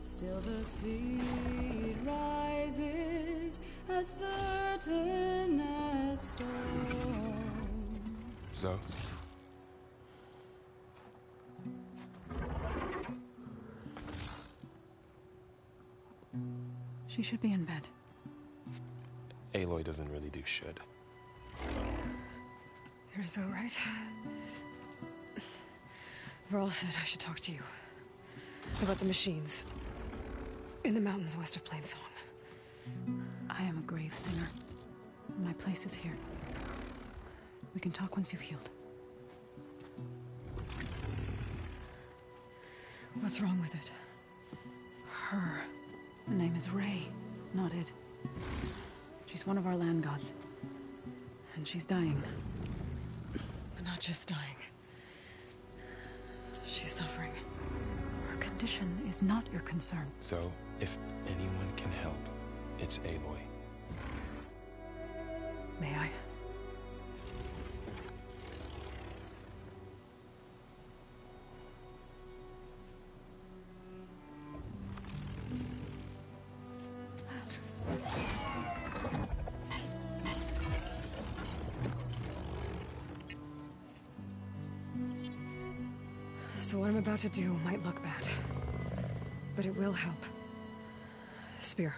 still the seed rises as certain as stone. Zoe? She should be in bed. Aloy doesn't really do should. You're so right. Varl said I should talk to you. About the machines. In the mountains west of Plains Song. I am a grave singer. My place is here. We can talk once you've healed. What's wrong with it? Her. Her name is Ray, not it. She's one of our land gods. And she's dying. And not just dying. She's suffering. Her condition is not your concern. So, if anyone can help, it's Aloy. May I? So what I'm about to do might look bad, but it will help. Spear.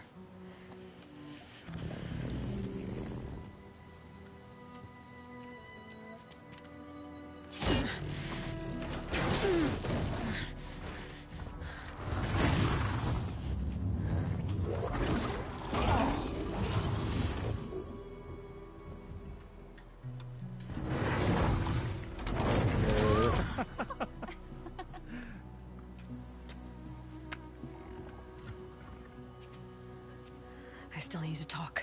I still need to talk.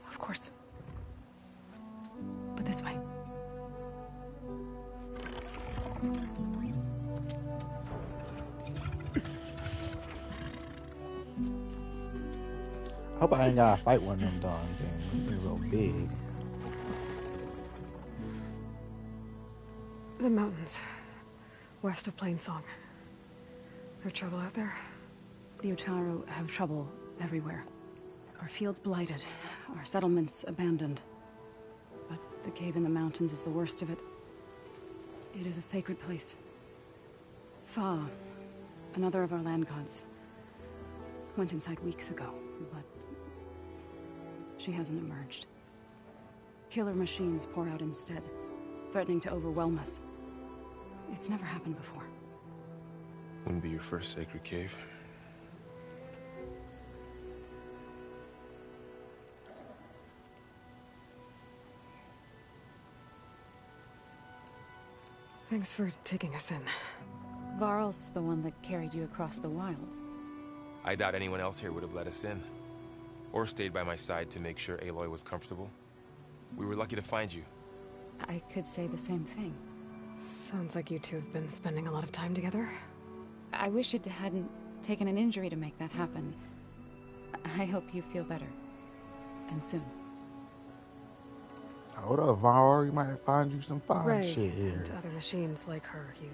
Of course. But this way. I hope I ain't gotta fight one of them darn things. They're real big. The mountains, west of Plainsong. There trouble out there? The Utaru have trouble everywhere. Our fields blighted, our settlements abandoned. But the cave in the mountains is the worst of it. It is a sacred place. Fa, another of our land gods, went inside weeks ago, but she hasn't emerged. Killer machines pour out instead, threatening to overwhelm us. It's never happened before. Wouldn't be your first sacred cave. Thanks for taking us in. Varl's the one that carried you across the wilds. I doubt anyone else here would have let us in. Or stayed by my side to make sure Aloy was comfortable. We were lucky to find you. I could say the same thing. Sounds like you two have been spending a lot of time together. I wish it hadn't taken an injury to make that happen. I hope you feel better. And soon. Hold up, Varl. You might find you some fine Ray shit here. and other machines like her, you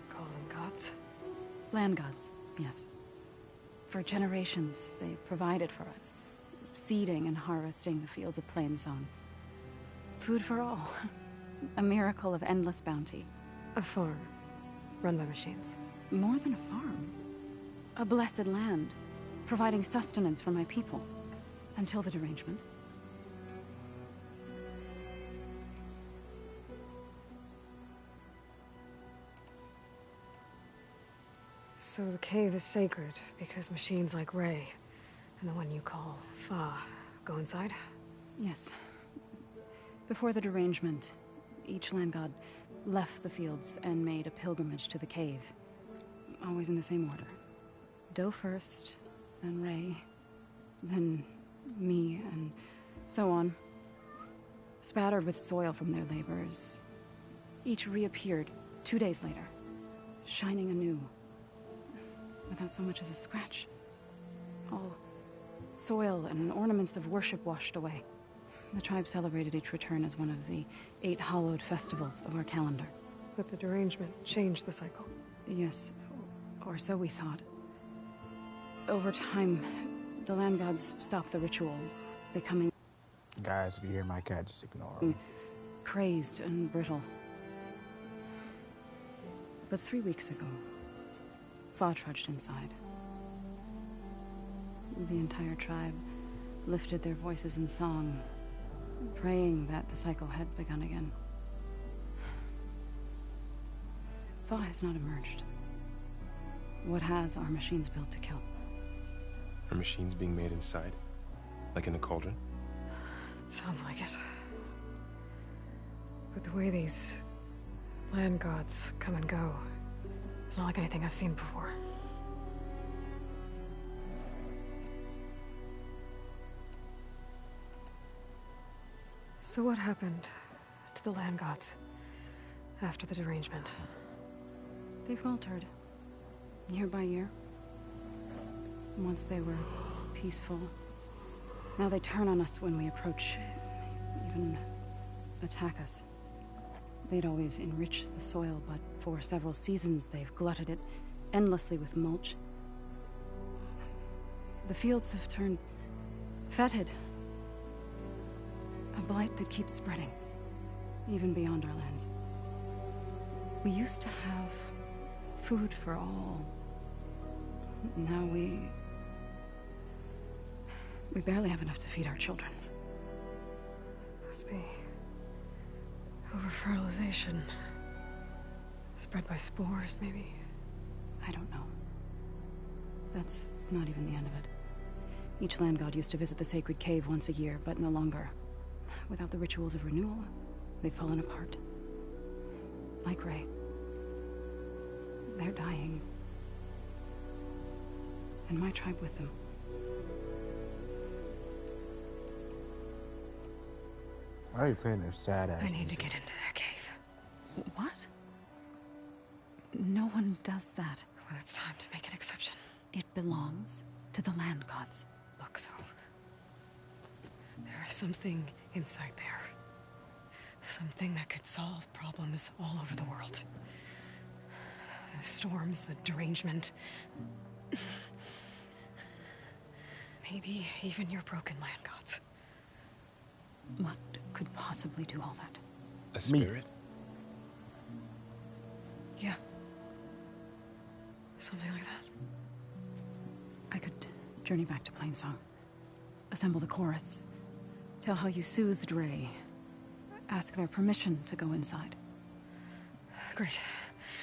call them gods? Land gods, yes. For generations, they provided for us. Seeding and harvesting the fields of Plainsong. Food for all. A miracle of endless bounty. A farm, run by machines. More than a farm. A blessed land, providing sustenance for my people. Until the derangement. So the cave is sacred because machines like Ray and the one you call Fa go inside? Yes. Before the derangement, each land god left the fields and made a pilgrimage to the cave. Always in the same order. Do first, then Ray, then me, and so on. Spattered with soil from their labors. Each reappeared 2 days later, shining anew. Without so much as a scratch. All soil and ornaments of worship washed away. The tribe celebrated each return as one of the 8 hallowed festivals of our calendar. But the derangement changed the cycle. Yes, or so we thought. Over time, the land gods stopped the ritual, becoming... Guys, if you hear my cat, just ignore him. Crazed and brittle. But 3 weeks ago, Fa trudged inside. The entire tribe lifted their voices in song, praying that the cycle had begun again. Fa has not emerged. What has are machines built to kill? Are machines being made inside? Like in a cauldron? Sounds like it. But the way these land gods come and go, it's not like anything I've seen before. So what happened to the land gods after the derangement? They faltered, year by year. Once they were peaceful. Now they turn on us when we approach, even attack us. They'd always enriched the soil, but for several seasons they've glutted it endlessly with mulch. The fields have turned fetid. A blight that keeps spreading, even beyond our lands. We used to have food for all. Now we barely have enough to feed our children. Must be over-fertilization. Spread by spores, maybe? I don't know. That's not even the end of it. Each land god used to visit the sacred cave once a year, but no longer. Without the rituals of renewal, they've fallen apart. Like Ray. They're dying. And my tribe with them. Why are you playing this sad-ass I need to music? get into their cave. What? No one does that. Well, it's time to make an exception. It belongs to the land gods. Look, so there is something inside there. Something that could solve problems all over the world. The storms, the derangement. Maybe even your broken land gods. What could possibly do all that? A spirit? Yeah. Something like that. I could journey back to Plainsong. Assemble the chorus. Tell how you soothed Ray. Ask their permission to go inside. Great.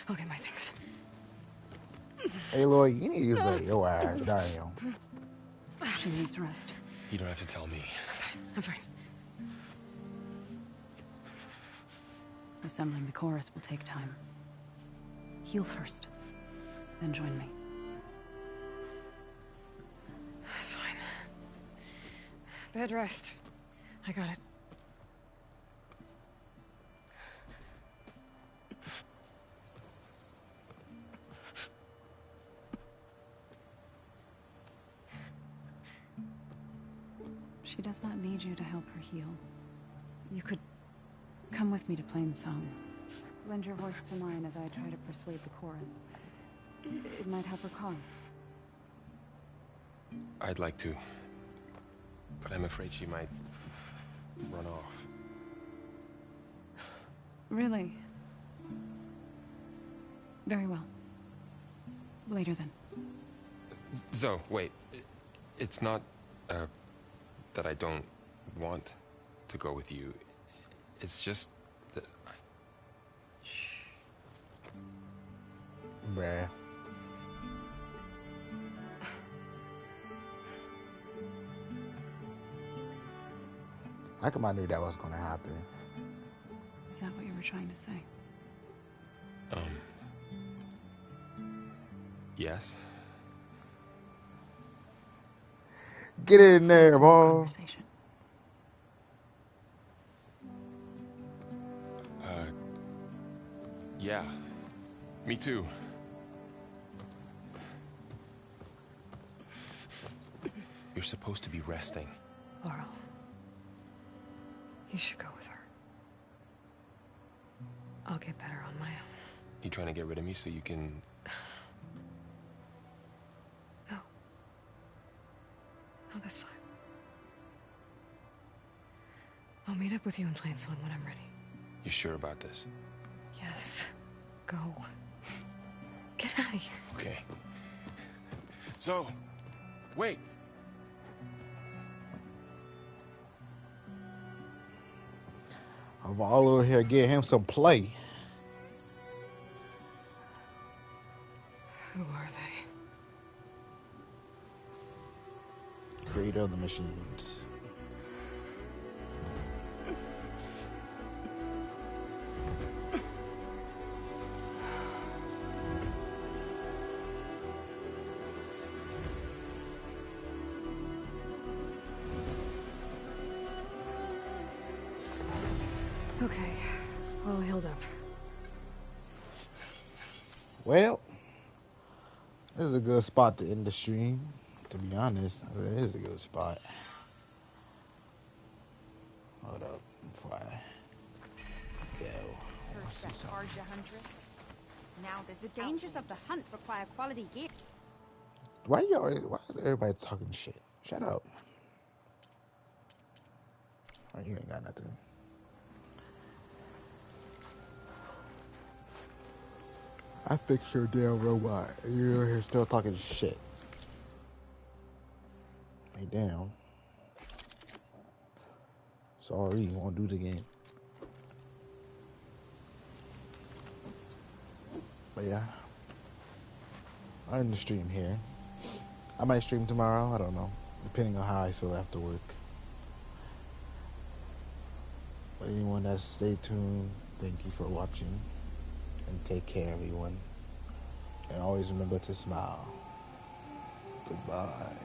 I'll get my things. Aloy, you need to just let your ass down. She needs rest. You don't have to tell me. I'm fine. Assembling the chorus will take time. Heal first, then join me. Fine. Bed rest. I got it. She does not need you to help her heal. You could come with me to Plainsong. Lend your voice to mine as I try to persuade the chorus. It might help her cause. I'd like to. But I'm afraid she might run off. Really? Very well. Later then. Zoe, wait. It's not, that I don't want to go with you. It's just that Bruh. How come I knew that was gonna happen? Is that what you were trying to say? Yes? Get in there, boy. Conversation. Yeah. Me too. You're supposed to be resting. Laurel. You should go with her. I'll get better on my own. You trying to get rid of me so you can... No. Not this time. I'll meet up with you in Plainsong when I'm ready. You sure about this? Yes. Go. Get out of here. Okay. So, wait. I'm all over here get him some play. Who are they? Creator of the machines. Okay, all healed up. Well, this is a good spot to end the stream. To be honest, it is a good spot. Hold up, before I go. First that Karja huntress. Now there's the dangers of the hunt require quality gear. Why is everybody talking shit? Shut up. Oh, you ain't got nothing. I fixed your damn robot. You're here still talking shit. Hey, damn. Sorry, you won't do it again. But yeah, I'm in the stream here. I might stream tomorrow, I don't know, depending on how I feel after work. But anyone that's stayed tuned, thank you for watching. And take care, everyone. And always remember to smile. Goodbye.